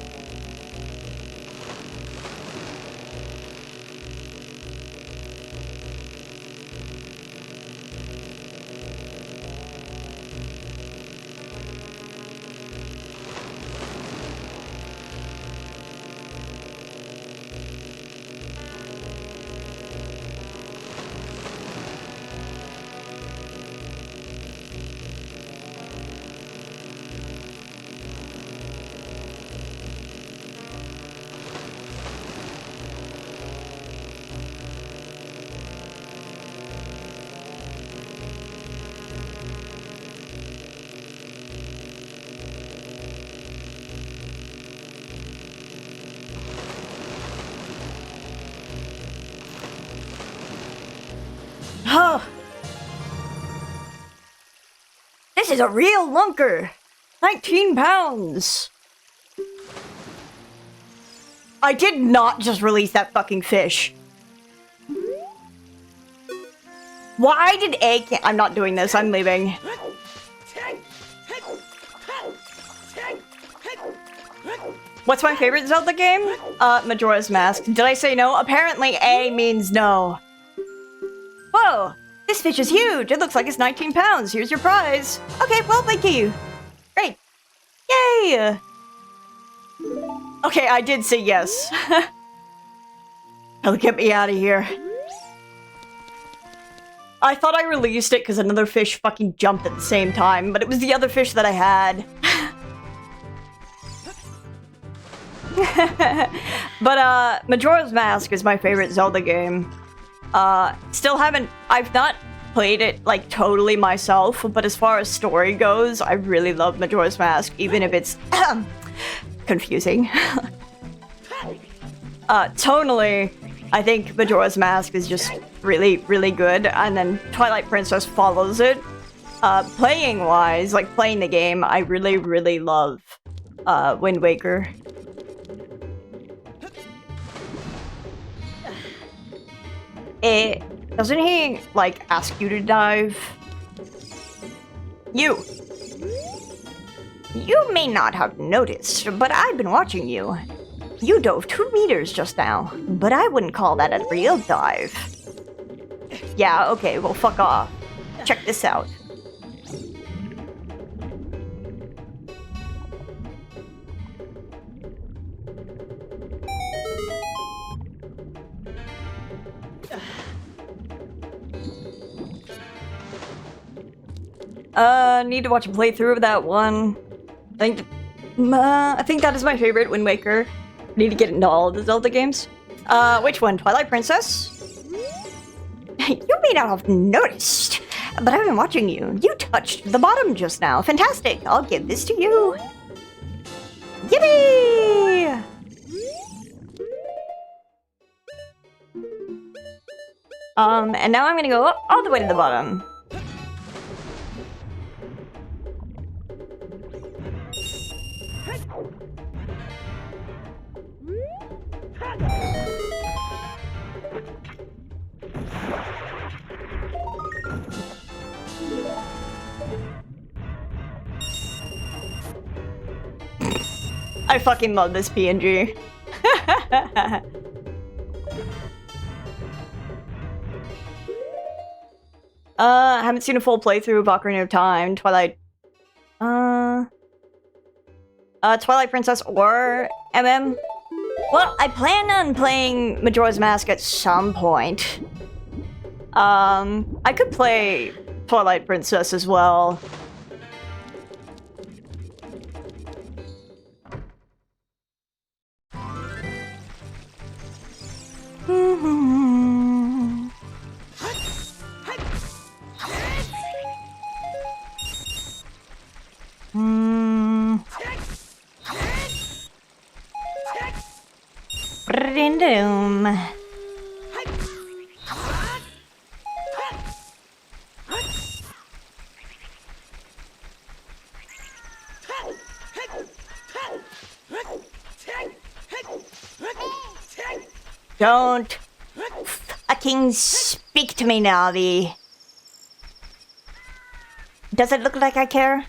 Oh. This is a real lunker! 19 pounds! I did not just release that fucking fish. Why did A I'm not doing this, I'm leaving. What's my favorite Zelda game? Majora's Mask. Did I say no? Apparently A means no. Whoa! This fish is huge! It looks like it's 19 pounds. Here's your prize. Okay, well, thank you. Great. Yay! Okay, I did say yes. Oh, get me out of here. I thought I released it because another fish fucking jumped at the same time, but it was the other fish that I had. But, Majora's Mask is my favorite Zelda game. I've not played it, like, totally myself, but as far as story goes, I really love Majora's Mask, even if it's confusing. Tonally, I think Majora's Mask is just really, really good, and then Twilight Princess follows it. Playing-wise, like playing the game, I really, really love Wind Waker. Doesn't he, like, ask you to dive? You may not have noticed, but I've been watching you. You dove 2 meters just now, but I wouldn't call that a real dive. Yeah, okay, well, fuck off. Check this out. Need to watch a playthrough of that one. I think that is my favorite Wind Waker. Need to get into all of the Zelda games. Which one? Twilight Princess? You may not have noticed, but I've been watching you. You touched the bottom just now. Fantastic. I'll give this to you. Yippee! And now I'm gonna go all the way to the bottom. I fucking love this PNG. Haven't seen a full playthrough of Ocarina of Time, Twilight Princess or MM. Well, I plan on playing Majora's Mask at some point. I could play Twilight Princess as well. Don't fucking speak to me, Navi. Does it look like I care?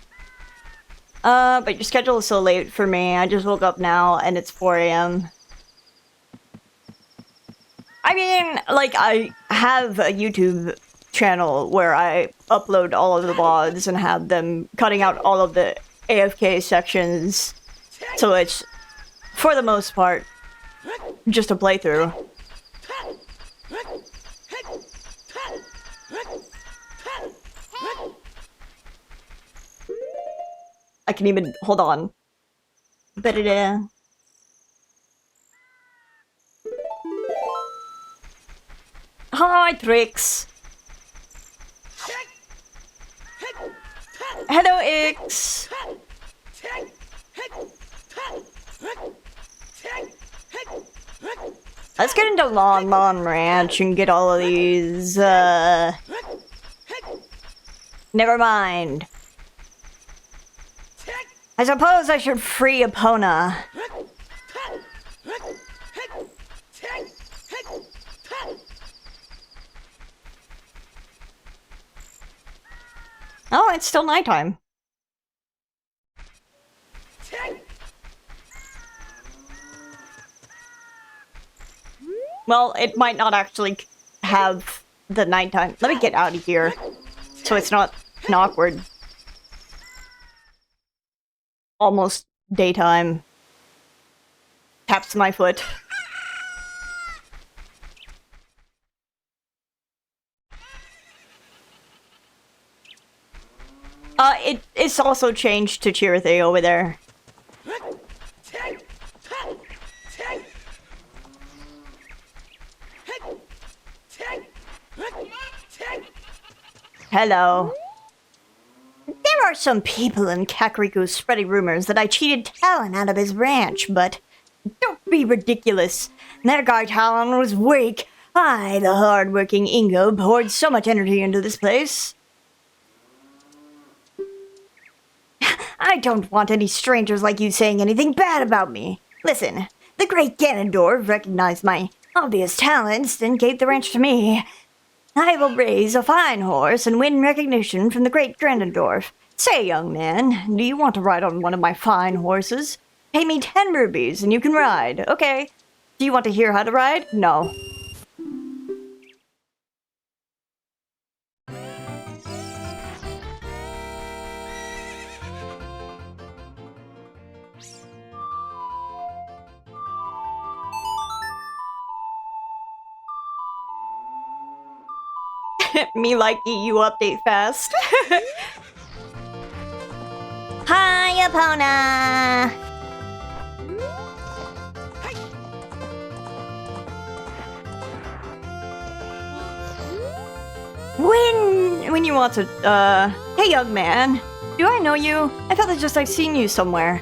But your schedule is so late for me. I just woke up now and it's 4 a.m. I mean, like, I have a YouTube channel where I upload all of the VODs and have them cutting out all of the AFK sections. So it's, for the most part, just a playthrough. I can even, hold on. Hi, Trix. Hello, Ix. Let's get into Lon Lon Ranch and get all of these, never mind. I suppose I should free Epona. Oh, it's still nighttime. Well, it might not actually have the nighttime. Let me get out of here so it's not awkward. Almost daytime. Taps my foot. It's also changed to Chirithy over there. Hello. There are some people in Kakariko spreading rumors that I cheated Talon out of his ranch, but don't be ridiculous. That guy Talon was weak. I, the hard-working Ingo, poured so much energy into this place. I don't want any strangers like you saying anything bad about me. Listen, the great Ganondorf recognized my obvious talents and gave the ranch to me. I will raise a fine horse and win recognition from the great Ganondorf. Say, young man, do you want to ride on one of my fine horses? Pay me 10 rubies and you can ride. Okay. Do you want to hear how to ride? No. Me like EU update fast. Hi, Epona! When you want to, hey young man, do I know you? I felt as just I've seen you somewhere.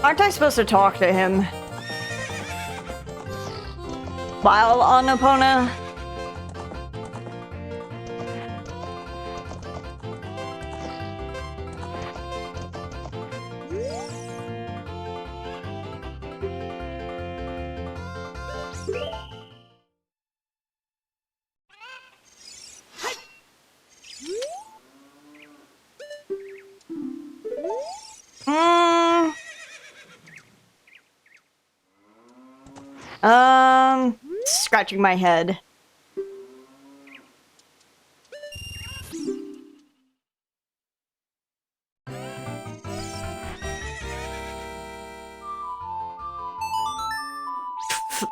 Aren't I supposed to talk to him? While on Epona? Scratching my head.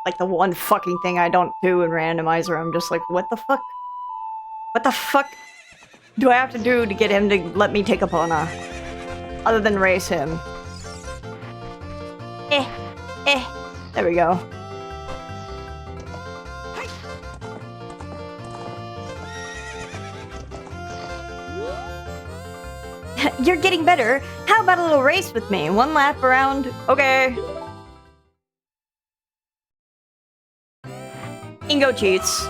Like the one fucking thing I don't do in randomizer, I'm just like, what the fuck? What the fuck do I have to do to get him to let me take Epona? Other than race him. There we go. You're getting better. How about a little race with me? One lap around? Okay. Ingo cheats.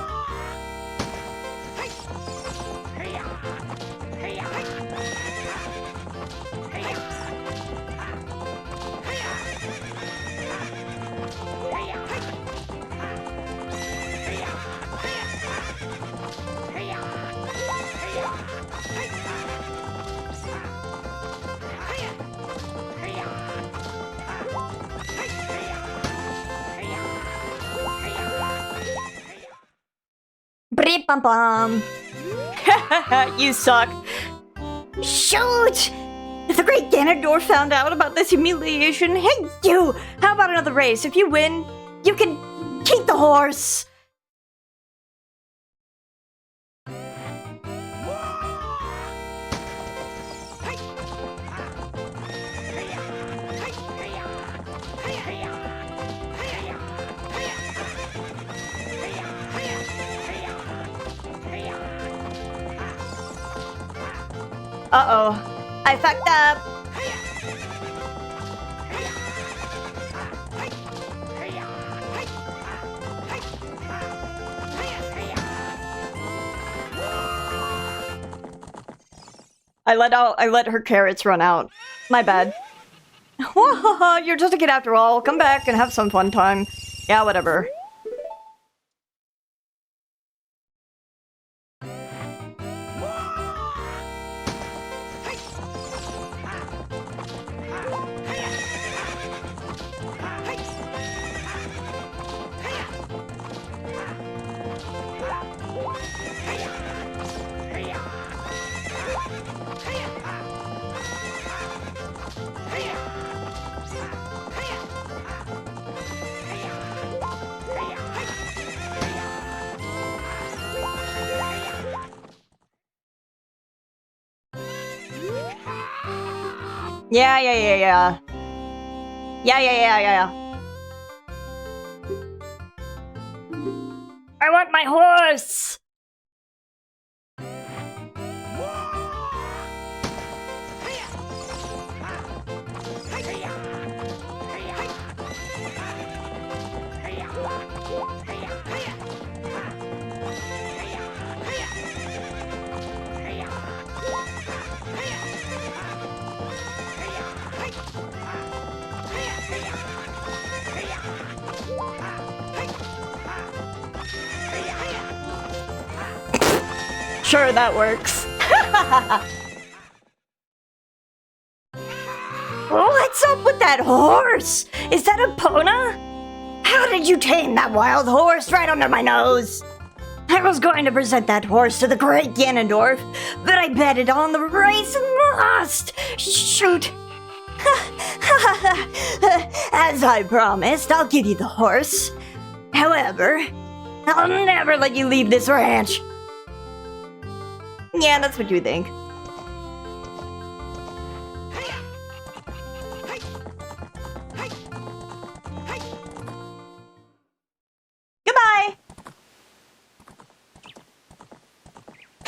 Bree bum bum. You suck. Shoot! If the great Ganondorf found out about this humiliation, hey you! How about another race? If you win, you can keep the horse! Uh-oh. I fucked up. I let her carrots run out. My bad. You're just a kid after all. Come back and have some fun time. Yeah, whatever. Yeah. Yeah. I want my horse! Sure, that works. What's up with that horse? Is that a Pona? How did you tame that wild horse right under my nose? I was going to present that horse to the great Ganondorf, but I betted on the race and lost. Shoot. As I promised, I'll give you the horse. However, I'll never let you leave this ranch. Yeah, that's what you think. Goodbye!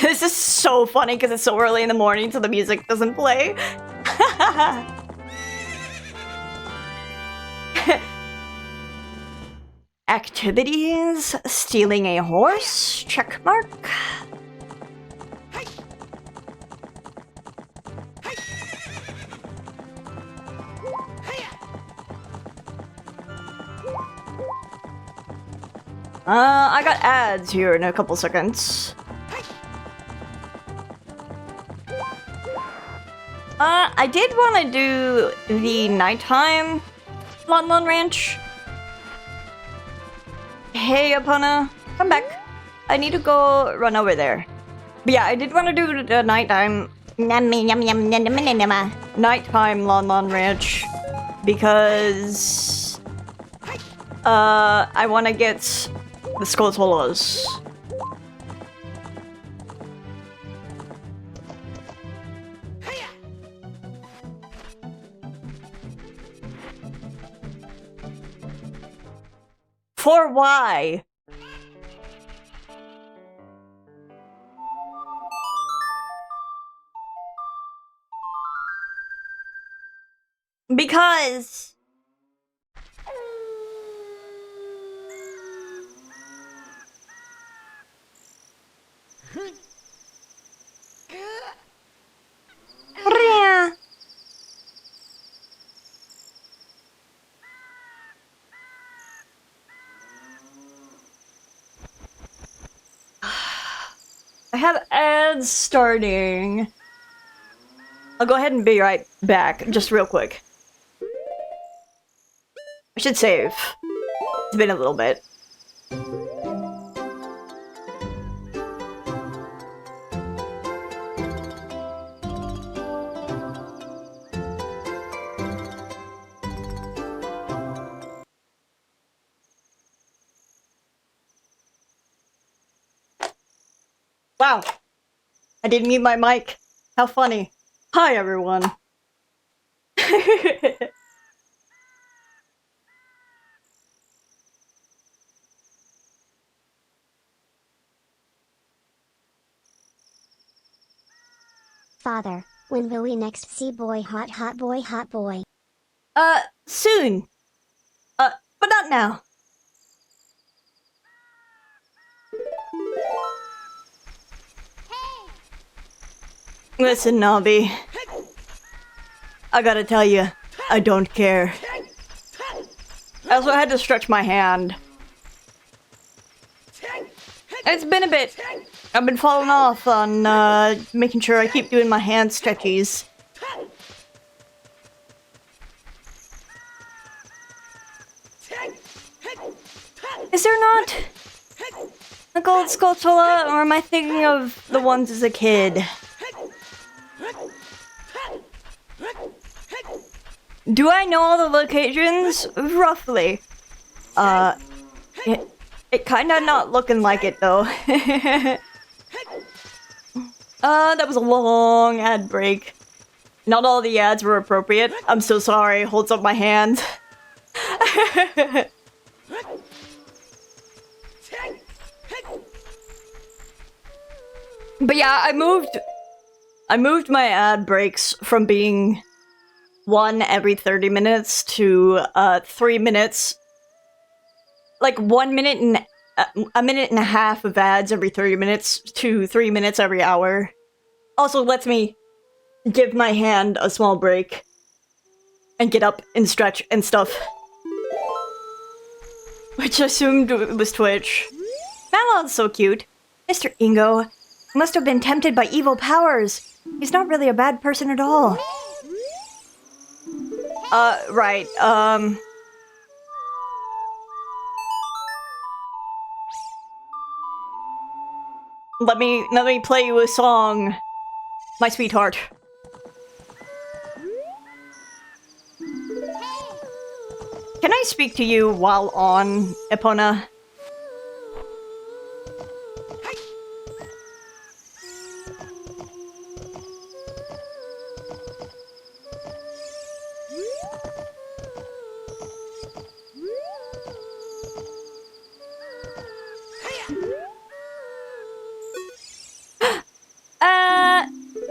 This is so funny because it's so early in the morning so the music doesn't play. Activities? Stealing a horse? Check mark. I got ads here in a couple seconds. I did want to do the nighttime Lon Lon Ranch. Hey, Epona, come back. I need to go run over there. But yeah, I did want to do the nighttime nighttime Lon Lon Ranch because I want to get the Skulltulas. For why? Because I have ads starting. I'll go ahead and be right back, just real quick. I should save. It's been a little bit. Wow. I didn't mute my mic. How funny. Hi, everyone. Father, when will we next see boy hot boy hot boy? Soon. But not now. Listen, Nobby. I gotta tell you, I don't care. I also had to stretch my hand. It's been a bit. I've been falling off on making sure I keep doing my hand stretchies. Is there not a gold Skulltula, or am I thinking of the ones as a kid? Do I know all the locations? Roughly. It kinda not looking like it though. That was a long ad break. Not all the ads were appropriate. I'm so sorry. Holds up my hand. But yeah, I moved my ad breaks from being 1 every 30 minutes to 3 minutes. Like 1 minute and a minute and a half of ads every 30 minutes to 3 minutes every hour. Also lets me give my hand a small break and get up and stretch and stuff. Which I assumed was Twitch. Malon's so cute. Mr. Ingo must have been tempted by evil powers. He's not really a bad person at all. Right, Let me play you a song, my sweetheart. Can I speak to you while on Epona?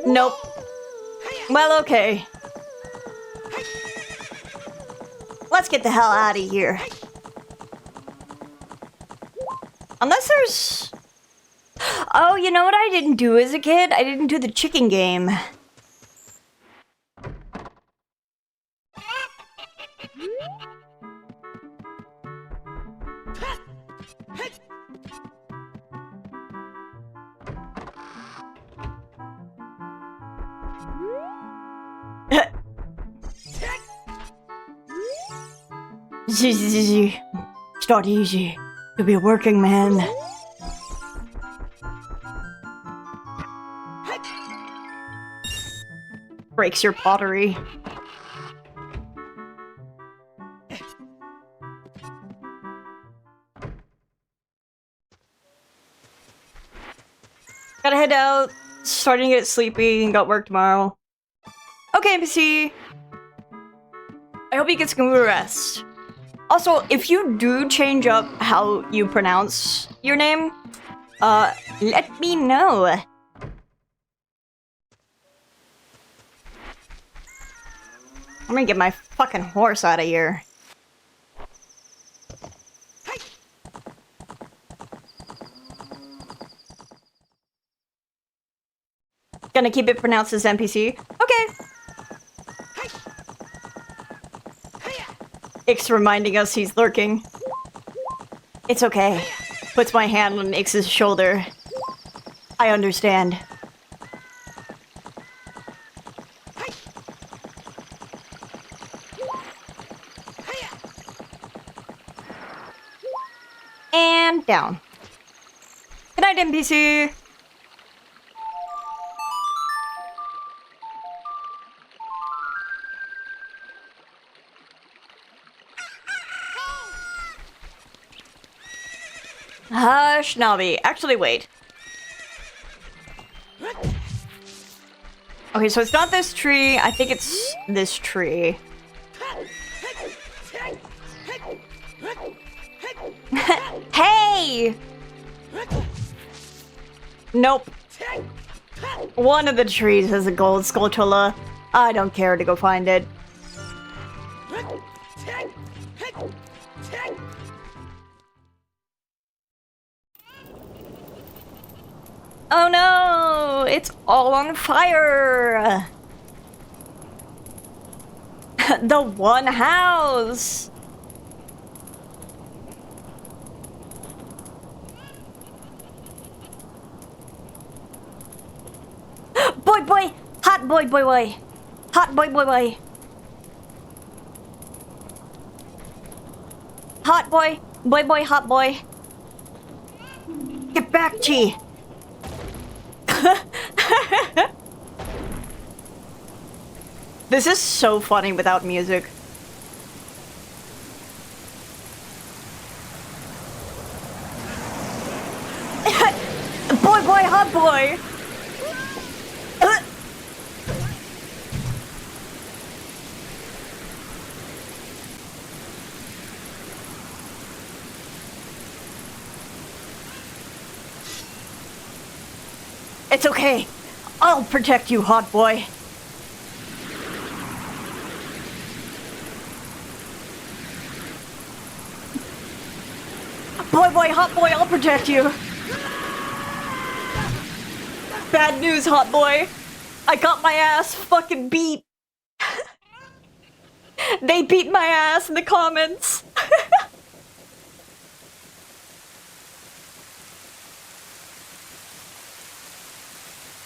Nope. Well, okay. Let's get the hell out of here. Unless there's... Oh, you know what I didn't do as a kid? I didn't do the chicken game. It's not easy to be a working man. Breaks your pottery. Gotta head out. Starting to get sleepy and got work tomorrow. Okay, NPC. I hope you get some good rest. Also, if you do change up how you pronounce your name, let me know. I'm gonna get my fucking horse out of here. Gonna keep it pronounced as NPC? Okay. Ix reminding us he's lurking. It's okay. Puts my hand on Ix's shoulder. I understand. And down. Good night, NPC. Hush, Navi. Actually, wait. Okay, so it's not this tree. I think it's this tree. Hey! Nope. One of the trees has a gold skulltula. I don't care to go find it. Oh no! It's all on fire! The one house! Boy boy! Hot boy boy boy! Hot boy boy boy! Hot boy! Boy boy hot boy! Get back, Chi! This is so funny without music. Boy, boy, hot boy! It's okay. I'll protect you, hot boy. Boy, hot boy, I'll protect you. Bad news, hot boy. I got my ass fucking beat. They beat my ass in the comments.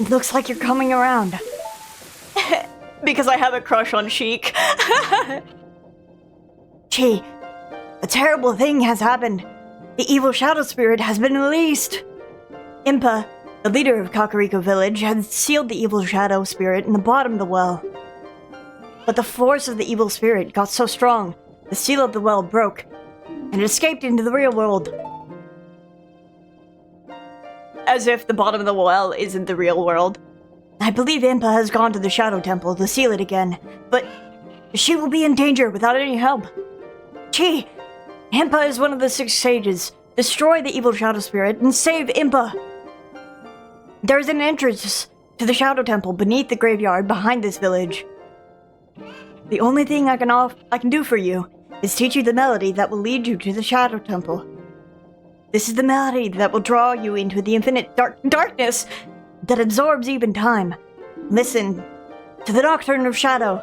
Looks like you're coming around. Because I have a crush on Sheik. Chi, a terrible thing has happened. The evil shadow spirit has been released. Impa, the leader of Kakariko Village, had sealed the evil shadow spirit in the bottom of the well. But the force of the evil spirit got so strong, the seal of the well broke, and it escaped into the real world. As if the bottom of the well isn't the real world. I believe Impa has gone to the Shadow Temple to seal it again, but she will be in danger without any help. Chi, Impa is one of the 6 sages. Destroy the evil shadow spirit and save Impa. There is an entrance to the Shadow Temple beneath the graveyard behind this village. The only thing I can do for you is teach you the melody that will lead you to the Shadow Temple. This is the melody that will draw you into the infinite darkness that absorbs even time. Listen to the Nocturne of Shadow.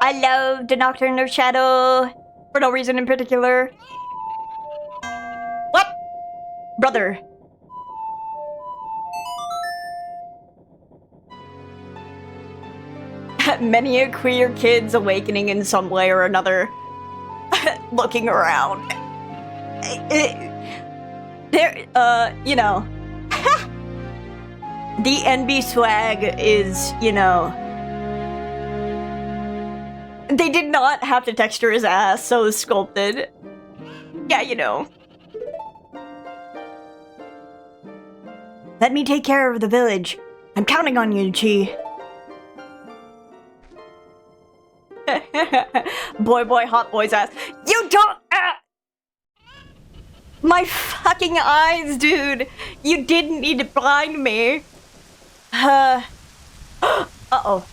I love the Nocturne of Shadow. For no reason in particular. What? Brother. Many a queer kid's awakening in some way or another. Looking around. There, you know. The NB swag is, you know. They did not have to texture his ass, so it's sculpted. Yeah, you know. Let me take care of the village. I'm counting on you, Chi. Boy, hot boy's ass. You don't. My fucking eyes, dude. You didn't need to blind me. Uh-oh.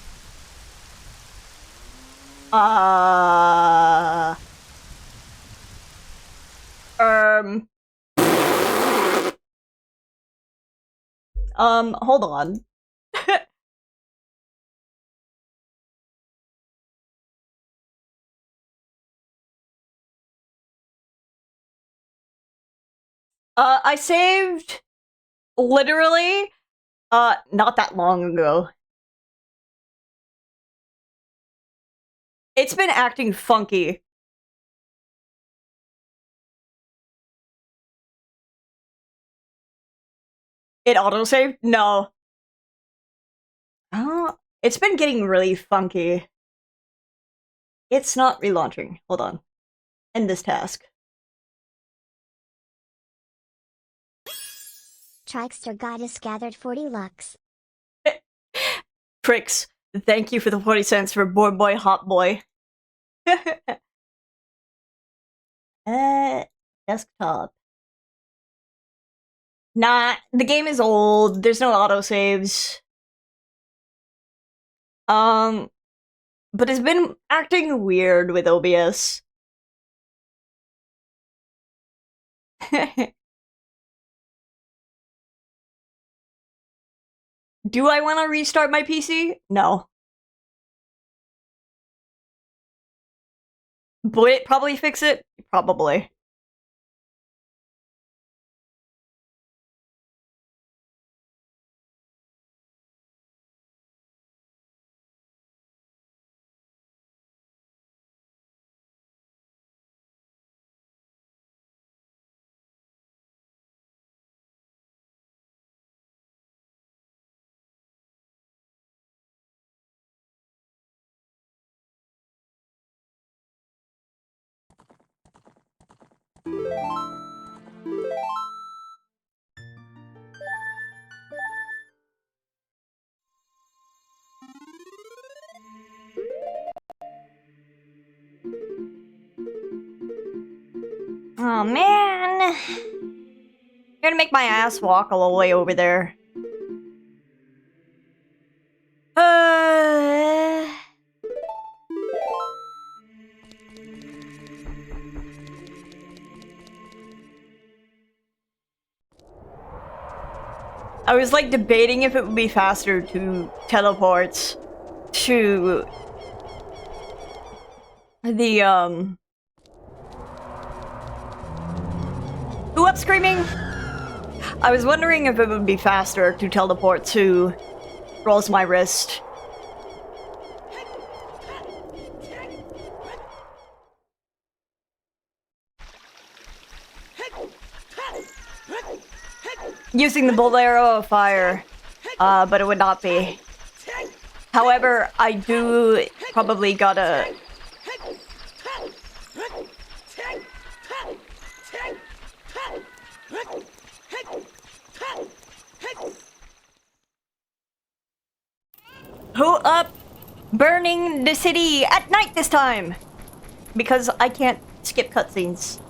Hold on. I saved literally, not that long ago. It's been acting funky. It autosaved? No. Oh, it's been getting really funky. It's not relaunching. Hold on. End this task. Trikester Goddess gathered 40 lux. Pricks, thank you for the 40 cents for boy, hot boy. Desktop. Nah, the game is old. There's no autosaves. But it's been acting weird with OBS. Do I want to restart my PC? No. Would it probably fix it? Probably. Oh man. You're gonna make my ass walk all the way over there. I was like debating if it would be faster to teleport to the Who up screaming? I was wondering if it would be faster to teleport to Rolls My Wrist. Using the Bolero of Fire, but it would not be. However, I do probably gotta... Who up? Burning the city at night this time! Because I can't skip cutscenes.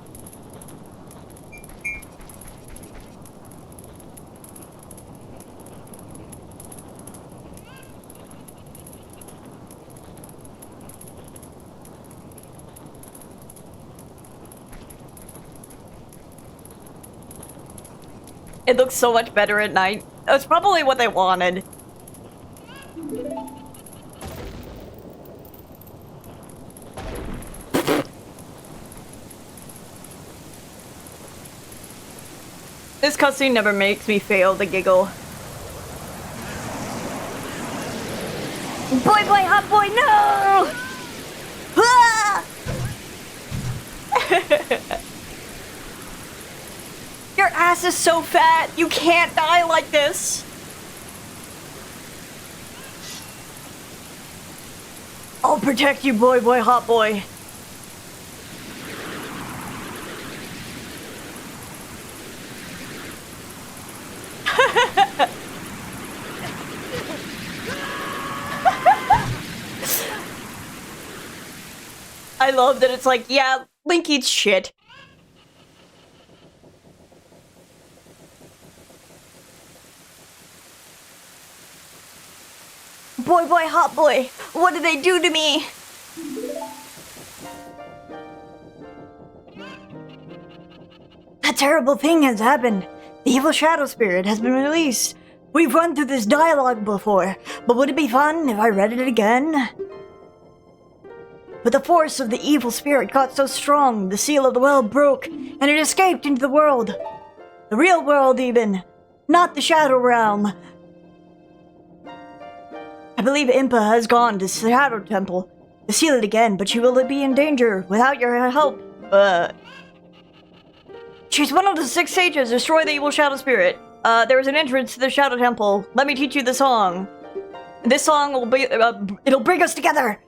It looks so much better at night. That's probably what they wanted. This cutscene never makes me fail to giggle. Boy, boy, hot boy, no! Ah! Your ass is so fat, you can't die like this! I'll protect you, boy, boy, hot boy. I love that it's like, yeah, Link eats shit. Boy, boy, hot boy, what did they do to me? A terrible thing has happened. The evil shadow spirit has been released. We've run through this dialogue before, but would it be fun if I read it again? But the force of the evil spirit got so strong, the seal of the well broke, and it escaped into the world. The real world even, not the shadow realm. I believe Impa has gone to Shadow Temple to seal it again, but she will be in danger without your help. She's one of the 6 sages. Destroy the evil shadow spirit. There is an entrance to the Shadow Temple. Let me teach you the song. This song will be, it'll bring us together.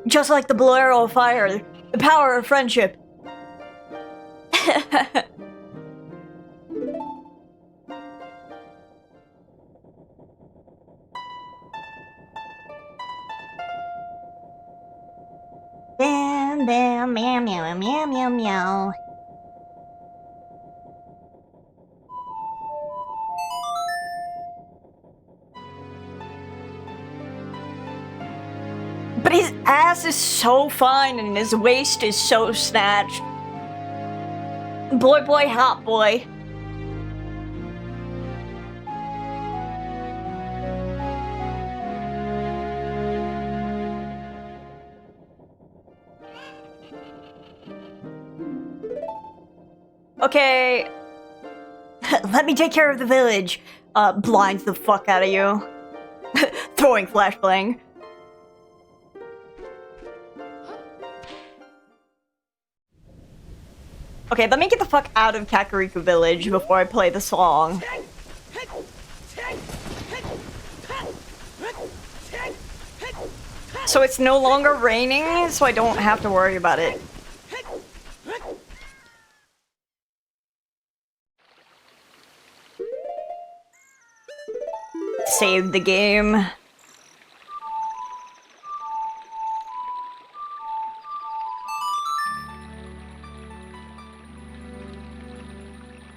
Just like the Bolero of Fire, the power of friendship. Bam, bam, meow, meow, meow, meow, meow. But his ass is so fine and his waist is so snatched. Boy, boy, hot boy. Okay. Let me take care of the village. Blinds the fuck out of you. Throwing flashbang. Okay, let me get the fuck out of Kakariko Village before I play the song. So it's no longer raining, so I don't have to worry about it. Save the game.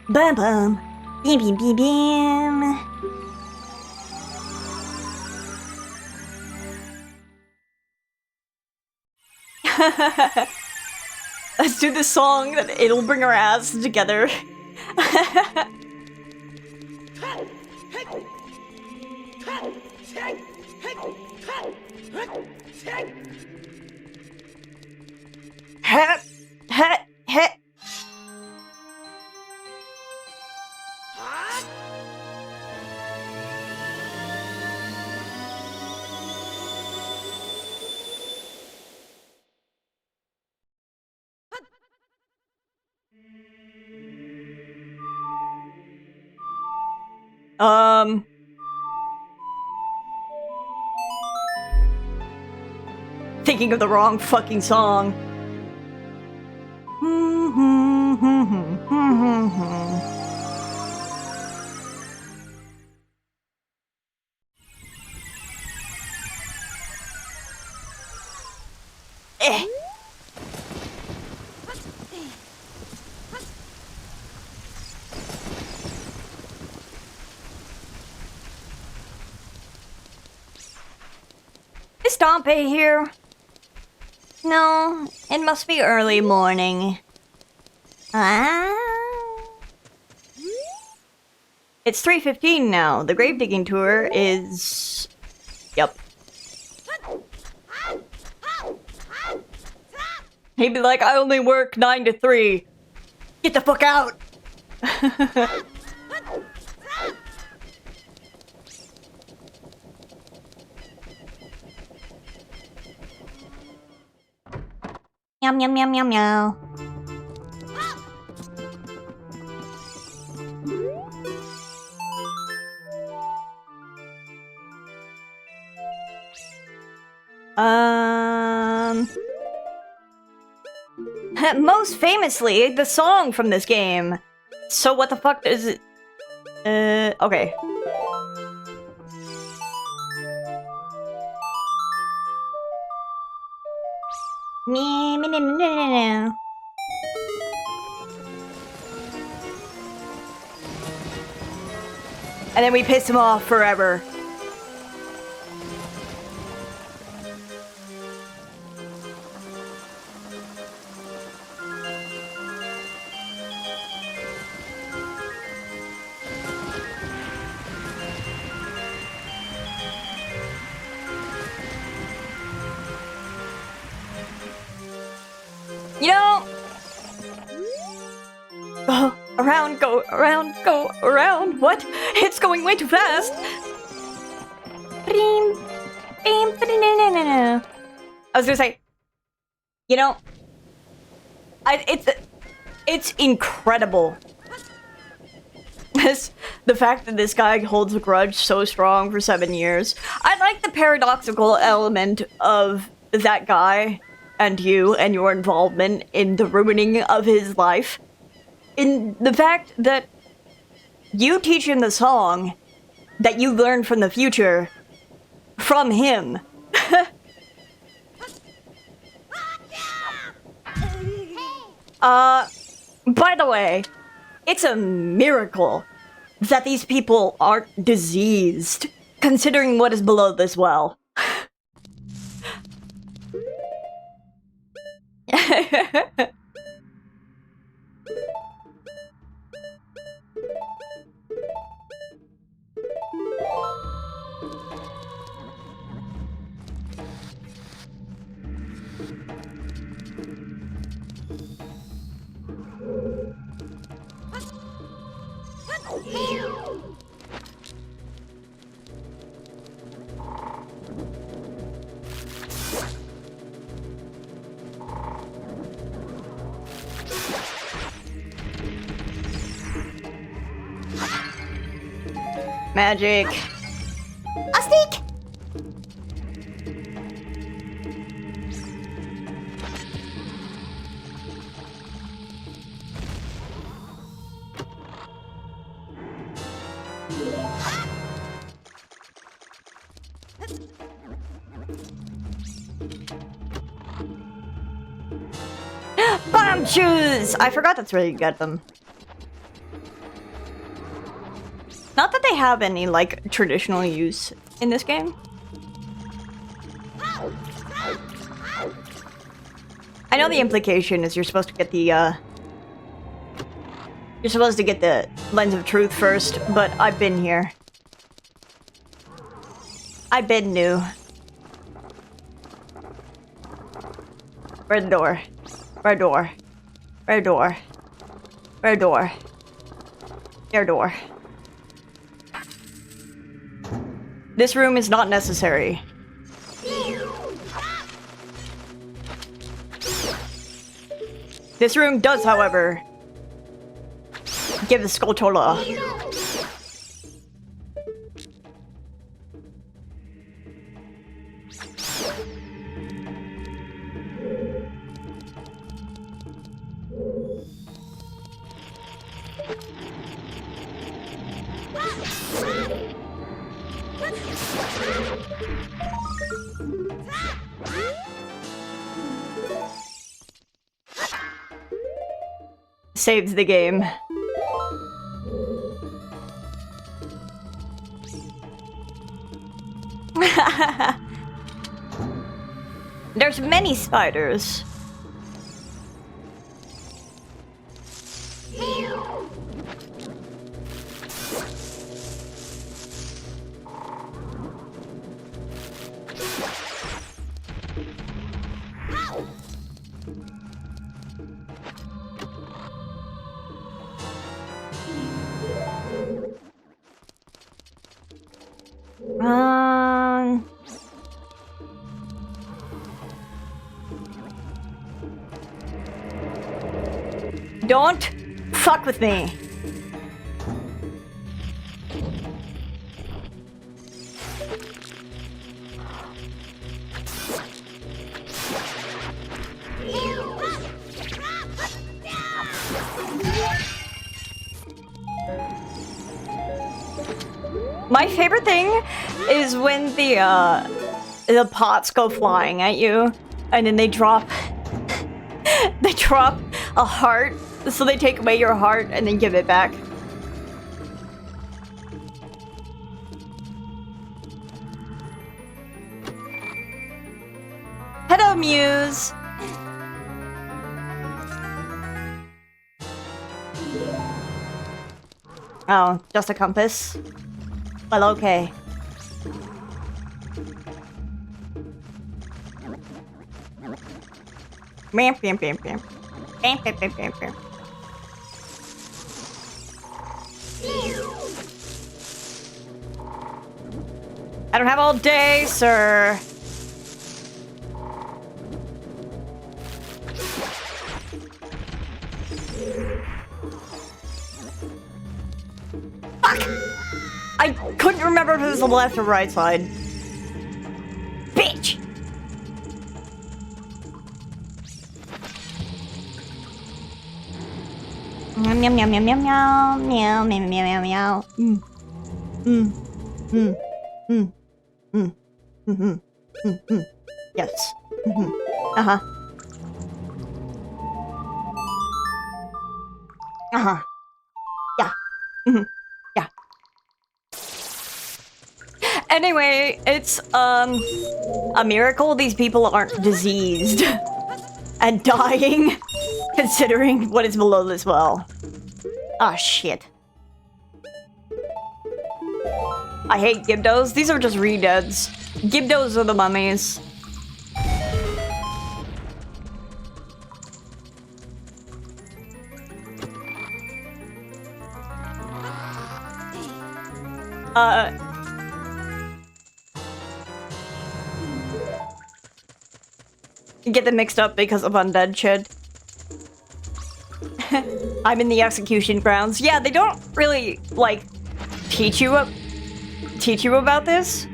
Bum bum. Beam beam beam beam. Let's do this song that it'll bring our ass together. Heh, heh, heh. Thinking of the wrong fucking song. Eh. Is Dompe here? No, it must be early morning. It's 3:15 now. The grave digging tour is... Yep. He'd be like, I only work 9 to 3. Get the fuck out! Yum yum yum yum yum. Most famously, the song from this game. So what the fuck is it? Okay. Me me no no no no. And then we piss him off forever. You know... go around. What? It's going way too fast. I was gonna say, you know, it's incredible. The fact that this guy holds a grudge so strong for 7 years. I like the paradoxical element of that guy and you and your involvement in the ruining of his life. In the fact that you teach him the song that you learned from the future from him. By the way, it's a miracle that these people aren't diseased, considering what is below this well. Magic. A stick. Bomb shoes! I forgot that's where you get them. Not that they have any, like, traditional use in this game. I know the implication is you're supposed to get the, You're supposed to get the lens of truth first, but I've been here. I've been new. Red door. Red door. Red door. Red door. Air door. This room is not necessary. This room does, however, give the Skulltula. Saves the game. There's many spiders. Don't fuck with me. My favorite thing is when the pots go flying at you, and then they drop a heart, so they take away your heart and then give it back. Hello, Muse. Oh, just a compass? Well, okay. Bam, bam, bam, bam. Bam, bam, bam, bam, bam. I don't have all day, sir. Fuck! I couldn't remember if it was the left or right side. Bitch! Meow meow meow meow meow meow meow meow meow meow. Yes. Uh-huh. Uh-huh. Yeah. Yeah. Anyway, it's a miracle these people aren't diseased and dying, considering what is below this well. Ah, shit. I hate Gibdos. These are just re-deads. Gibdos are the mummies. You get them mixed up because of undead shit. I'm in the execution grounds. Yeah, they don't really, like, teach you about this.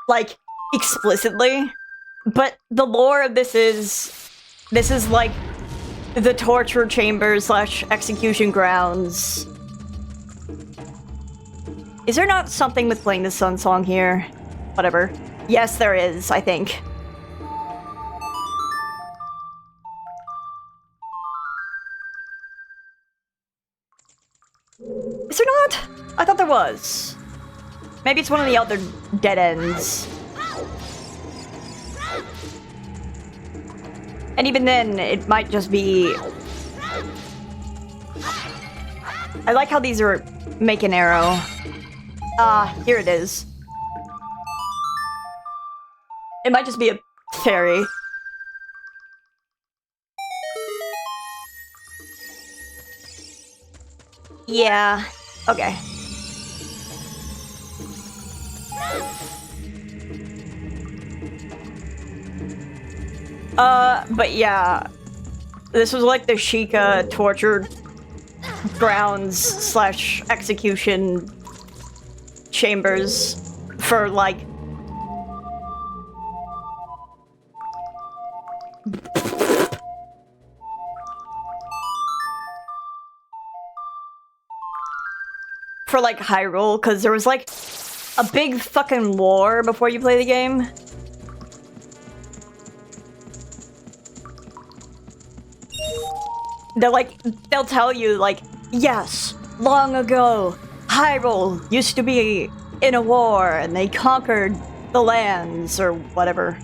Like, explicitly. But the lore of this is like the torture chamber / execution grounds. Is there not something with playing the Sun Song here? Whatever. Yes, there is, I think. Is there not? I thought there was. Maybe it's one of the other dead ends. And even then, it might just be... I like how these are make an arrow. Ah, here it is. It might just be a fairy. Yeah. Okay. But yeah. This was like the Sheikah torture grounds slash execution chambers for like Hyrule, because there was like a big fucking war before you play the game. They'll tell you like, yes, long ago, Hyrule used to be in a war and they conquered the lands or whatever.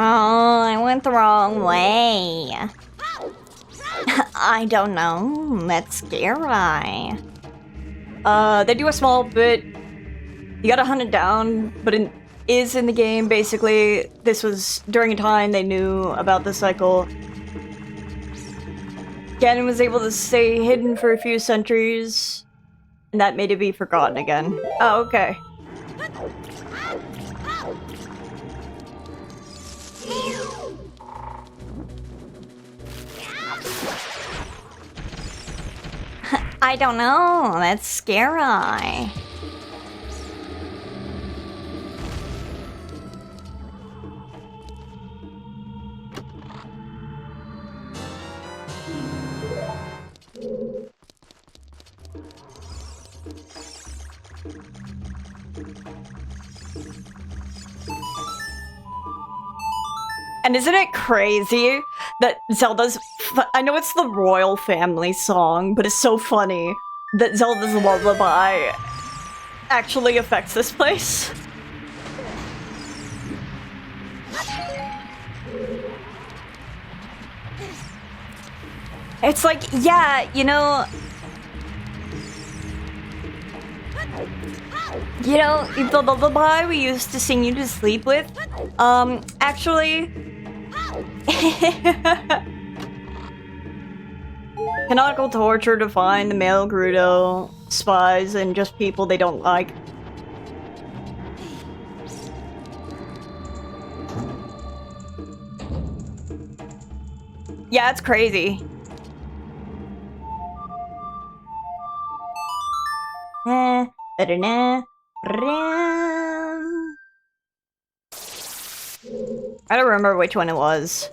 Oh, I went the wrong way. I don't know. That's scary. They do a small bit. You gotta hunt it down, but it is in the game, basically. This was during a time they knew about the cycle. Ganon was able to stay hidden for a few centuries, and that made it be forgotten again. Oh, okay. I don't know. That's scary. And isn't it crazy that Zelda's... I know it's the royal family song, but it's so funny that Zelda's lullaby actually affects this place. It's like, yeah, you know, the lullaby we used to sing you to sleep with, actually... Canonical torture to find the male Gerudo, spies, and just people they don't like. Yeah, it's crazy. I don't remember which one it was.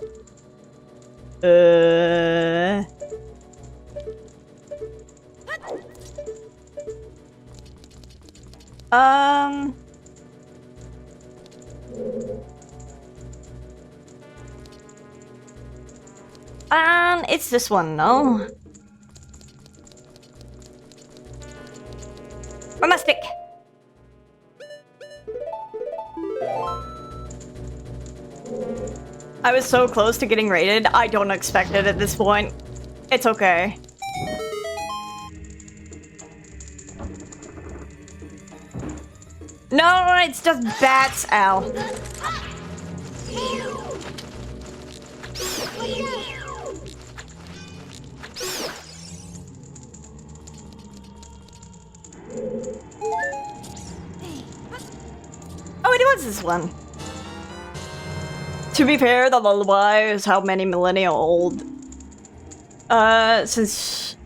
It's this one, no? Where's my stick? I was so close to getting rated. I don't expect it at this point. It's okay. No, it's just bats. Ow. Oh, it was this one. To be fair, the lullaby is how many millennia old? Since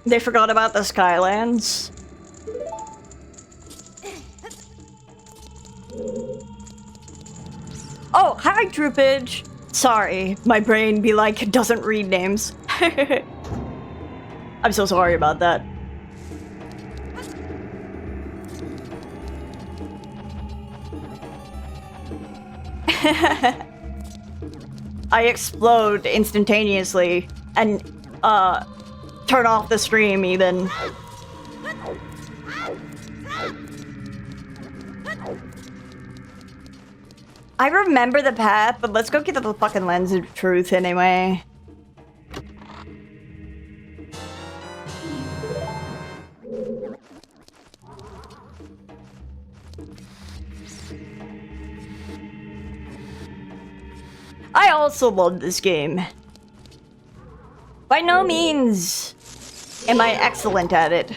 they forgot about the Skylands. Oh, hi, Troopage. Sorry, my brain be like, doesn't read names. I'm so sorry about that. I explode instantaneously and turn off the stream even. I remember the path, but let's go get the fucking lens of truth anyway. I also love this game. By no means am I excellent at it.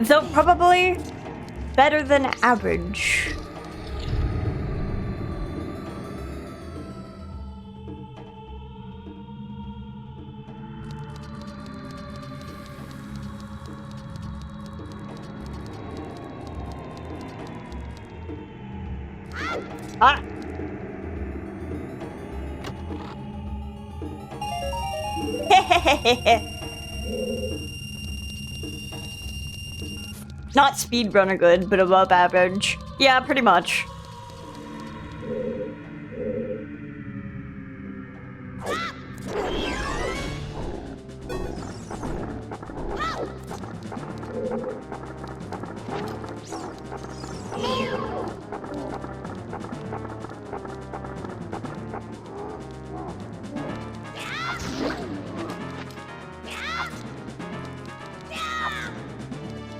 Though probably better than average. Ah! Not speedrunner good, but above average. Yeah, pretty much.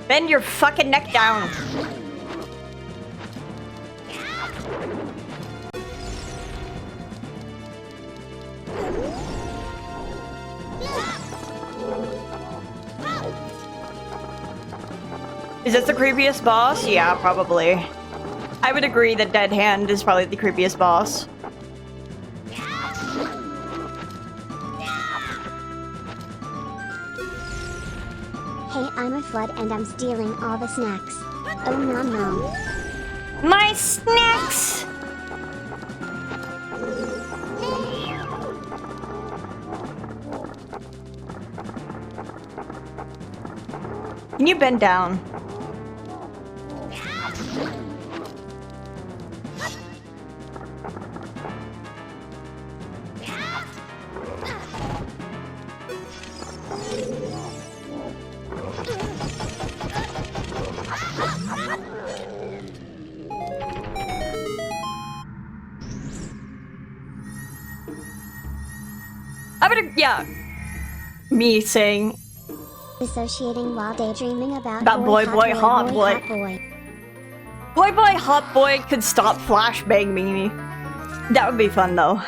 Bend your fucking neck down. Is this the creepiest boss? Yeah, probably. I would agree that Dead Hand is probably the creepiest boss. Hey, I'm a flood and I'm stealing all the snacks. Oh nom nom. My snacks! Can you bend down? I would, yeah. Me saying Dissociating while daydreaming about boy, hot boy. hot boy. Boy Hot Boy could stop flashbang me. That would be fun though.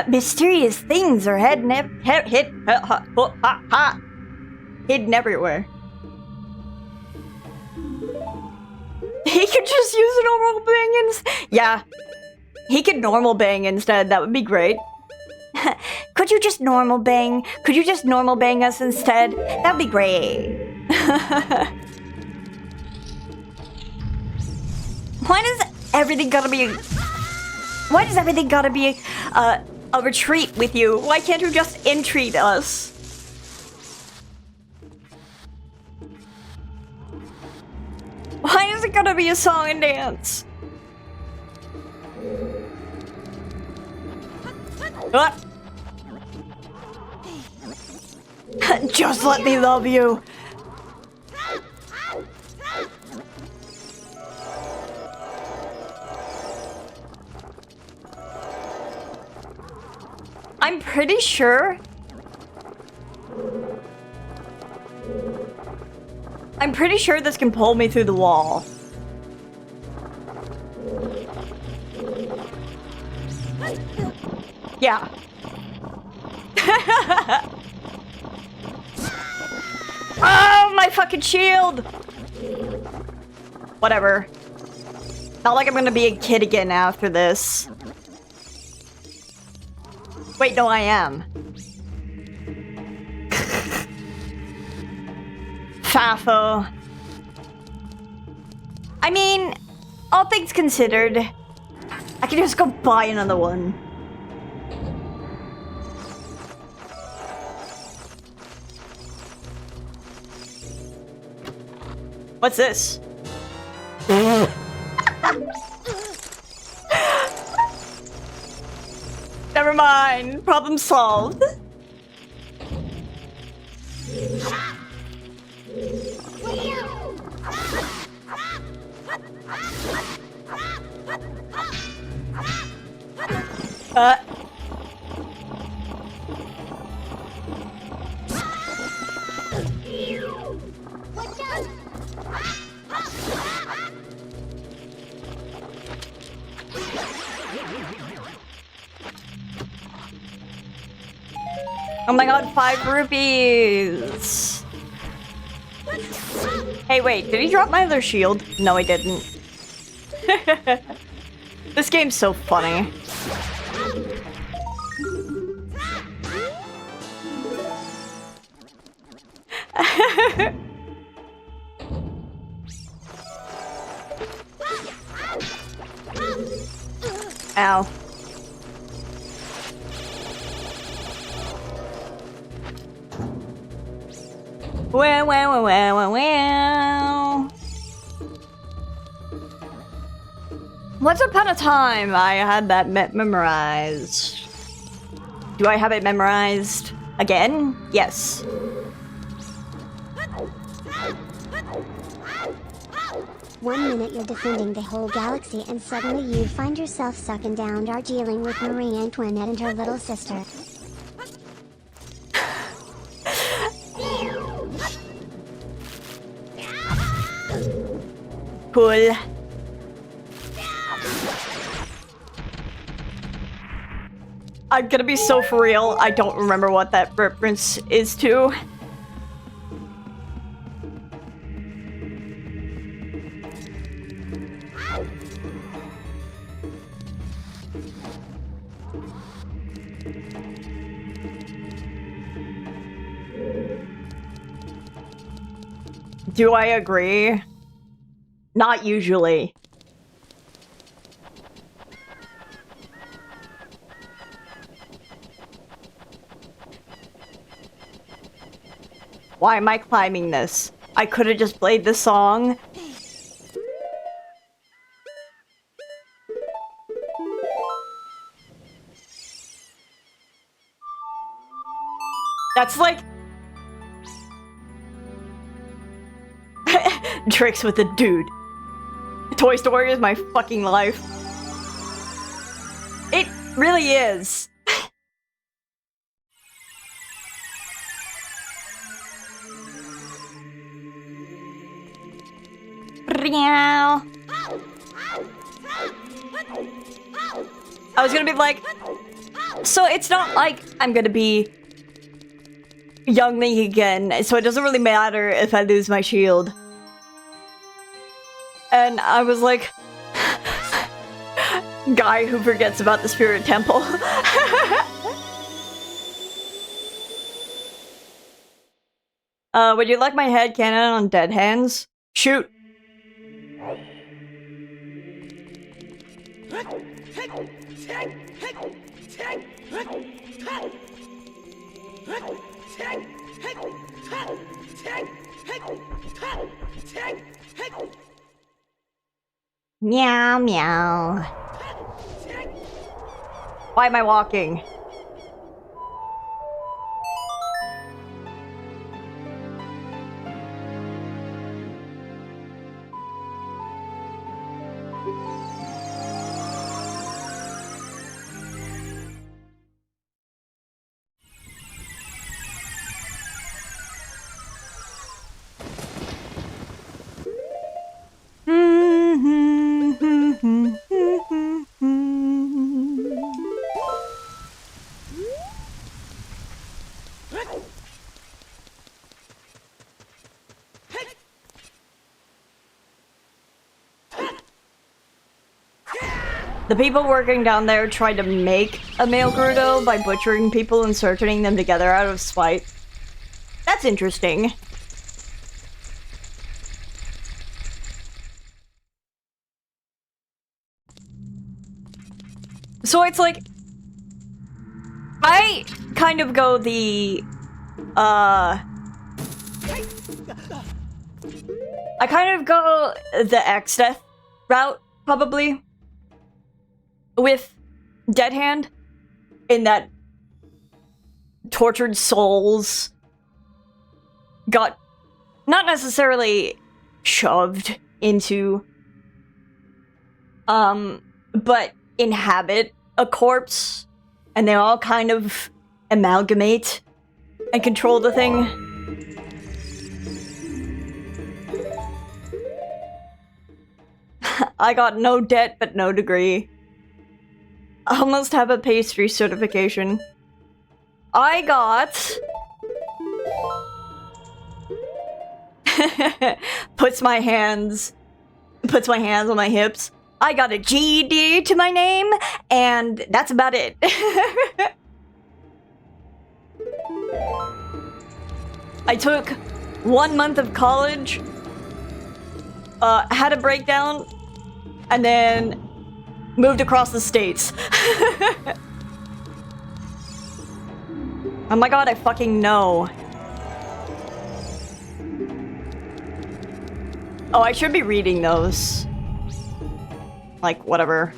Mysterious things are hidden everywhere. He could just use a normal bang yeah. He could normal bang instead, that would be great. Could you just normal bang? Could you just normal bang us instead? That'd be great. Why does everything gotta be a retreat with you? Why can't you just entreat us? Why is it gonna be a song and dance? What? Just let me love you. I'm pretty sure. I'm pretty sure this can pull me through the wall. Yeah. Oh, my fucking shield! Whatever. Not like I'm gonna be a kid again after this. Wait, no, I am. 「 Just let me love you. 」 Just let me love you. 「 Just let me love you. 」 Just let me love you. Just let me love you. Just let me love you. 「Sappho. I mean, all things considered, I can just go buy another one. What's this? Never mind. Problem solved. Uh. Oh my god, 5 rupees! Hey, wait, did he drop my other shield? No, he didn't. This game's so funny. Ow. Wow. Once upon a time, I had that memorized. Do I have it memorized again? Yes. One minute you're defending the whole galaxy and suddenly you find yourself sucking down Darjeeling with Marie Antoinette and her little sister. Cool. I'm gonna be so for real, I don't remember what that reference is to. Do I agree? Not usually. Why am I climbing this? I could have just played the song. That's like... tricks with a dude. Toy Story is my fucking life. It really is. I was gonna be like, so it's not like I'm gonna be young Link again, so it doesn't really matter if I lose my shield. And I was like, guy who forgets about the Spirit Temple. Would you like my head cannon on dead hands? Shoot. Meow meow. Why am I walking? The people working down there tried to make a male Gerudo by butchering people and circuiting them together out of spite. That's interesting. So it's like, I kind of go the, I kind of go the X-Death route, probably, with Dead Hand, in that tortured souls got not necessarily shoved into, but inhabit a corpse, and they all kind of amalgamate and control the thing. I got no debt but no degree. I almost have a pastry certification. I got... puts my hands on my hips. I got a GED to my name, and that's about it. I took 1 month of college, had a breakdown, and then moved across the states. Oh my god, I fucking know. Oh, I should be reading those. Like, whatever.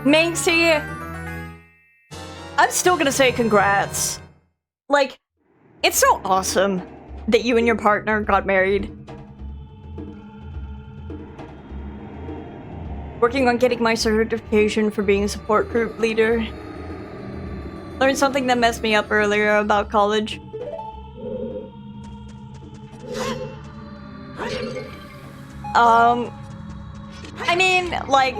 Minxie, I'm still gonna say congrats. Like, it's so awesome that you and your partner got married. Working on getting my certification for being a support group leader. Learned something that messed me up earlier about college. I mean, like,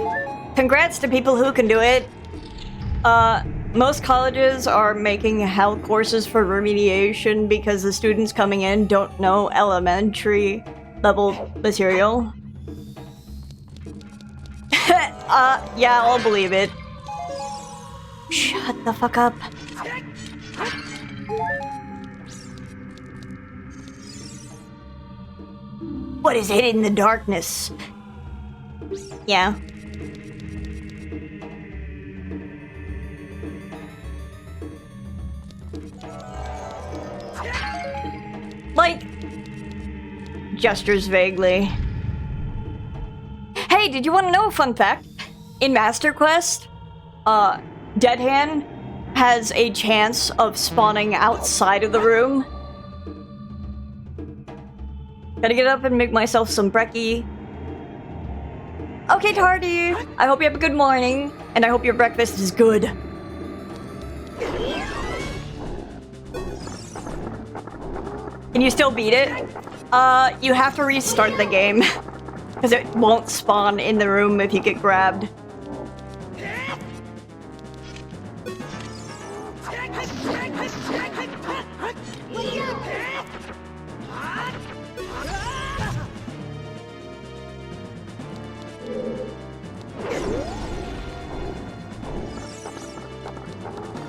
congrats to people who can do it. Most colleges are making health courses for remediation because the students coming in don't know elementary level material. Yeah, I'll believe it. Shut the fuck up. What is hidden in the darkness? Yeah. Like, gestures vaguely. Hey, did you want to know a fun fact? In Master Quest, Dead Hand has a chance of spawning outside of the room. Gotta get up and make myself some brekkie. Okay, Tardy, I hope you have a good morning, and I hope your breakfast is good. Can you still beat it? You have to restart the game. Because it won't spawn in the room if you get grabbed.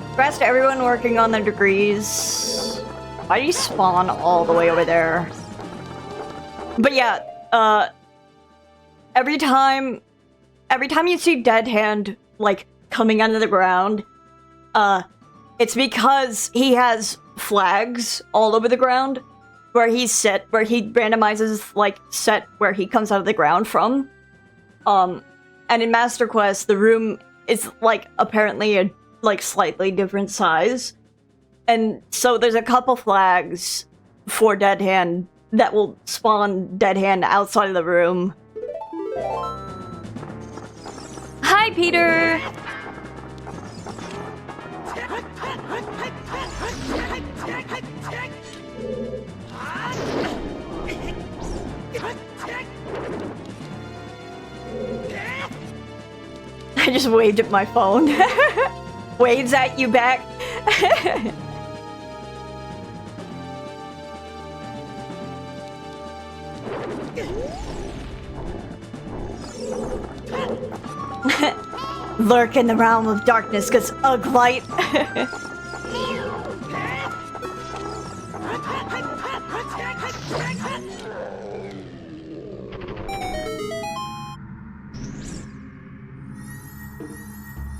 Congrats to everyone working on their degrees. Why do you spawn all the way over there? But yeah, every time you see Dead Hand, like, coming out of the ground, it's because he has flags all over the ground where he randomizes, like, set where he comes out of the ground from. And in Master Quest, the room is, like, apparently a, like, slightly different size. And so there's a couple flags for Dead Hand that will spawn Dead Hand outside of the room. Hi, Peter! just waved at my phone. Waves at you back. Lurk in the realm of darkness, cause Uglight.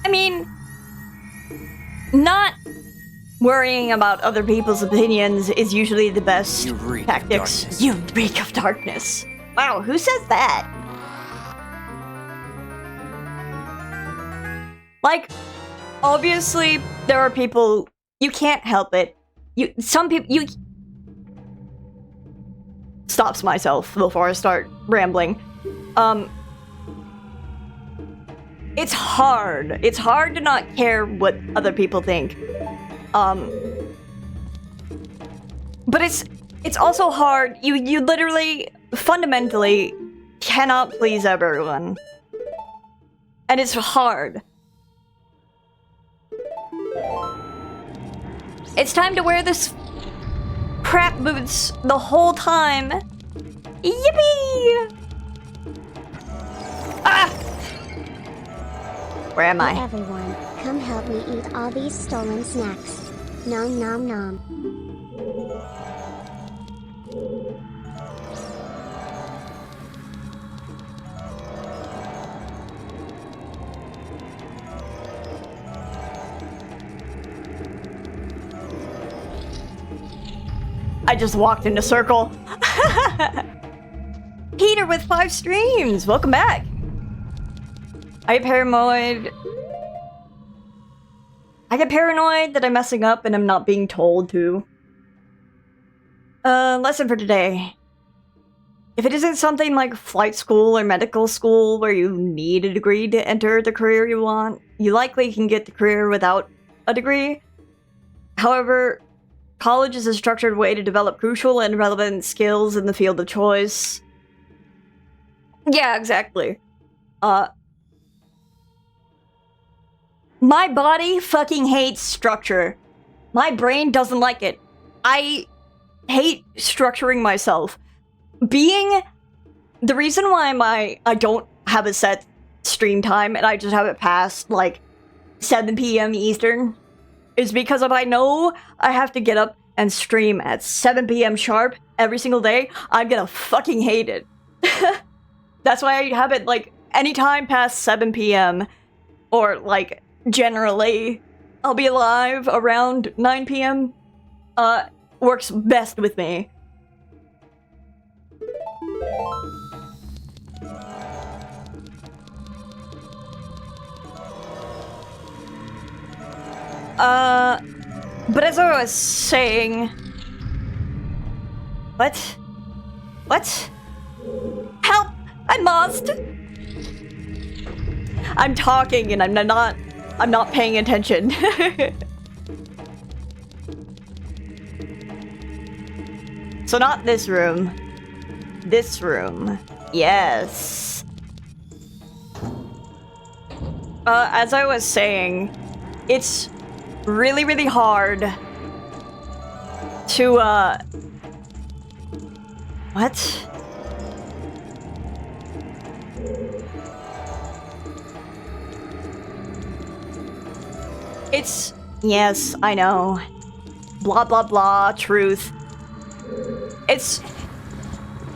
I mean, not worrying about other people's opinions is usually the best You reek of tactics. darkness. You reek of darkness. Wow, who says that? Like, obviously, there are people, you can't help it. Some people, stops myself before I start rambling. It's hard. It's hard to not care what other people think. But it's also hard. You literally, fundamentally, cannot please everyone. And it's hard. It's time to wear this crap boots the whole time. Yippee! Ah! Where am I? Everyone, come help me eat all these stolen snacks. Nom nom nom. I just walked in a circle. Peter with 5 streams, welcome back. I get paranoid that I'm messing up and I'm not being told to. Lesson for today. If it isn't something like flight school or medical school where you need a degree to enter the career you want, you likely can get the career without a degree. However, college is a structured way to develop crucial and relevant skills in the field of choice. Yeah, exactly. My body fucking hates structure. My brain doesn't like it. I hate structuring myself. The reason why I don't have a set stream time and I just have it past like 7 p.m. Eastern is because if I know I have to get up and stream at 7 p.m. sharp every single day, I'm gonna fucking hate it. That's why I have it like anytime past 7 p.m. or like generally I'll be alive around 9 p.m. Works best with me. But as I was saying... What? What? Help! I'm lost! I'm talking and I'm not paying attention. So not this room. This room. Yes. As I was saying, it's really, really hard to, what? It's... Yes, I know. Blah, blah, blah, truth. It's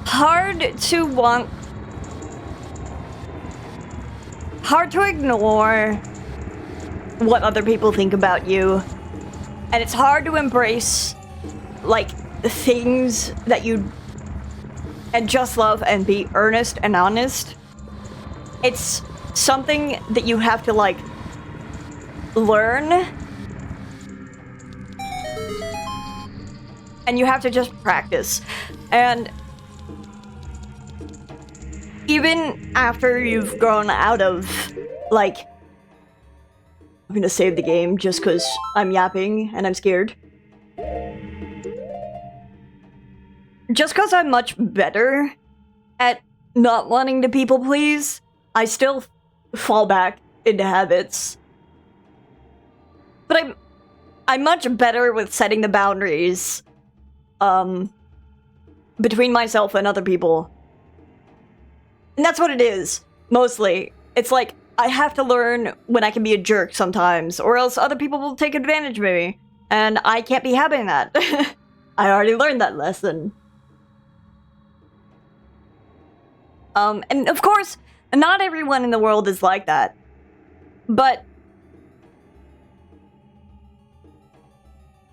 hard to want... Hard to ignore what other people think about you. And it's hard to embrace, like, the things that you... and just love and be earnest and honest. It's something that you have to, like, learn. And you have to just practice. And even after you've grown out of, like... I'm gonna save the game just because I'm yapping and I'm scared. Just because I'm much better at not wanting to people please, I still fall back into habits. But I'm much better with setting the boundaries between myself and other people. And that's what it is, mostly. It's like, I have to learn when I can be a jerk sometimes, or else other people will take advantage of me. And I can't be having that. I already learned that lesson. And of course, not everyone in the world is like that. But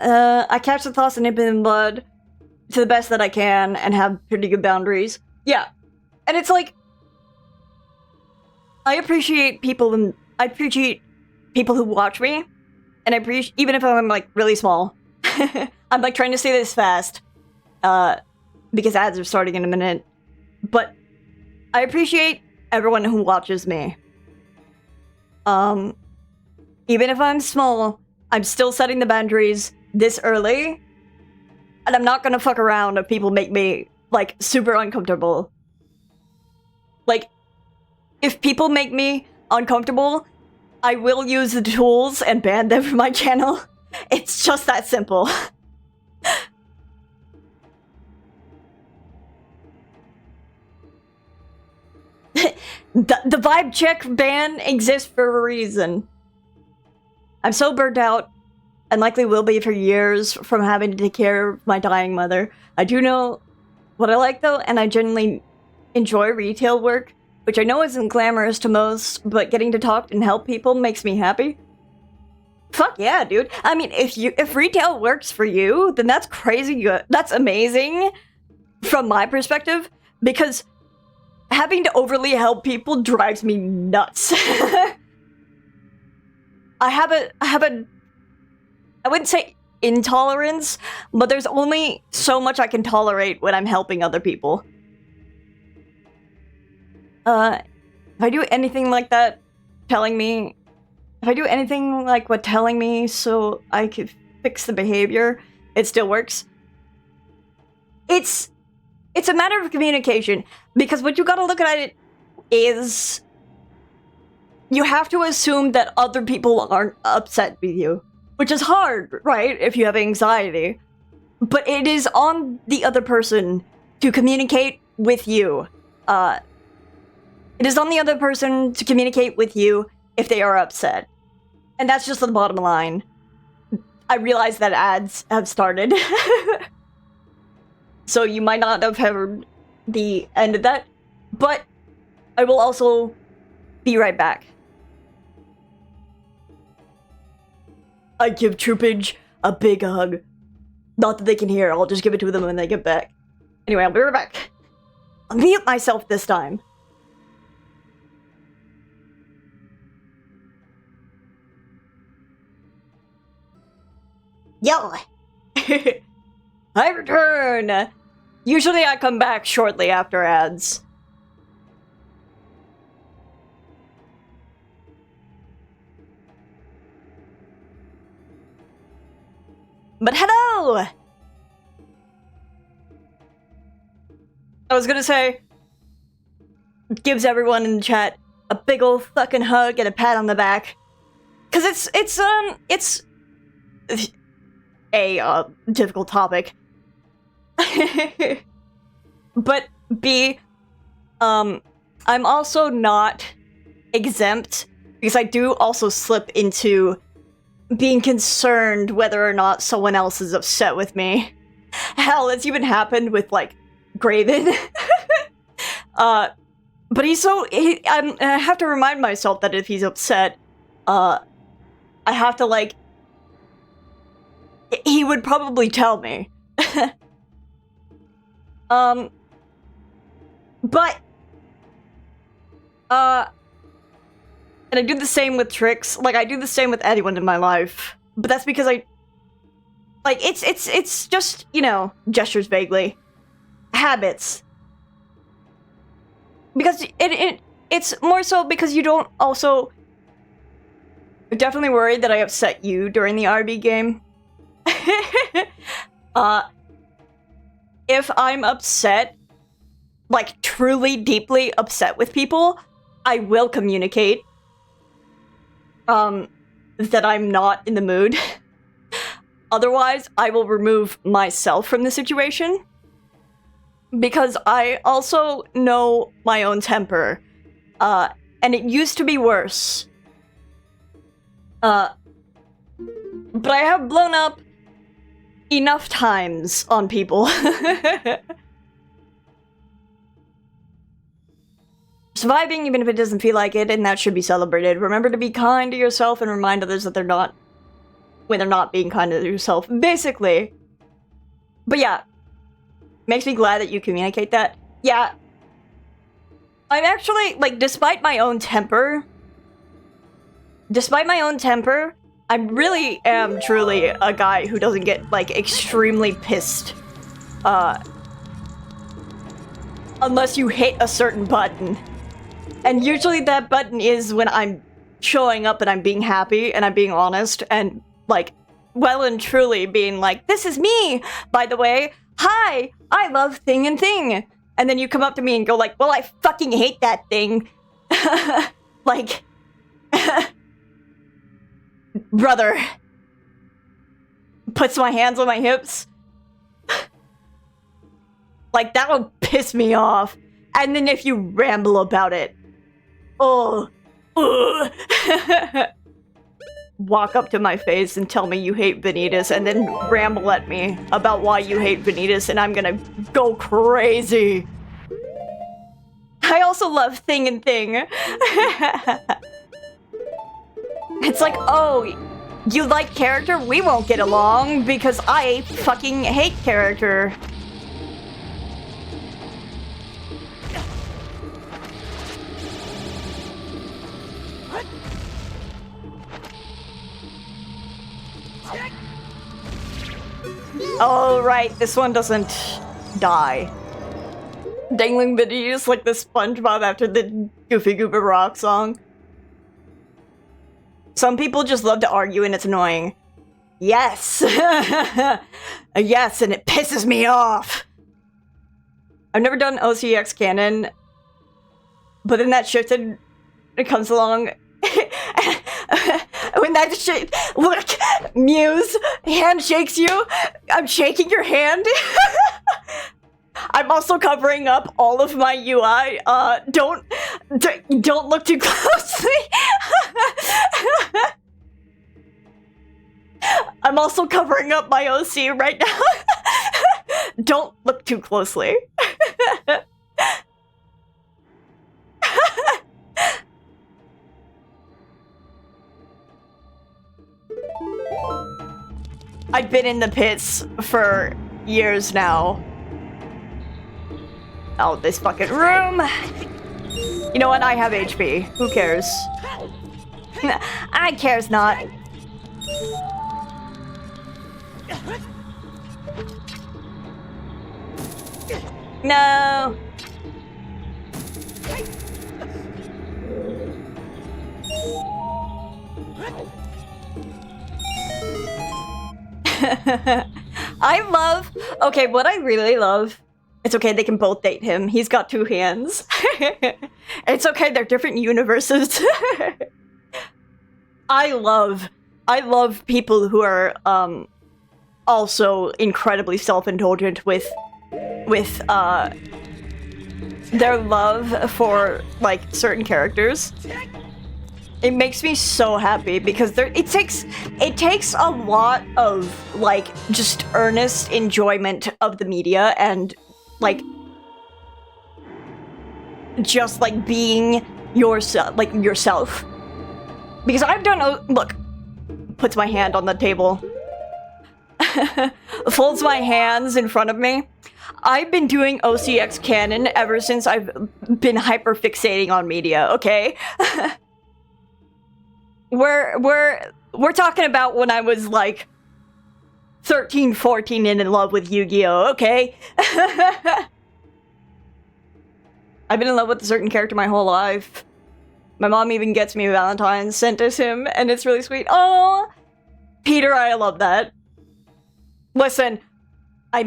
I catch the thoughts and nip it in the bud to the best that I can and have pretty good boundaries. Yeah. And it's like, I appreciate people who watch me, and I appreciate, even if I'm like really small. I'm like trying to say this fast, because ads are starting in a minute. But I appreciate everyone who watches me. Even if I'm small, I'm still setting the boundaries this early, and I'm not gonna fuck around if people make me like super uncomfortable. Like, if people make me uncomfortable, I will use the tools and ban them from my channel. It's just that simple. The vibe check ban exists for a reason. I'm so burnt out, and likely will be for years, from having to take care of my dying mother. I do know what I like though, and I genuinely enjoy retail work, which I know isn't glamorous to most, but getting to talk and help people makes me happy. Fuck yeah, dude. I mean, if retail works for you, then that's crazy good. That's amazing from my perspective, because having to overly help people drives me nuts. I have a I wouldn't say intolerance, but there's only so much I can tolerate when I'm helping other people. If I do anything like that, if I do anything like what telling me so I could fix the behavior, it still works. It's a matter of communication, because what you gotta look at it is you have to assume that other people aren't upset with you, which is hard, right, if you have anxiety. But it is on the other person to communicate with you. It is on the other person to communicate with you if they are upset. And that's just the bottom line. I realize that ads have started. So you might not have heard the end of that. But I will also be right back. I give Troopage a big hug. Not that they can hear, I'll just give it to them when they get back. Anyway, I'll be right back. I'll mute myself this time. Yo! I return! Usually I come back shortly after ads. But hello! I was gonna say, gives everyone in the chat a big ol' fucking hug and a pat on the back. Cause it's a difficult topic. But B, I'm also not exempt, because I do also slip into being concerned whether or not someone else is upset with me. Hell, it's even happened with, like, Graven. But I have to remind myself that if he's upset, I have to, like, he would probably tell me. But, and I do the same with Tricks. Like, I do the same with anyone in my life. But that's because it's just, you know, gestures vaguely. Habits. Because it's more so because you don't also... I'm definitely worried that I upset you during the RB game. If I'm upset, like truly deeply upset with people, I will communicate. that I'm not in the mood. Otherwise, I will remove myself from the situation. Because I also know my own temper. And it used to be worse. But I have blown up enough times on people. Surviving, even if it doesn't feel like it, and that should be celebrated. Remember to be kind to yourself and remind others that they're not being kind to yourself, basically. But yeah, makes me glad that you communicate that. Yeah, I'm actually, like, despite my own temper, I really am truly a guy who doesn't get, like, extremely pissed. Unless you hit a certain button. And usually that button is when I'm showing up and I'm being happy and I'm being honest and, like, well and truly being like, this is me, by the way. Hi, I love thing and thing. And then you come up to me and go like, well, I fucking hate that thing. Like, brother. Puts my hands on my hips. Like, that'll piss me off. And then if you ramble about it. Oh. Walk up to my face and tell me you hate Vanitas and then ramble at me about why you hate Vanitas and I'm gonna go crazy. I also love thing and thing. It's like, oh, you like character? We won't get along because I fucking hate character. Oh, right, this one doesn't die. Dangling Vanitas like the SpongeBob after the Goofy Goober Rock song. Some people just love to argue and it's annoying. Yes! Yes, and it pisses me off! I've never done OCX canon, but then that shifted, it comes along. When that shit, look, Muse handshakes you, I'm shaking your hand. I'm also covering up all of my UI. Don't look too closely. I'm also covering up my OC right now. Don't look too closely. I've been in the pits for years now. Oh, this fucking room! You know what? I have HP. Who cares? I cares not. No! I love... Okay, what I really love... It's okay, they can both date him. He's got 2 hands. It's okay, they're different universes. I love people who are, also incredibly self-indulgent with their love for, like, certain characters. It makes me so happy because it takes a lot of, like, just earnest enjoyment of the media and, like, just, like, being yourself. Because I've done, look, puts my hand on the table. Folds my hands in front of me. I've been doing OCX canon ever since I've been hyper-fixating on media, okay? We're talking about when I was, like, 13, 14 and in love with Yu-Gi-Oh, okay? I've been in love with a certain character my whole life. My mom even gets me Valentine's sent as him, and it's really sweet. Oh, Peter, I love that. Listen, I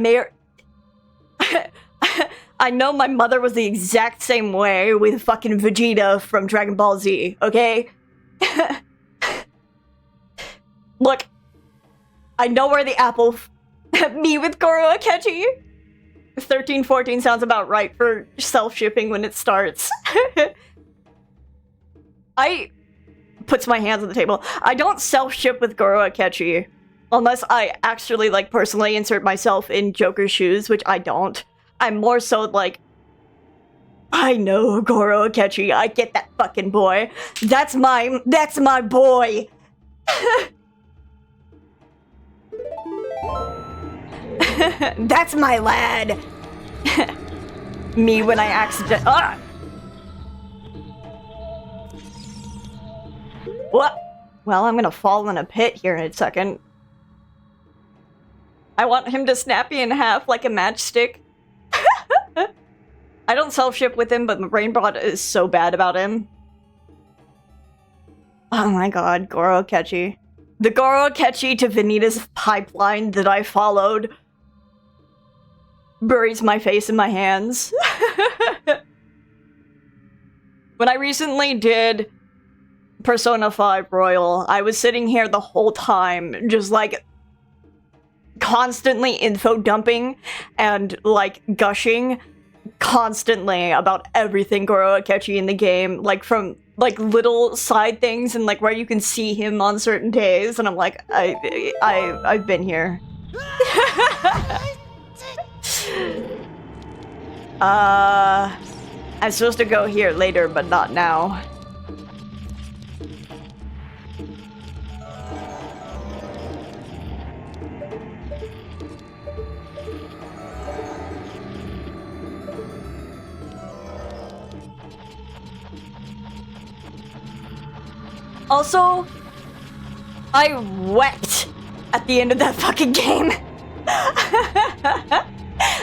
know my mother was the exact same way with fucking Vegeta from Dragon Ball Z, okay? Look, I know where the apple... me with Goro Akechi. 13, 14 sounds about right for self-shipping when it starts. I... puts my hands on the table. I don't self-ship with Goro Akechi. Unless I actually, like, personally insert myself in Joker's shoes, which I don't. I'm more so, like... I know Goro Akechi. I get that fucking boy. That's my boy! That's my lad! Me when I accident- ah! What? Well, I'm gonna fall in a pit here in a second. I want him to snap me in half like a matchstick. I don't self-ship with him, but my brainbot is so bad about him. Oh my god, Goro Akechi. The Goro Akechi to Vanitas pipeline that I followed buries my face in my hands. When I recently did Persona 5 Royal, I was sitting here the whole time, just like constantly info dumping and like gushing constantly about everything Goro Akechi in the game, like from like little side things and like where you can see him on certain days, and I'm like, I've been here. I'm supposed to go here later, but not now. Also, I wept at the end of that fucking game.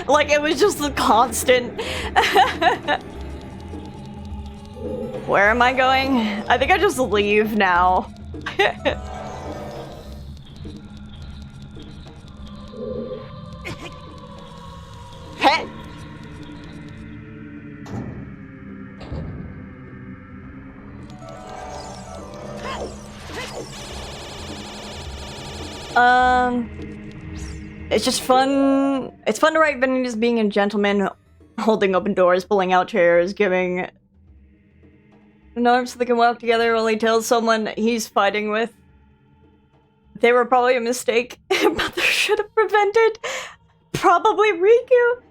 Like, it was just the constant. Where am I going? I think I just leave now. Heh. It's just fun. It's fun to write Vanitas being a gentleman, holding open doors, pulling out chairs, giving an arm so they can walk together while he tells someone he's fighting with. They were probably a mistake. Mother should have prevented. Probably Riku.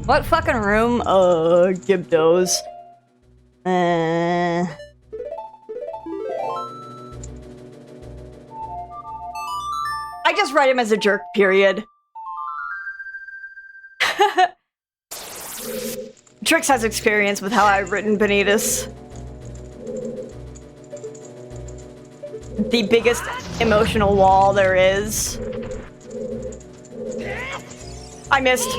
What fucking room? Gibdos. I just write him as a jerk, period. Trix has experience with how I've written Vanitas. The biggest emotional wall there is. I missed.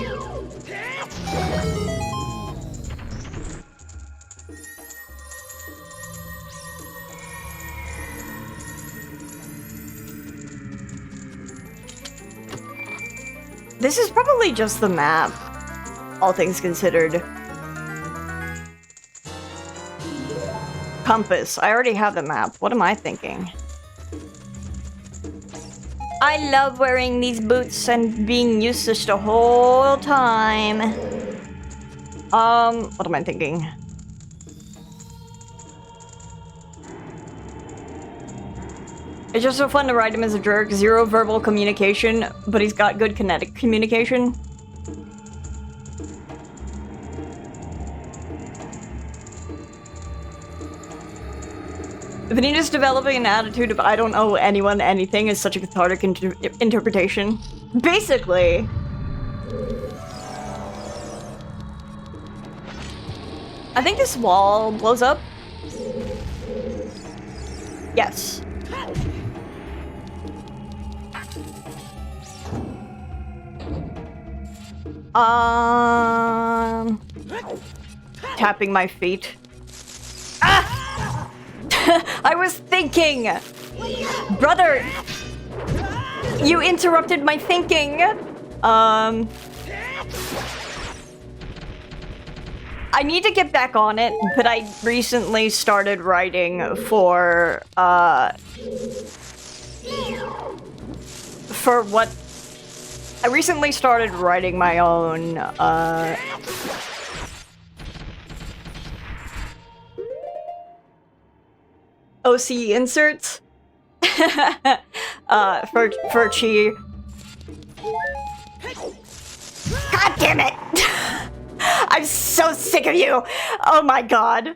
This is probably just the map, all things considered. Compass. I already have the map. What am I thinking? I love wearing these boots and being useless the whole time. What am I thinking? It's just so fun to ride him as a jerk. Zero verbal communication, but he's got good kinetic communication. Vanitas developing an attitude of I don't owe anyone anything is such a cathartic interpretation. Basically. I think this wall blows up. Yes. Tapping my feet. Ah! I was thinking! Brother! You interrupted my thinking! I need to get back on it, but I recently started writing for what? I recently started writing my own, OC inserts. For Chi. God damn it! I'm so sick of you! Oh my god.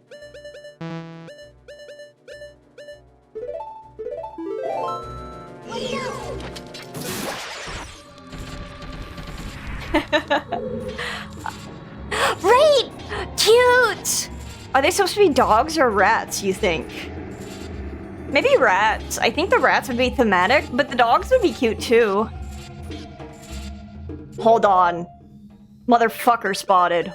Right! Cute! Are they supposed to be dogs or rats, you think? Maybe rats. I think the rats would be thematic, but the dogs would be cute too. Hold on. Motherfucker spotted.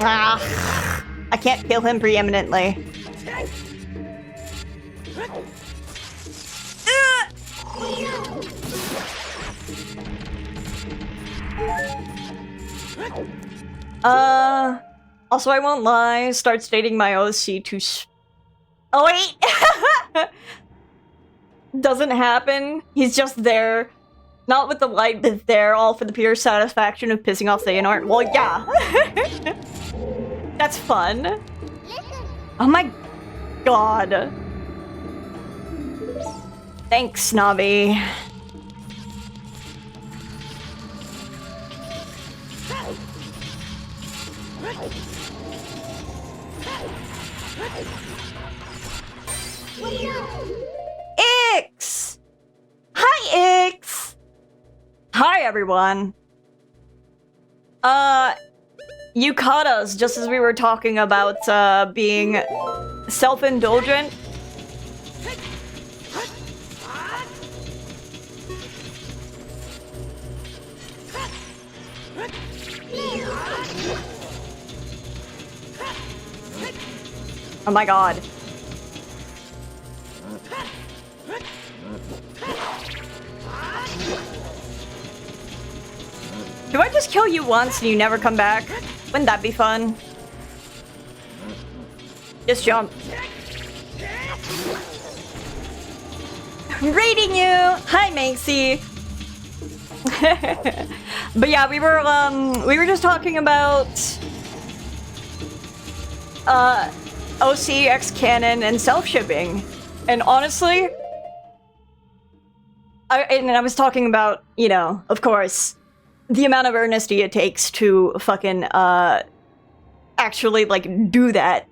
Ah, I can't kill him preeminently. Also, I won't lie, starts dating my OC to oh wait! Doesn't happen. He's just there. Not with the light, but there, all for the pure satisfaction of pissing off Xehanort. Well, yeah. That's fun. Oh my god. Thanks, Navi. Ix! Hi, Ix! Hi, everyone. You caught us just as we were talking about, being self-indulgent. Oh my god. Do I just kill you once and you never come back? Wouldn't that be fun? Just jump. I'm raiding you! Hi, Manxie! But yeah, we were just talking about OC, X-Canon, and self-shipping. And honestly, I was talking about, you know, of course, the amount of earnesty it takes to fucking, actually, like, do that.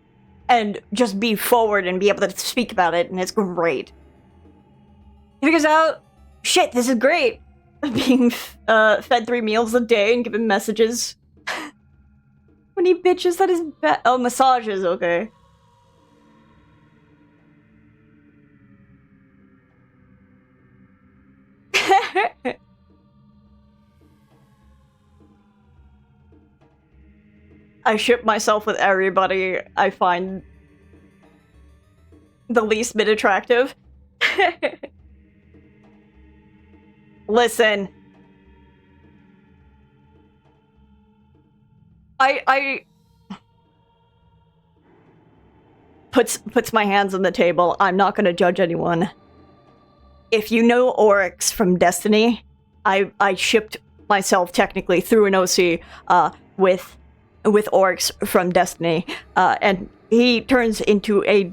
And just be forward and be able to speak about it, and it's great. He figures out, shit, this is great. Being fed 3 meals a day and given messages. When he bitches that his oh, massages, okay. I ship myself with everybody I find the least bit attractive. Listen. I puts my hands on the table. I'm not gonna judge anyone. If you know Oryx from Destiny, I shipped myself technically through an OC with Oryx from Destiny, and he turns into a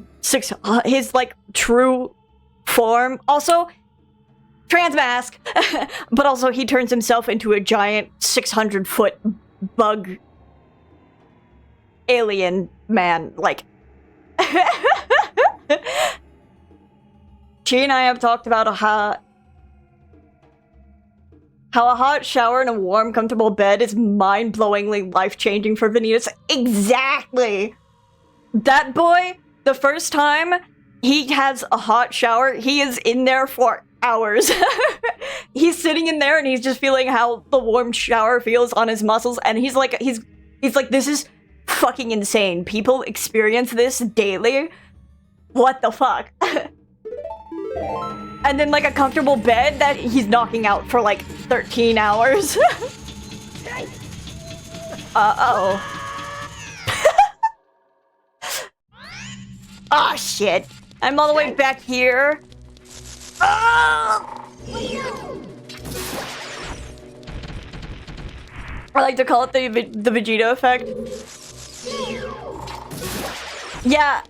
his like true form. Also, trans mask, but also he turns himself into a giant 600-foot bug alien man. Like, she and I have talked about how a hot shower and a warm, comfortable bed is mind-blowingly life-changing for Vanitas. Exactly! That boy, the first time he has a hot shower, he is in there for hours. He's sitting in there and he's just feeling how the warm shower feels on his muscles, and he's like, this is fucking insane. People experience this daily. What the fuck? And then like a comfortable bed that he's knocking out for like 13 hours. Uh-oh. Ah, shit. I'm all the way back here. Oh! I like to call it the Vegeta effect. Yeah.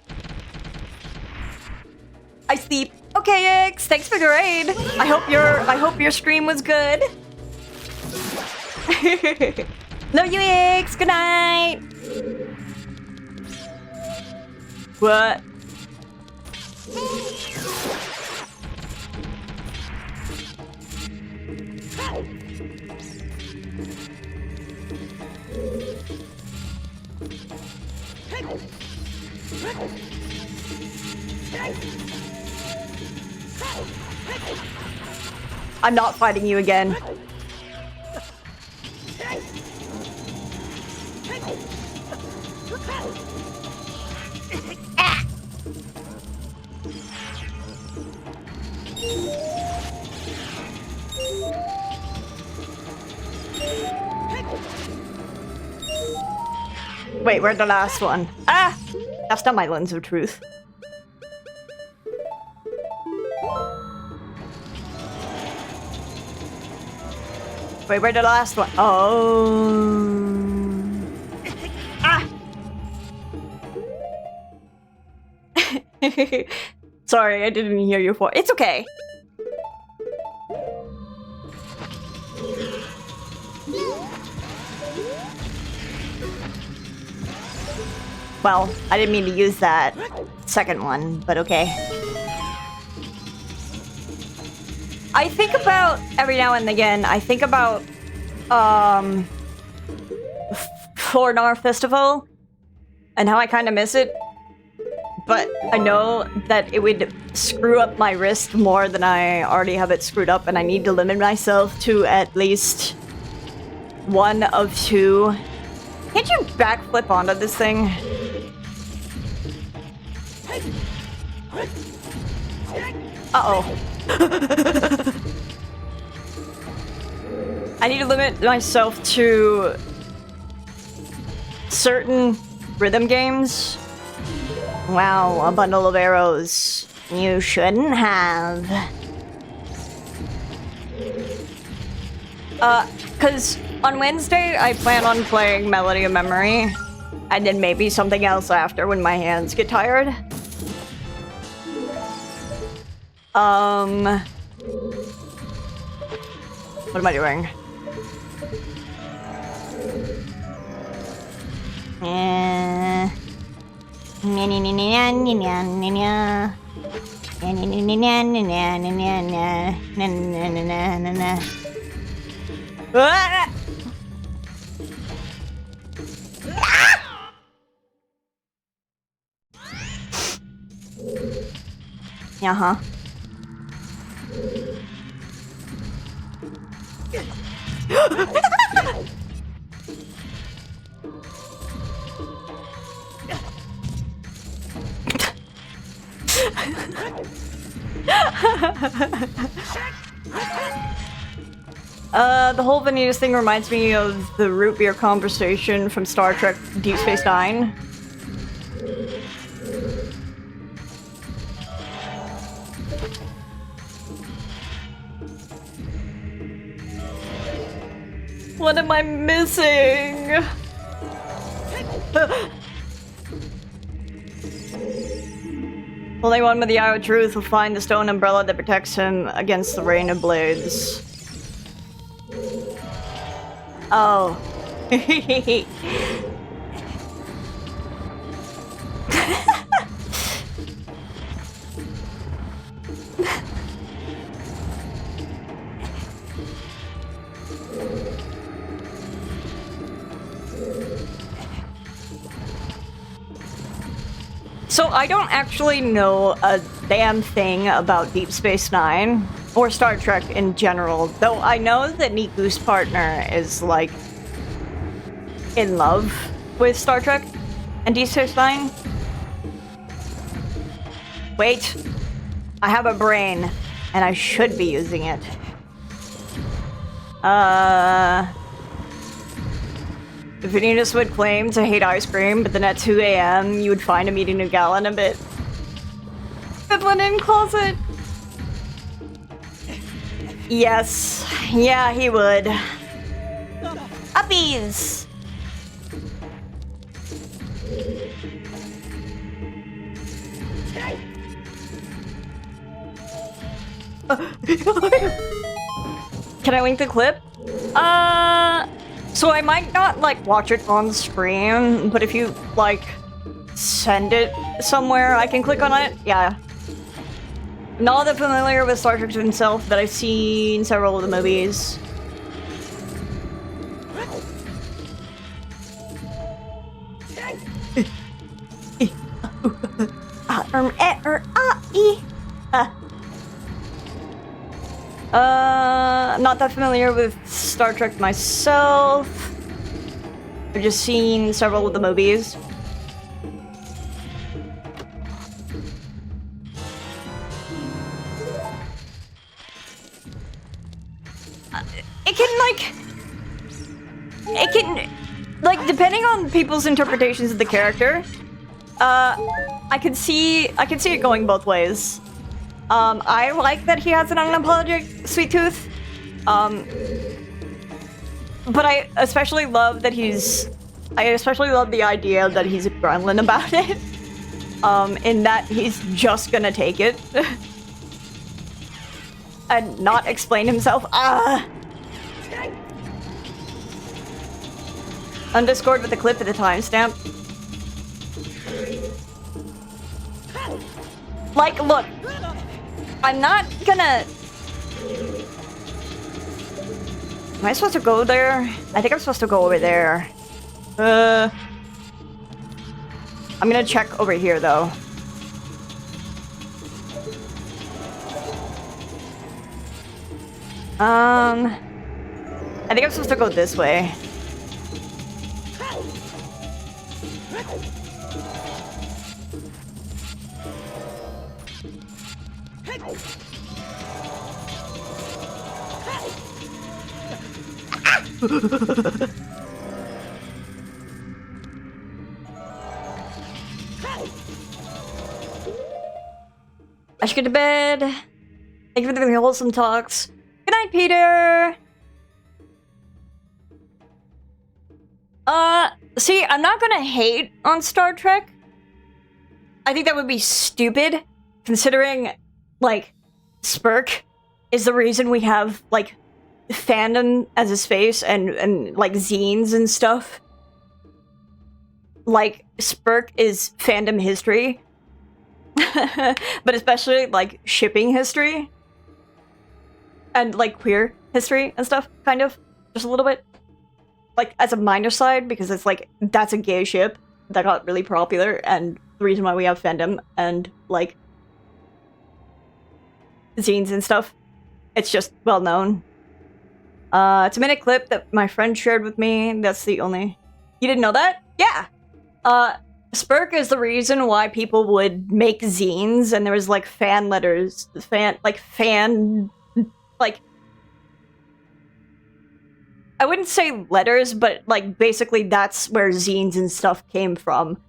I sleep. Okay, X. Thanks for the raid. I hope your stream was good. Love you, X. Good night. What? I'm not fighting you again. Wait, where's the last one? Ah! That's not my lens of truth. Wait, where's the last one? Oh. Ah! Sorry, I didn't hear you for. It's okay. Well, I didn't mean to use that second one, but okay. I think about, every now and again, I think about, Flornar Festival, and how I kind of miss it. But I know that it would screw up my wrist more than I already have it screwed up, and I need to limit myself to at least one of two. Can't you backflip onto this thing? Uh-oh. I need to limit myself to certain rhythm games. Wow, a bundle of arrows. You shouldn't have. Cause on Wednesday I plan on playing Melody of Memory, and then maybe something else after when my hands get tired. What am I doing? Uh-huh. The whole Vanitas thing reminds me of the root beer conversation from Star Trek Deep Space Nine. What am I missing? Only one with the Eye of Truth will find the stone umbrella that protects him against the rain of blades. Oh. So I don't actually know a damn thing about Deep Space Nine or Star Trek in general, though I know that Neat Goose Partner is like in love with Star Trek and Deep Space Nine. Wait. I have a brain, and I should be using it. If Venus would claim to hate ice cream, but then at 2 a.m. you would find him eating a gallon of it. The linen closet. Yes. Yeah, he would. Uppies! Can I link the clip? So I might not, like, watch it on screen, but if you, like, send it somewhere, I can click on it? Yeah. I'm not that familiar with Star Trek himself, but I've seen several of the movies. Not that familiar with Star Trek myself. I've just seen several of the movies. It can, depending on people's interpretations of the character, I can see it going both ways. I like that he has an unapologetic sweet tooth. But I especially love the idea that he's a gremlin about it. In that he's just gonna take it. And not explain himself. Undiscord with the clip of the timestamp. Like, look. I'm not gonna... Am I supposed to go there? I think I'm supposed to go over there. I'm gonna check over here, though. I think I'm supposed to go this way. I should get to bed. Thank you for the wholesome talks. Good night, Peter. See, I'm not gonna hate on Star Trek. I think that would be stupid, considering, like, Spurk is the reason we have, like, fandom as a space and like, zines and stuff. Like, Spurk is fandom history. But especially, like, shipping history. And, like, queer history and stuff, kind of. Just a little bit. Like, as a minor side, because it's like, that's a gay ship that got really popular, and the reason why we have fandom and, like, zines and stuff. It's just well known. It's a minute clip that my friend shared with me. That's the only... You didn't know that? Yeah! Spurk is the reason why people would make zines, and there was, like, fan letters. I wouldn't say letters, but, like, basically that's where zines and stuff came from.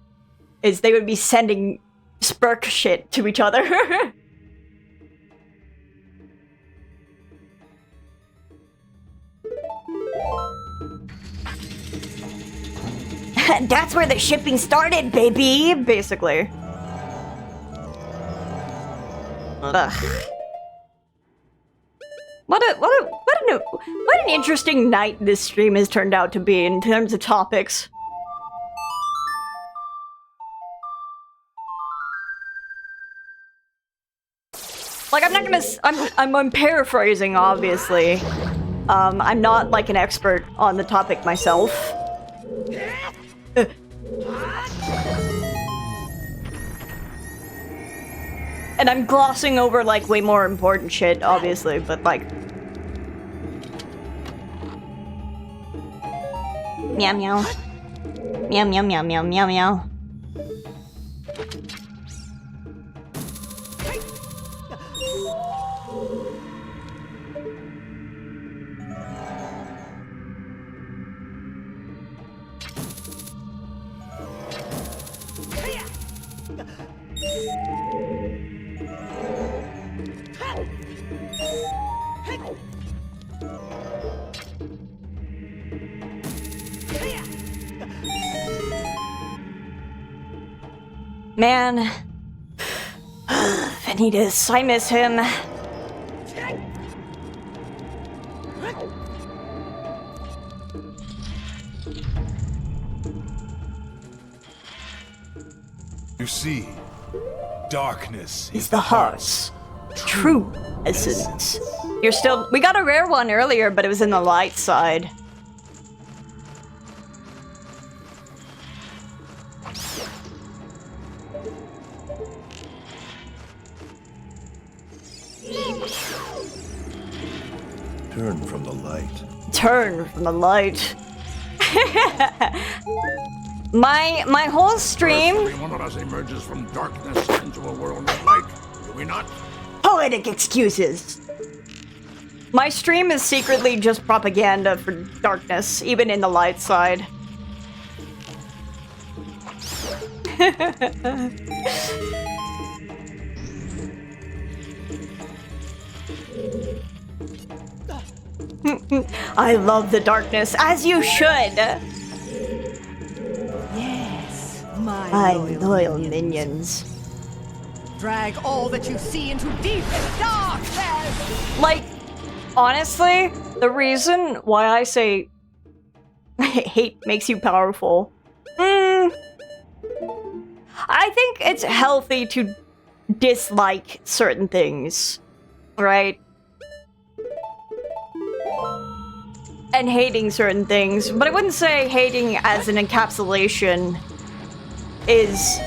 Is they would be sending Spurk shit to each other. That's where the shipping started, baby! Basically. Ugh. What an interesting night this stream has turned out to be in terms of topics. Like, I'm not gonna... I'm paraphrasing, obviously. I'm not, like, an expert on the topic myself. And I'm glossing over, like, way more important shit, obviously, but, like... Meow meow. Meow, meow, meow, meow, meow, meow. Man, Vanitas, I miss him. You see, darkness Is the heart's true essence. You're still. We got a rare one earlier, but it was in the light side. Turn from the light. Turn from the light. my whole stream. Every one of us emerges from darkness into a world of light. Do we not? Poetic excuses. My stream is secretly just propaganda for darkness, even in the light side. I love the darkness, as you should. Yes, my My loyal, loyal minions. minions. Drag all that you see into deepest darkness! Like, honestly, the reason why I say hate makes you powerful, I think it's healthy to dislike certain things, right? And hating certain things, but I wouldn't say hating as an encapsulation is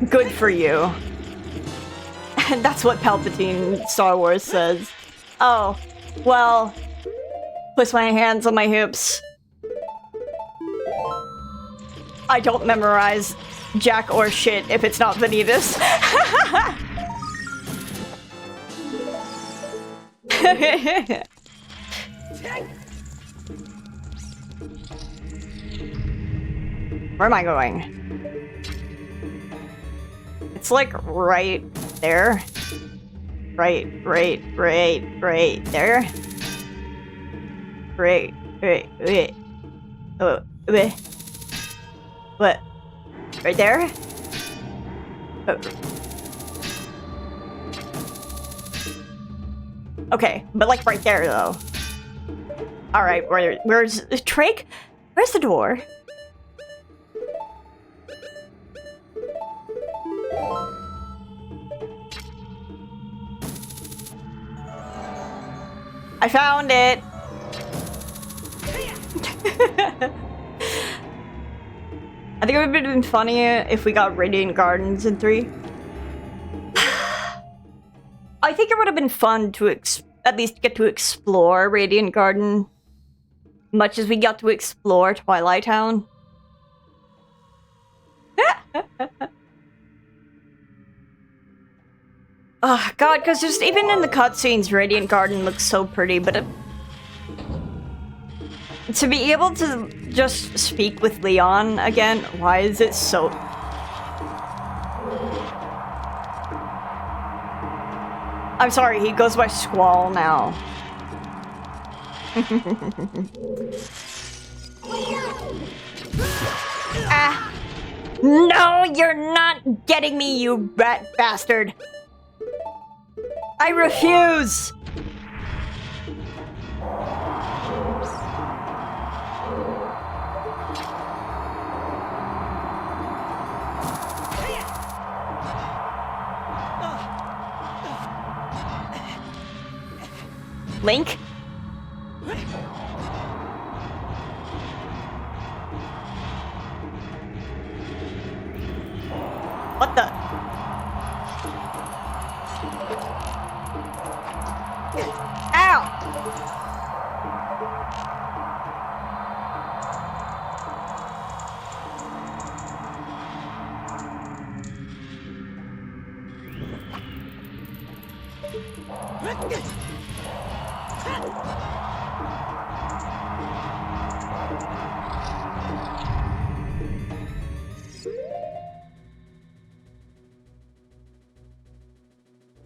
good for you. And that's what Palpatine Star Wars says. Oh, well, place my hands on my hips. I don't memorize jack or shit if it's not Vanitas. Where am I going? It's like right there. Right there. Wait. Oh, wait. What? Right there? Oh. Okay, but like right there though. Alright, where's Drake? Where's the door? I found it! I think it would have been funny if we got Radiant Gardens in 3. I think it would have been fun to at least get to explore Radiant Garden, much as we got to explore Twilight Town. Oh god, because just even in the cutscenes, Radiant Garden looks so pretty, but to be able to just speak with Leon again, why is it so... I'm sorry, he goes by Squall now. Ah! No, you're not getting me, you rat bastard! I refuse! Link? What the? Ow!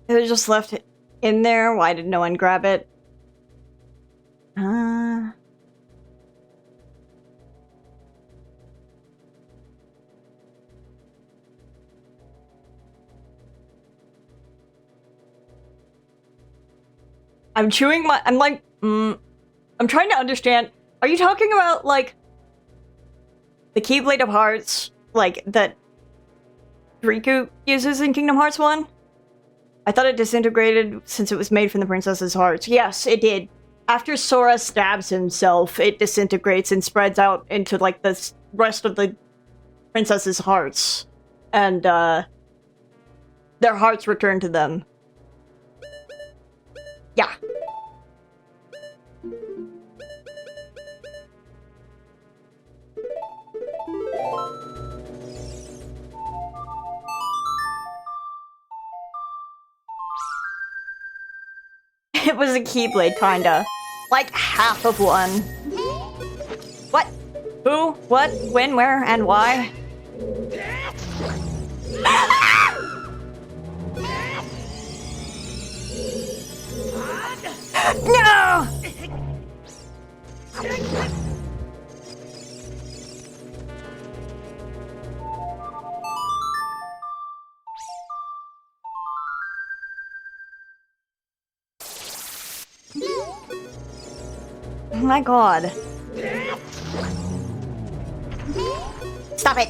It was just left in there. Why did no one grab it? I'm chewing my. I'm like. I'm trying to understand. Are you talking about like the Keyblade of Hearts, like that Riku uses in Kingdom Hearts 1? I thought it disintegrated since it was made from the princess's hearts. Yes, it did. After Sora stabs himself, it disintegrates and spreads out into like the rest of the princess's hearts. And their hearts return to them. Yeah. It was a Keyblade, kinda. Like half of one. What? Who? What? When? Where? And why? No! Oh my god. Stop it!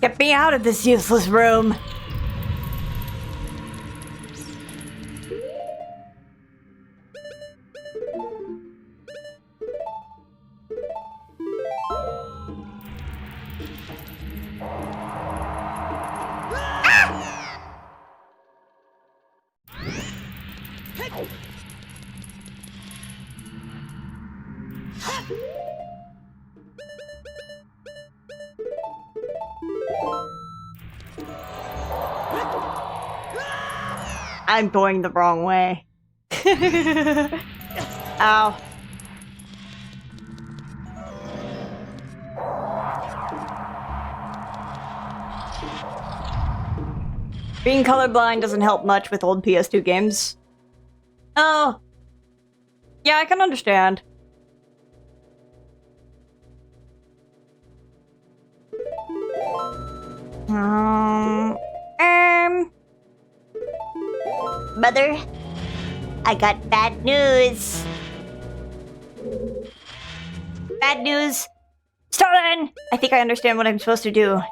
Get me out of this useless room! I'm going the wrong way. Ow. Being colorblind doesn't help much with old PS2 games. Oh. Yeah, I can understand. Mother, I got bad news. Bad news. Stolen! I think I understand what I'm supposed to do.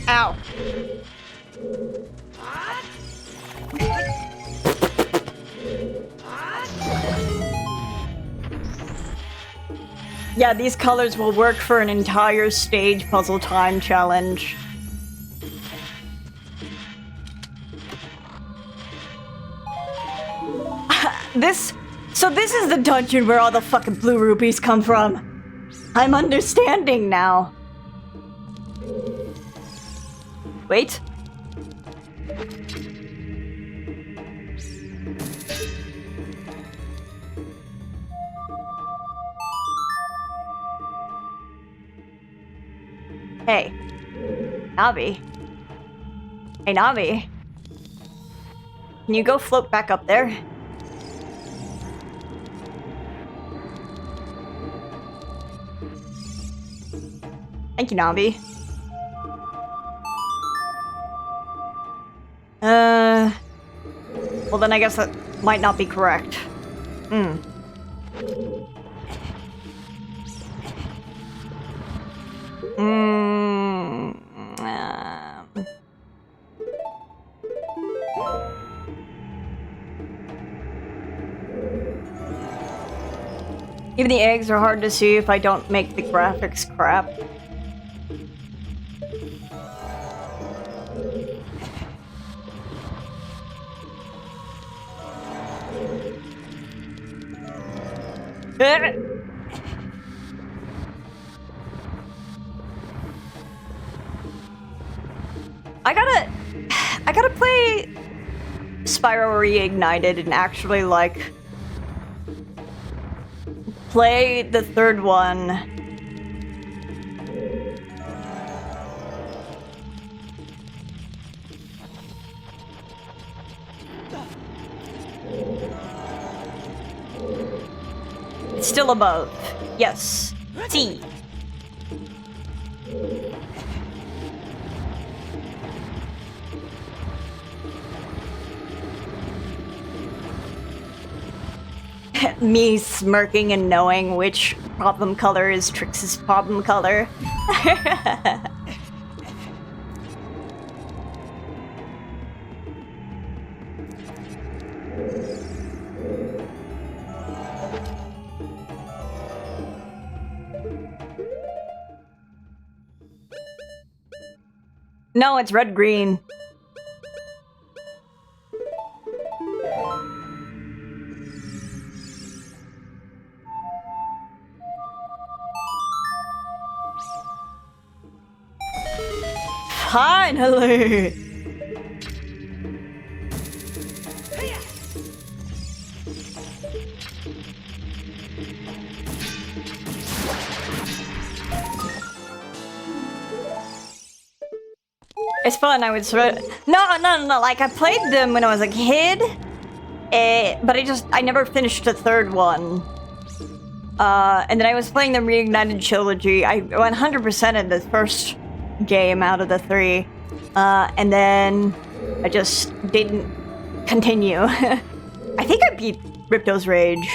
Ow. Yeah, these colors will work for an entire stage puzzle time challenge. So this is the dungeon where all the fucking blue rupees come from. I'm understanding now. Wait. Hey. Navi. Hey, Navi. can you go float back up there? Thank you, Navi. Well then I guess that might not be correct. Even the eggs are hard to see if I don't make the graphics crap. I gotta play Spyro Reignited and actually like play the third one. Still above. Yes. C. Me smirking and knowing which problem color is Trix's problem color. No, it's red-green. Finally! It's fun, I would sort of... No, like, I played them when I was a kid, but I never finished the third one. And then I was playing the Reignited Trilogy. I 100%ed the first game out of the 3, and then I just didn't continue. I think I beat Ripto's Rage.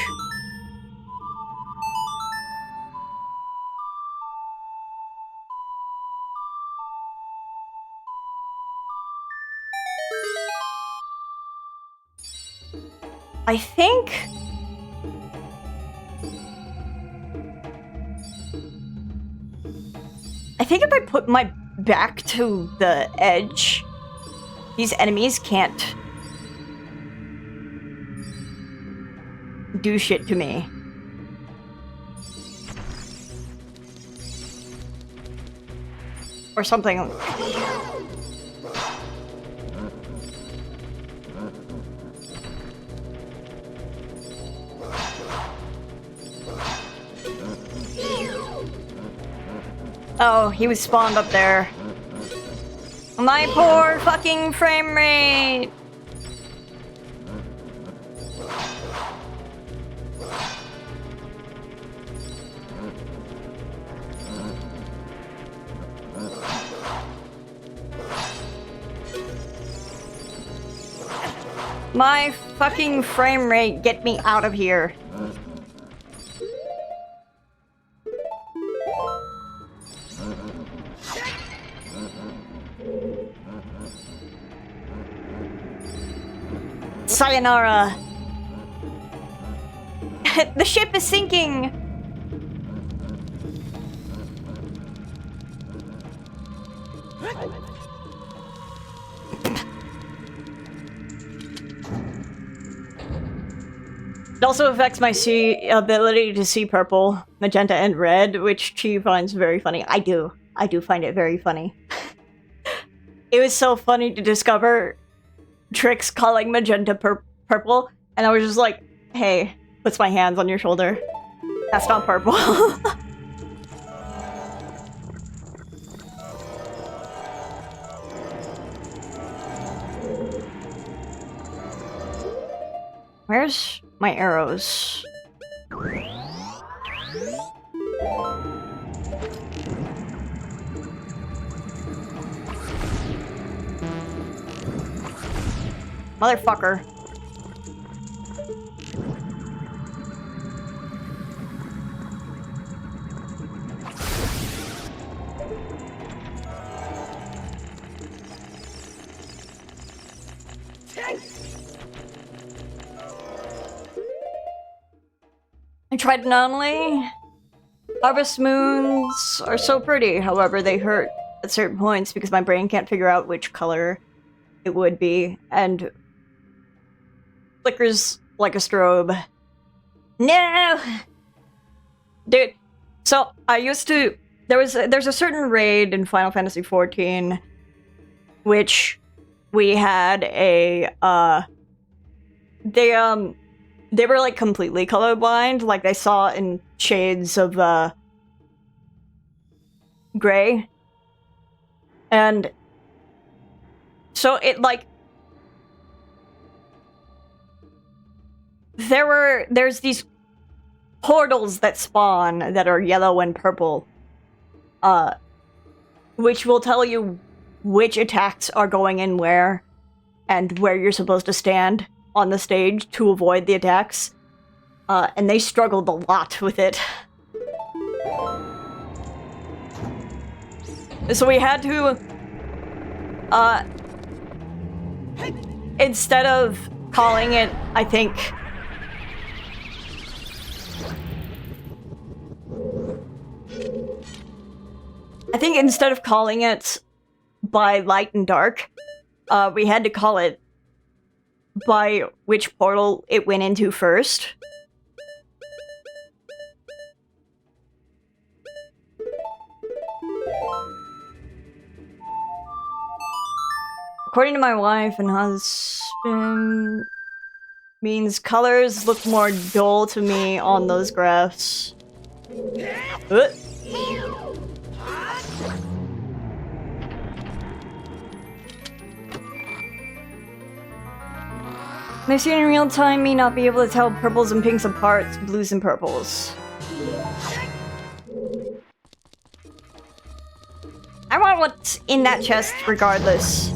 I think if I put my back to the edge, these enemies can't do shit to me. Or something. Oh, he was spawned up there. My poor fucking frame rate! My fucking frame rate, get me out of here. Sayonara. The ship is sinking. It also affects my ability to see purple, magenta, and red, which she finds very funny. I do find it very funny. It was so funny to discover Trix calling magenta purple, and I was just like, hey, puts my hands on your shoulder. That's not purple. Where's my arrows? Motherfucker. I tried Nunley. Harvest moons are so pretty, however, they hurt at certain points because my brain can't figure out which color it would be, and flickers like a strobe. No! Dude, so I used to... there's a certain raid in Final Fantasy XIV which we had a, they were, like, completely colorblind. Like, they saw in shades of, gray. And so it, like... there's these portals that spawn that are yellow and purple. Which will tell you which attacks are going in where, and where you're supposed to stand on the stage to avoid the attacks. And they struggled a lot with it. So we had to, instead of calling it, I think, instead of calling it by light and dark, we had to call it by which portal it went into first. According to my wife and husband, means colors look more dull to me on those graphs. May see in real time me not be able to tell purples and pinks apart, blues and purples. I want what's in that chest regardless.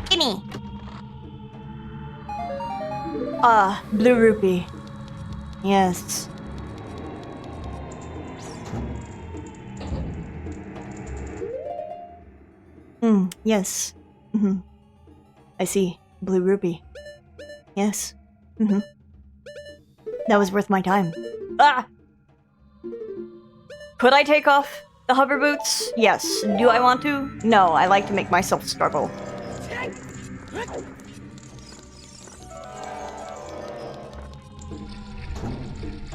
Gimme. Blue rupee. Yes. Yes. I see. Blue rupee. Yes. That was worth my time. Ah! Could I take off the hover boots? Yes. Do I want to? No, I like to make myself struggle.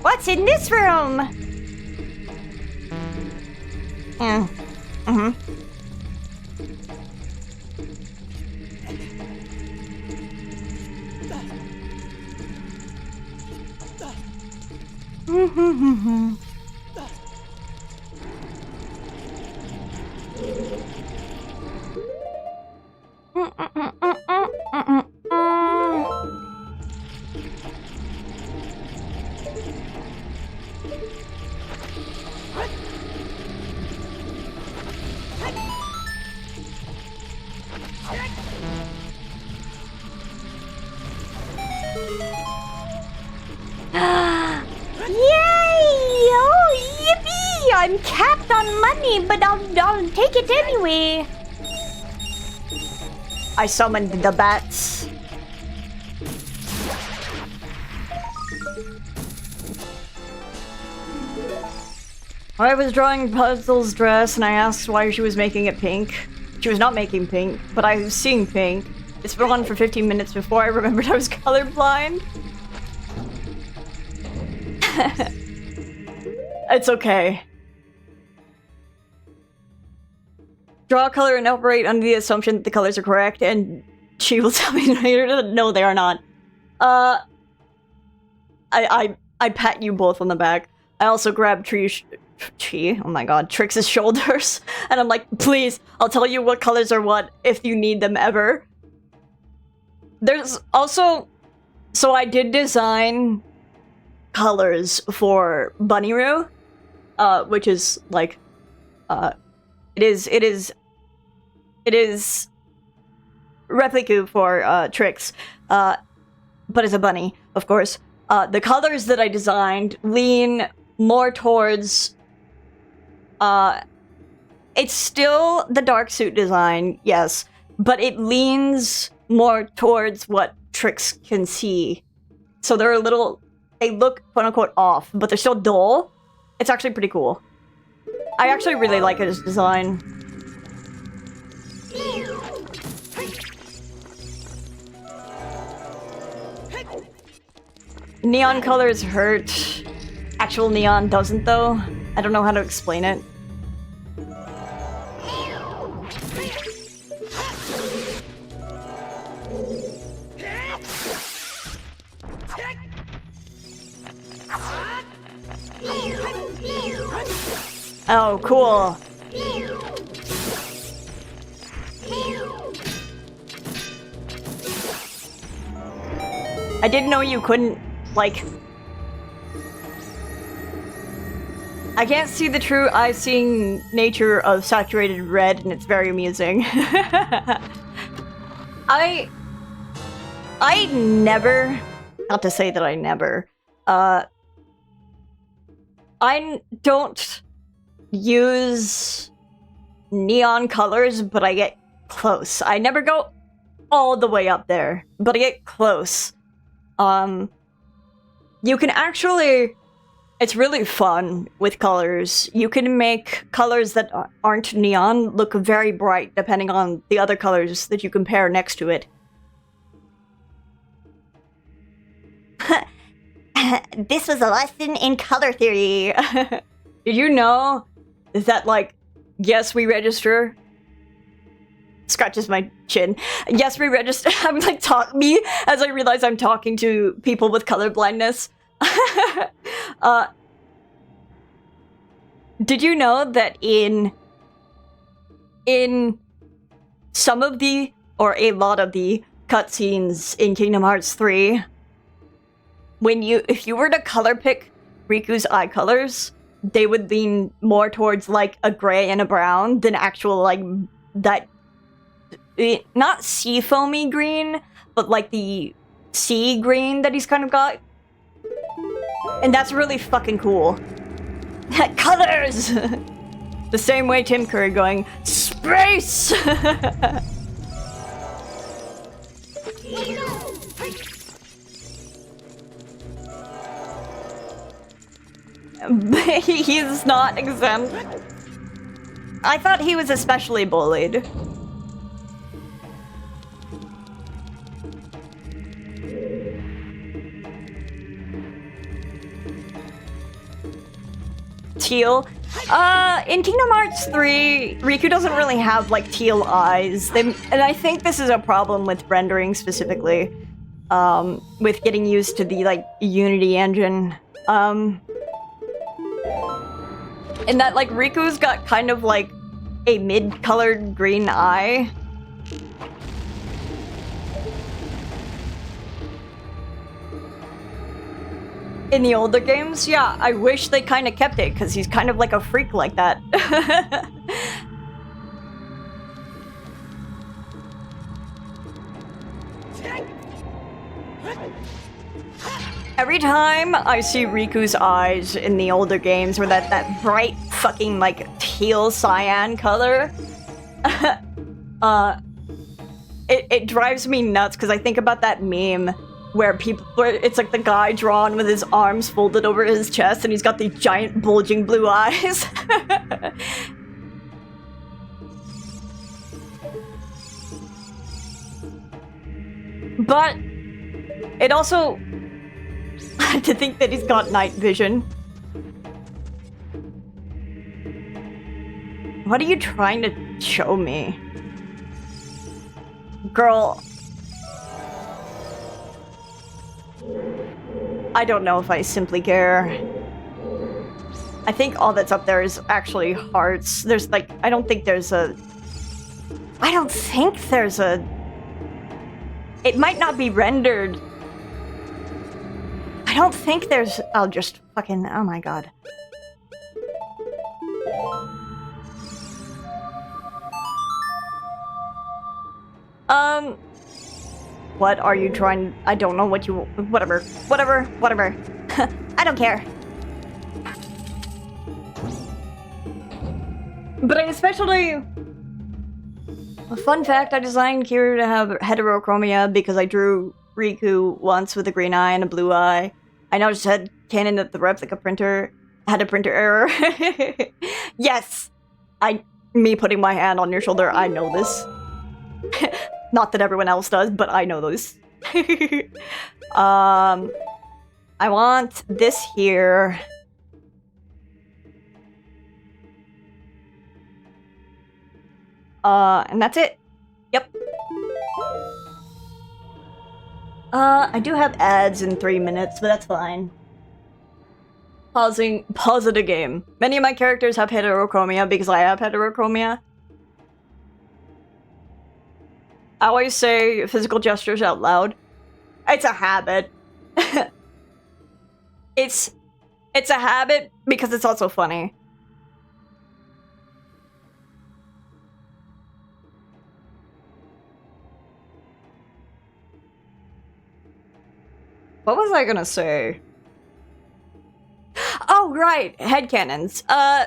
What's in this room? I'm capped on money, but I'll take it anyway. I summoned the bats. I was drawing Puzzle's dress and I asked why she was making it pink. She was not making pink, but I was seeing pink. It's been on for 15 minutes before I remembered I was colorblind. It's okay. Draw a color and operate under the assumption that the colors are correct, and she will tell me later, no, they are not. I pat you both on the back. I also grab Trix's shoulders, and I'm like, please, I'll tell you what colors are what if you need them ever. There's also So I did design colors for Bunnyru, which is like, it is Repliku for Trix, but it's a bunny, of course. The colors that I designed lean more towards, it's still the dark suit design, yes, but it leans more towards what Trix can see. So they're a little, they look quote-unquote off, but they're still dull. It's actually pretty cool. I actually really like his design. Neon colors hurt. Actual neon doesn't, though. I don't know how to explain it. Oh, cool. I didn't know you couldn't, like... I can't see the true eye-seeing nature of saturated red, and it's very amusing. I never... Not to say that I never... I don't use neon colors, but I get close. I never go all the way up there, but I get close. You can actually... It's really fun with colors. You can make colors that aren't neon look very bright depending on the other colors that you compare next to it. This was a lesson in color theory. Did you know that, like, yes, we register... Scratches my chin. Yes, we register... I'm like, me as I realize I'm talking to people with color blindness. Did you know that in some of the, or a lot of the cutscenes in Kingdom Hearts 3, if you were to color pick Riku's eye colors, they would lean more towards like a gray and a brown than actual like that, not sea foamy green, but like the sea green that he's kind of got. And that's really fucking cool. Colors! The same way Tim Curry going, SPACE! He's not exempt. I thought he was especially bullied. Teal. In Kingdom Hearts 3, Riku doesn't really have, like, teal eyes. And I think this is a problem with rendering specifically. With getting used to the, like, Unity engine. And that, like, Riku's got kind of, like, a mid-colored green eye. In the older games, yeah, I wish they kind of kept it, because he's kind of like a freak like that. Every time I see Riku's eyes in the older games, or that bright fucking, like, teal cyan color, it drives me nuts, because I think about that meme where it's like the guy drawn with his arms folded over his chest and he's got these giant bulging blue eyes. But it also to think that he's got night vision. What are you trying to show me? Girl, I don't know if I simply care. I think all that's up there is actually hearts. There's like, I don't think there's a... It might not be rendered don't think there's... I'll just fucking... Oh my god. What are you trying... I don't know what you... Whatever. I don't care. But I especially... A fun fact, I designed Kira to have heterochromia because I drew Riku once with a green eye and a blue eye. I noticed headcanon that the replica printer had a printer error. Yes! Me putting my hand on your shoulder, I know this. Not that everyone else does, but I know this. I want this here. And that's it. Yep. I do have ads in 3 minutes, but that's fine. Pause the game. Many of my characters have heterochromia because I have heterochromia. I always say physical gestures out loud. It's a habit. It's a habit because it's also funny. What was I gonna say? Oh, right! Headcanons. I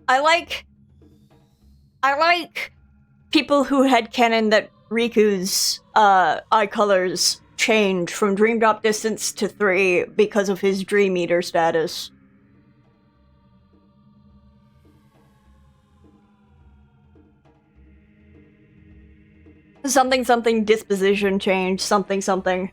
like people who headcanon that Riku's eye colors change from Dream Drop Distance to 3 because of his Dream Eater status. Something something disposition change, something something.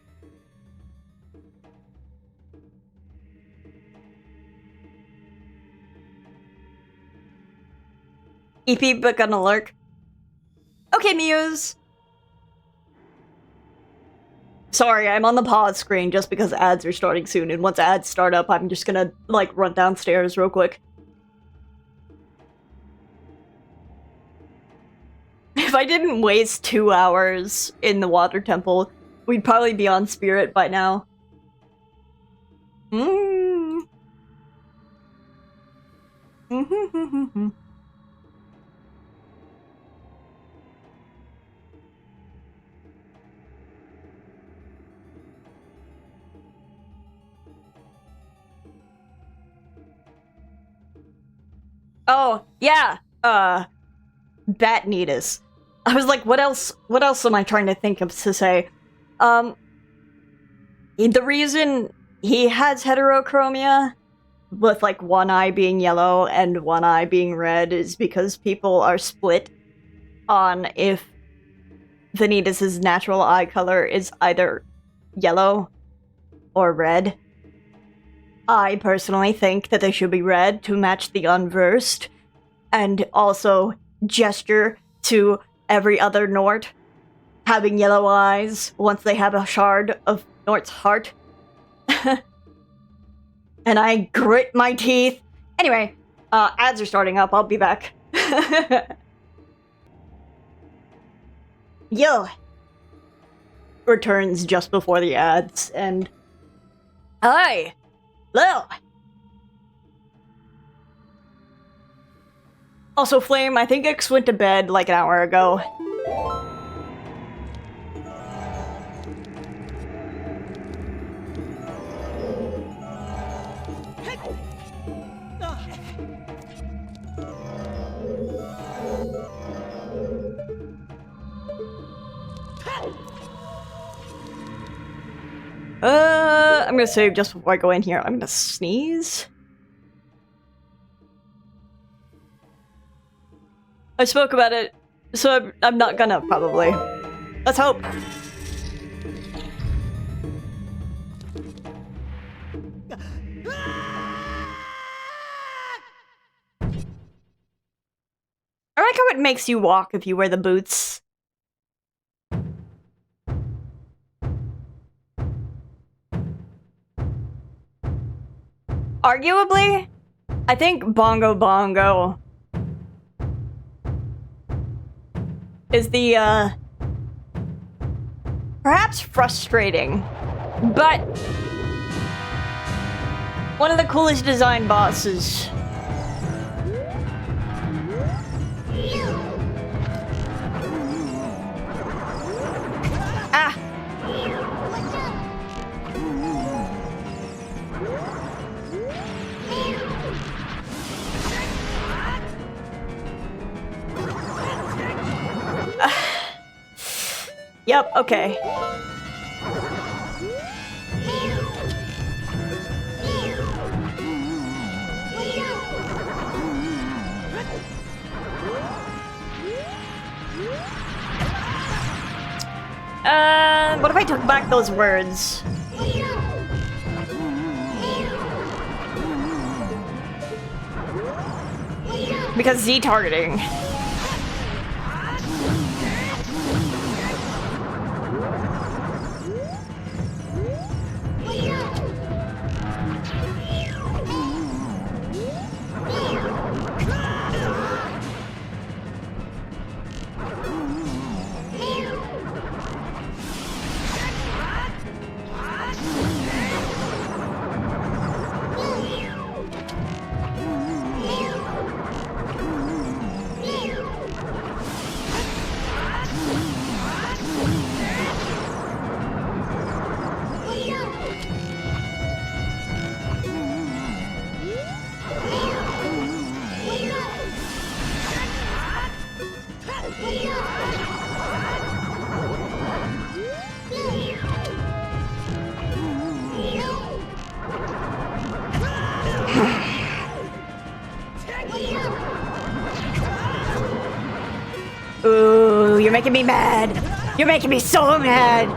EP but gonna lurk. Okay, Muse. Sorry, I'm on the pause screen just because ads are starting soon, and once ads start up, I'm just gonna, like, run downstairs real quick. If I didn't waste 2 hours in the water temple, we'd probably be on Spirit by now. Oh, yeah, Batnitas. I was like, what else am I trying to think of to say? The reason he has heterochromia, with like one eye being yellow and one eye being red, is because people are split on if Vanitas' natural eye color is either yellow or red. I personally think that they should be red to match the unversed, and also gesture to every other Nort having yellow eyes once they have a shard of Nort's heart. And I grit my teeth. Anyway, ads are starting up. I'll be back. Yo! Returns just before the ads, and... Hi! Hello! Also, Flame, I think X went to bed like an hour ago. I'm gonna save just before I go in here. I'm gonna sneeze. I spoke about it, so I'm not gonna, probably. Let's hope. I like how it makes you walk if you wear the boots. Arguably, I think Bongo Bongo is the, perhaps frustrating But one of the coolest design bosses. Ah! Yep, okay. What if I took back those words? Because Z targeting. Ooh, you're making me mad. You're making me so mad.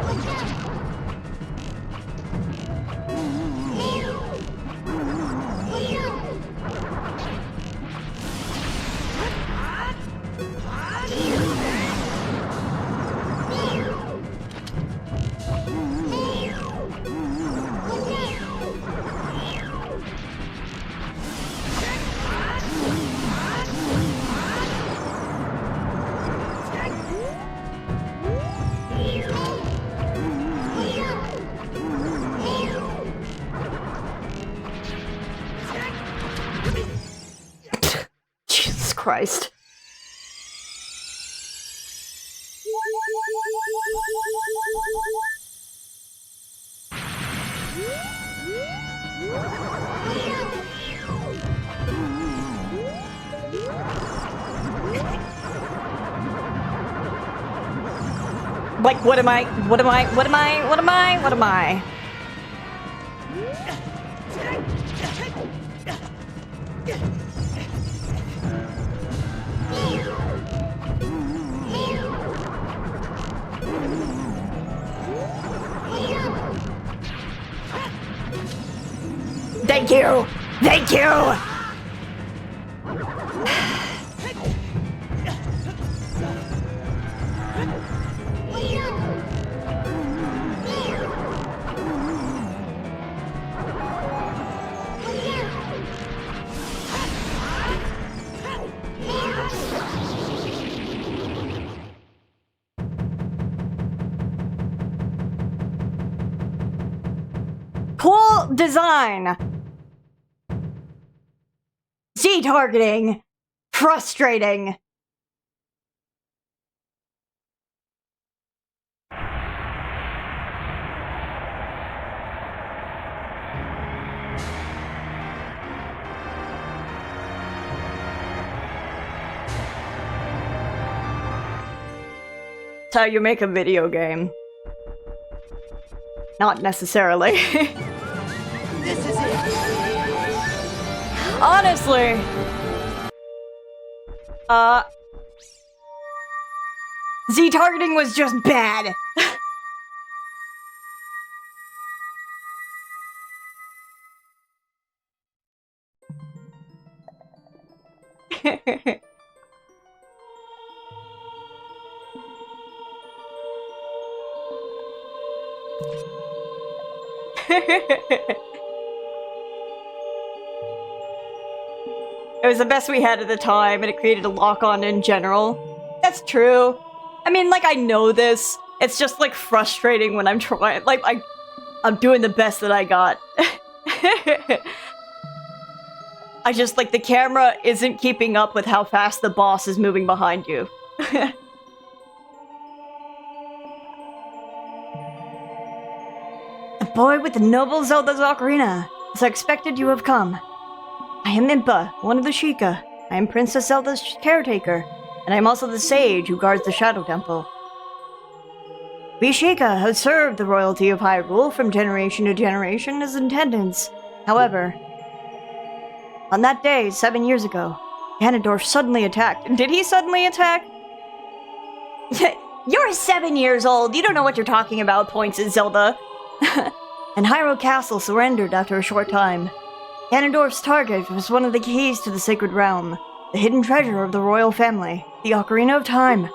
Jesus Christ. Like, what am I? Thank you! Thank you! Cool design! Z targeting! Frustrating! That's how you make a video game. Not necessarily. This is it. Honestly. Z targeting was just bad. It was the best we had at the time, and it created a lock-on in general. That's true. I mean, like, I know this. It's just, like, frustrating when I'm trying. Like, I'm doing the best that I got. I just, like, the camera isn't keeping up with how fast the boss is moving behind you. The boy with the noble Zelda's ocarina. As I expected, you have come. I am Impa, one of the Sheikah. I am Princess Zelda's caretaker, and I am also the sage who guards the Shadow Temple. We Sheikah have served the royalty of Hyrule from generation to generation as attendants. However, on that day, 7 years ago, Ganondorf suddenly attacked. Did he suddenly attack? You're 7 years old. You don't know what you're talking about, Points Zelda. And Hyrule Castle surrendered after a short time. Ganondorf's target was one of the keys to the Sacred Realm, the hidden treasure of the royal family, the Ocarina of Time.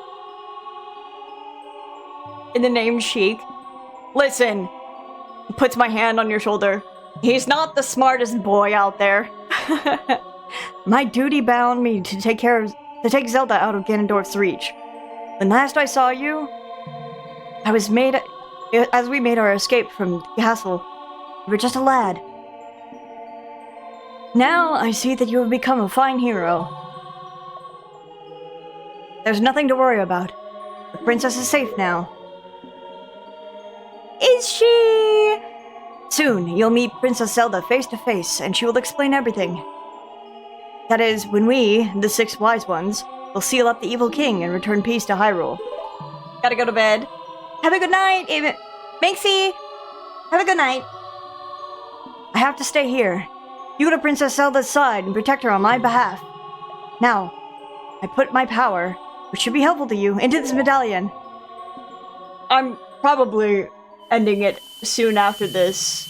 In the name Sheik. Listen. He puts my hand on your shoulder. He's not the smartest boy out there. My duty bound me to take Zelda out of Ganondorf's reach. When last I saw you, as we made our escape from the castle, you were just a lad. Now I see that you have become a fine hero. There's nothing to worry about. The princess is safe now. Is she? Soon, you'll meet Princess Zelda face to face, and she will explain everything. That is, when we, the 6 wise ones, will seal up the evil king and return peace to Hyrule. Gotta go to bed. Have a good night, Minxie! Have a good night. I have to stay here. You go to Princess Zelda's side and protect her on my behalf. Now, I put my power, which should be helpful to you, into this medallion. I'm probably ending it soon after this.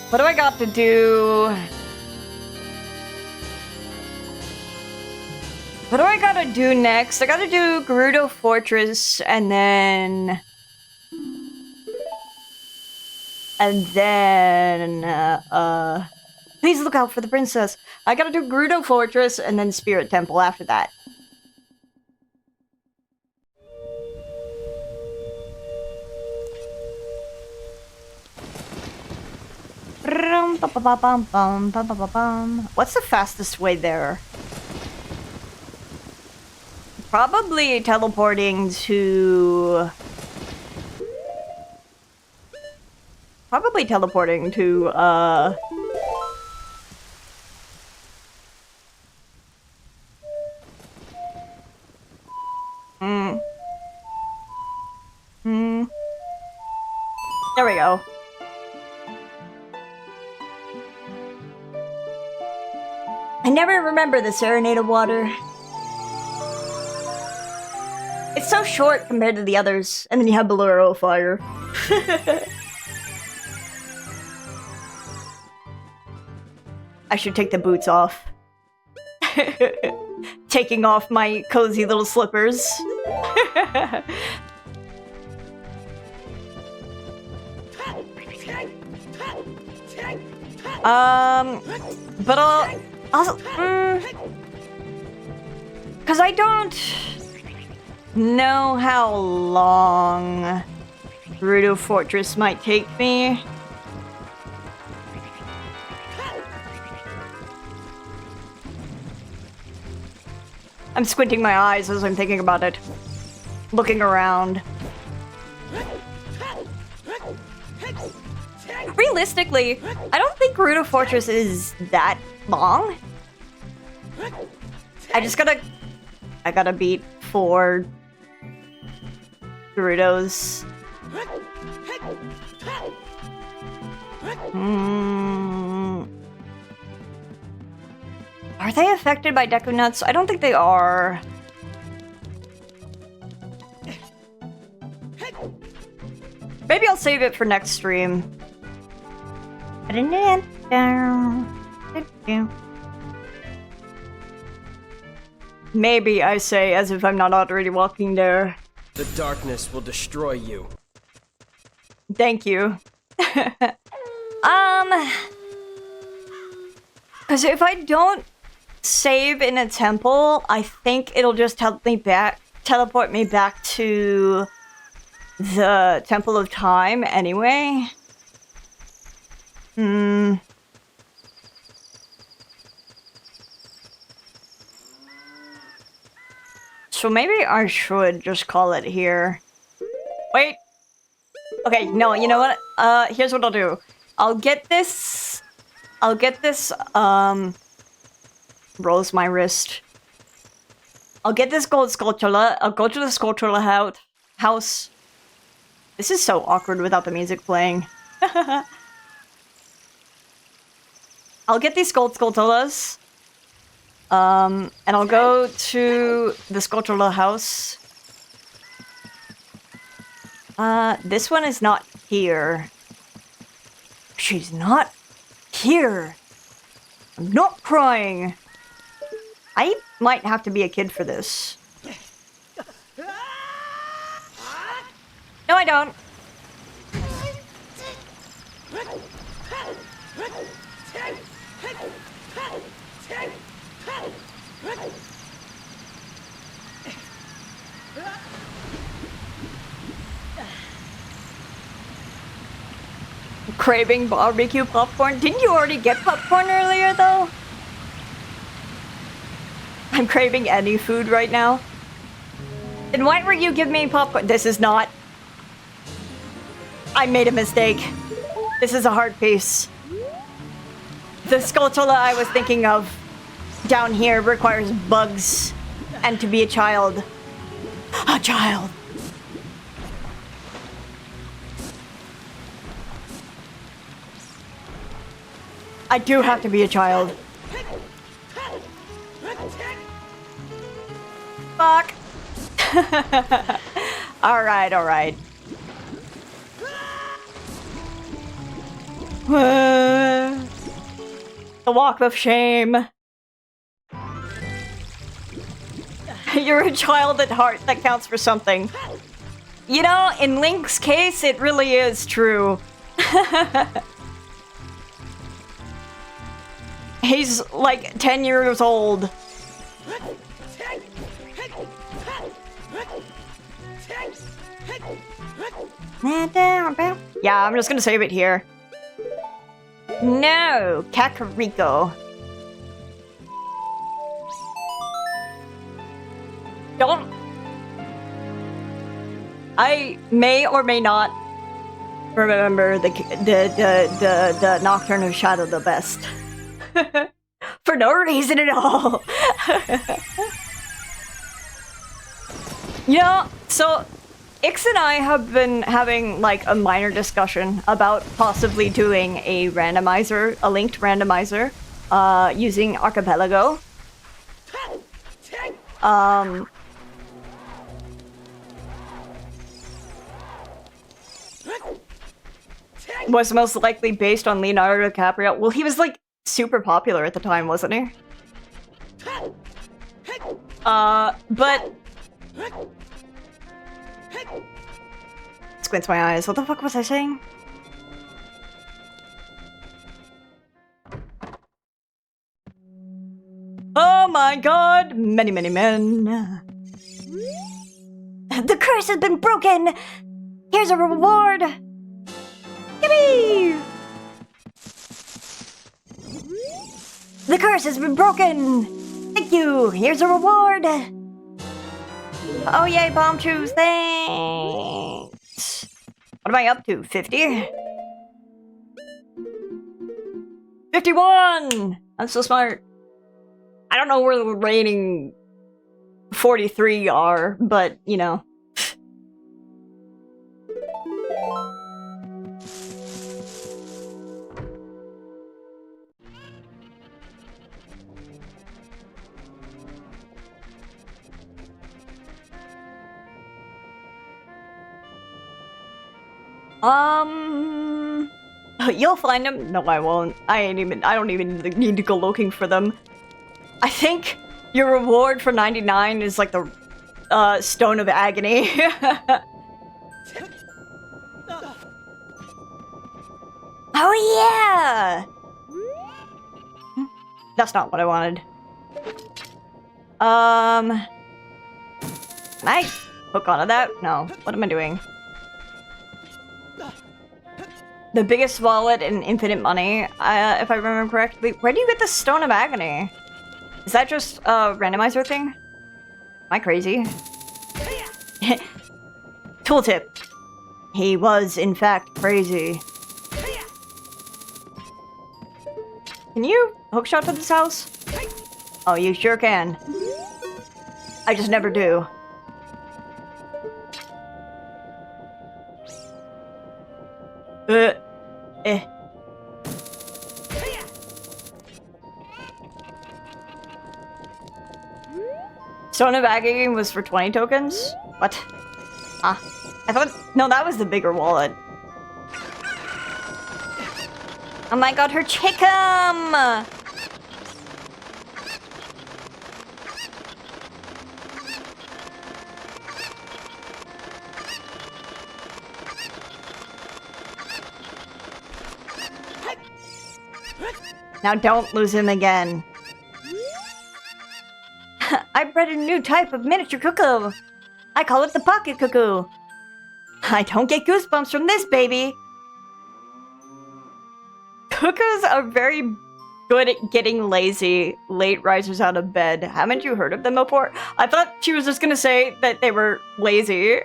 What do I got to do? What do I gotta do next? I gotta do Gerudo Fortress and then... Please look out for the princess. I gotta do Gerudo Fortress and then Spirit Temple after that. What's the fastest way there? Probably teleporting to... There we go. I never remember the Serenade of Water. It's so short compared to the others. And then you have Bolero Fire. I should take the boots off. Taking off my cozy little slippers. But I'll also, cause I don't know how long Gerudo Fortress might take me. I'm squinting my eyes as I'm thinking about it. Looking around. Realistically, I don't think Gerudo Fortress is that long. I gotta beat 4 Gerudos. Are they affected by Deku Nuts? I don't think they are. Maybe I'll save it for next stream. Maybe, I say, as if I'm not already walking there. The darkness will destroy you. Thank you. Because if I don't save in a temple, I think it'll just teleport me back to the Temple of Time anyway. So maybe I should just call it here. Wait. Okay, no, you know what? Here's what I'll do. I'll get this, rolls my wrist. I'll get this gold sculptura. I'll go to the sculptura house. This is so awkward without the music playing. I'll get these gold sculpturas. And I'll go to the sculptura house. This one is not here. She's not here. I'm not crying. I might have to be a kid for this. No, I don't. Craving barbecue popcorn? Didn't you already get popcorn earlier, though? I'm craving any food right now. Then why were you giving me popcorn? This is not... I made a mistake. This is a hard piece. The sculptura I was thinking of down here requires bugs and to be a child. A child. I do have to be a child. Fuck. Alright, alright. The walk of shame. You're a child at heart. That counts for something. You know, in Link's case, it really is true. He's like 10 years old. Yeah, I'm just gonna save it here. No, Kakariko. Don't. I may or may not remember the Nocturne of Shadow the best. For no reason at all. You know, so Ix and I have been having like a minor discussion about possibly doing a randomizer, a linked randomizer, using Archipelago. Was most likely based on Leonardo DiCaprio. Well, he was like super popular at the time, wasn't he? But... Squints my eyes. What the fuck was I saying? Oh my god! Many, many men. The curse has been broken! Here's a reward! Yippee! The curse has been broken! Thank you! Here's a reward! Oh yay, bomb shoes, thanks! What am I up to? 50? 51! I'm so smart. I don't know where the remaining 43 are, but, you know. You'll find them. No, I won't. I don't even need to go looking for them. I think your reward for 99 is like the Stone of Agony. Oh yeah! That's not what I wanted. Can I hook onto that? No. What am I doing? The biggest wallet and infinite money, if I remember correctly. Where do you get the Stone of Agony? Is that just a randomizer thing? Am I crazy? Tooltip. He was, in fact, crazy. Can you hookshot to this house? Oh, you sure can. I just never do. Eh. Stone of Agony was for 20 tokens? What? Ah. I thought... No, that was the bigger wallet. Oh my god, her chickum! Now don't lose him again. I bred a new type of miniature cuckoo. I call it the pocket cuckoo. I don't get goosebumps from this baby. Cuckoos are very good at getting lazy, late risers out of bed. Haven't you heard of them before? I thought she was just gonna say that they were lazy.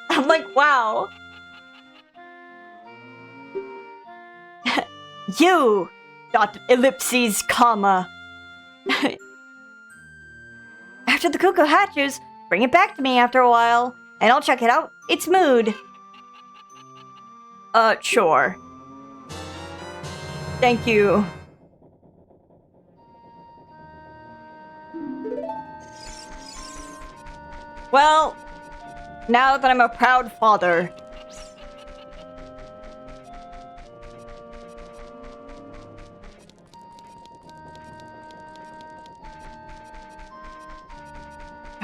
I'm like, wow. You! Dot ellipses, comma. After the cuckoo hatches, bring it back to me after a while, and I'll check it out. Its mood. Sure. Thank you. Well, now that I'm a proud father...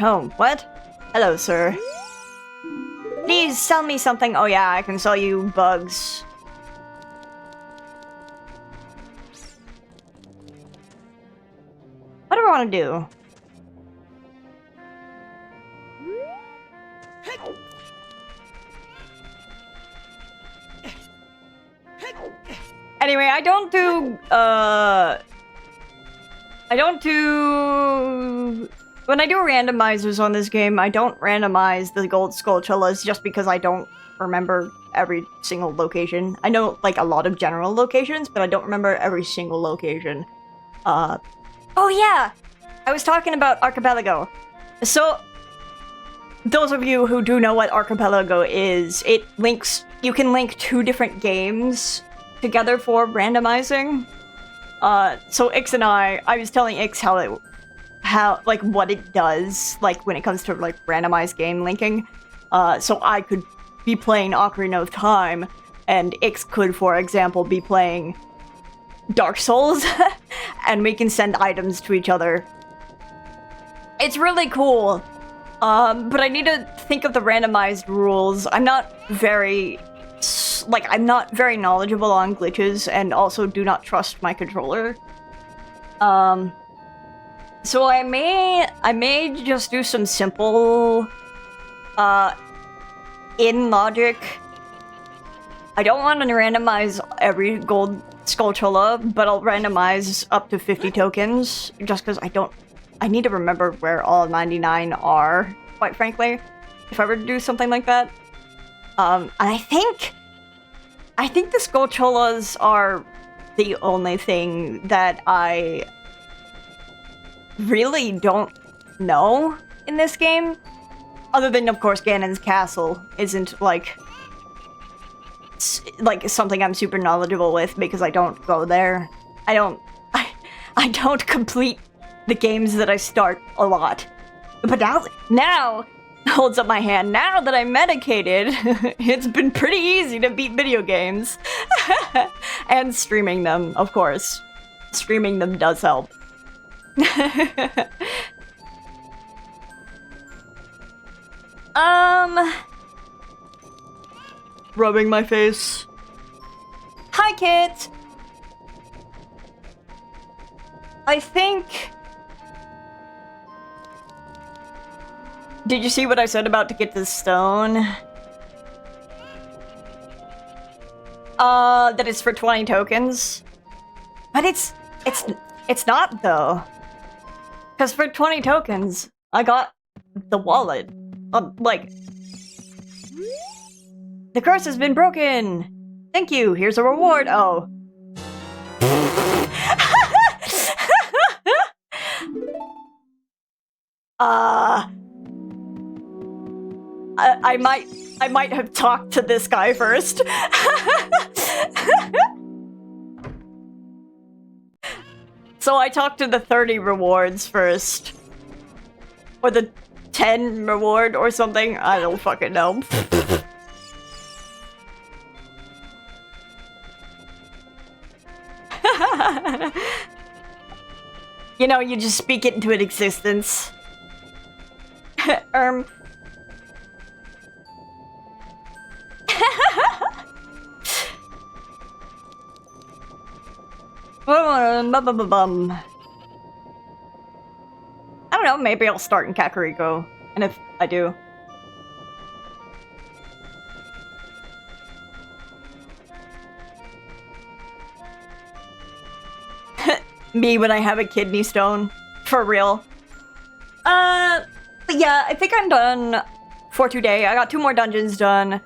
Oh, what? Hello, sir. Please sell me something. Oh yeah, I can sell you bugs. What do I want to do? Anyway, I don't do... When I do randomizers on this game, I don't randomize the gold skulltulas just because I don't remember every single location. I know, like, a lot of general locations, but I don't remember every single location. Oh yeah! I was talking about Archipelago. So, those of you who do know what Archipelago is, it links... You can link 2 different games together for randomizing. So Ix and I was telling Ix how, like, what it does, like, when it comes to, like, randomized game linking. So I could be playing Ocarina of Time, and Ix could, for example, be playing Dark Souls, and we can send items to each other. It's really cool. But I need to think of the randomized rules. I'm not very knowledgeable on glitches, and also do not trust my controller. So I may just do some simple, in logic. I don't want to randomize every gold skulltula, but I'll randomize up to 50 tokens, just because I need to remember where all 99 are, quite frankly, if I were to do something like that. And I think the skulltulas are the only thing that I really don't know in this game. Other than, of course, Ganon's castle isn't, like something I'm super knowledgeable with because I don't go there. I don't complete the games that I start a lot. But now holds up my hand. Now that I'm medicated, it's been pretty easy to beat video games. And streaming them, of course. Streaming them does help. Rubbing my face. Hi, Kit! I think... Did you see what I said about to get this stone? That is for 20 tokens. But it's not though. Because for 20 tokens, I got the wallet. Like, the curse has been broken. Thank you. Here's a reward. Oh. I might have talked to this guy first. So I talked to the 30 rewards first. Or the 10 reward or something. I don't fucking know. You know, you just speak it into an existence. I don't know, maybe I'll start in Kakariko. And if I do... Me when I have a kidney stone. For real. But yeah, I think I'm done for today. I got 2 more dungeons done.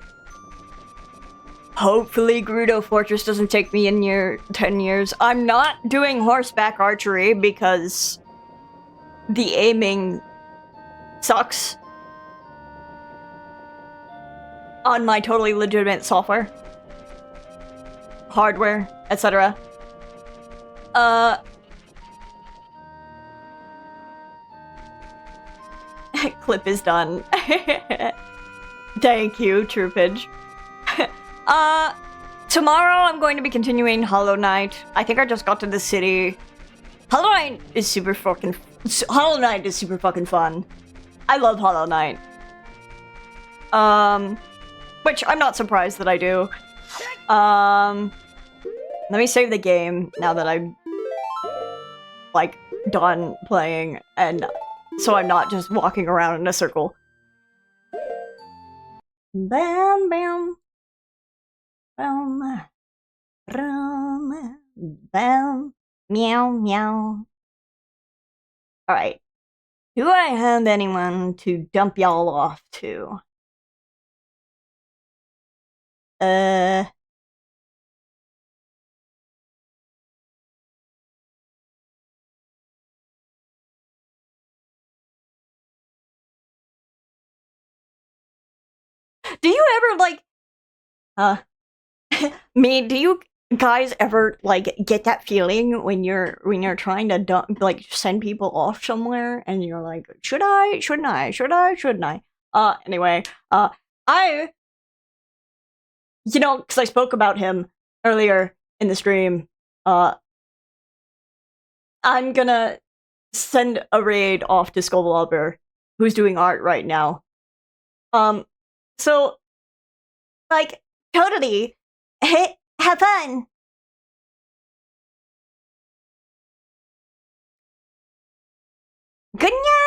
Hopefully Gerudo Fortress doesn't take me in 10 years. I'm not doing horseback archery because the aiming sucks on my totally legitimate software, hardware, etc. Clip is done. Thank you, Troopage. Tomorrow I'm going to be continuing Hollow Knight. I think I just got to the city. Hollow Knight is super fucking fun. I love Hollow Knight. Which I'm not surprised that I do. Let me save the game now that I'm like done playing, and so I'm not just walking around in a circle. Bam bam. Bam. Bam. Bam. Meow meow. Alright. Do I have anyone to dump y'all off to? Do you ever, like... do you guys ever, like, get that feeling when you're trying to send people off somewhere, and you're like, should I? Shouldn't I? Should I? Shouldn't I? Anyway, you know, because I spoke about him earlier in the stream, I'm gonna send a raid off to Scovalber, who's doing art right now. So, like, totally, have fun! Good night!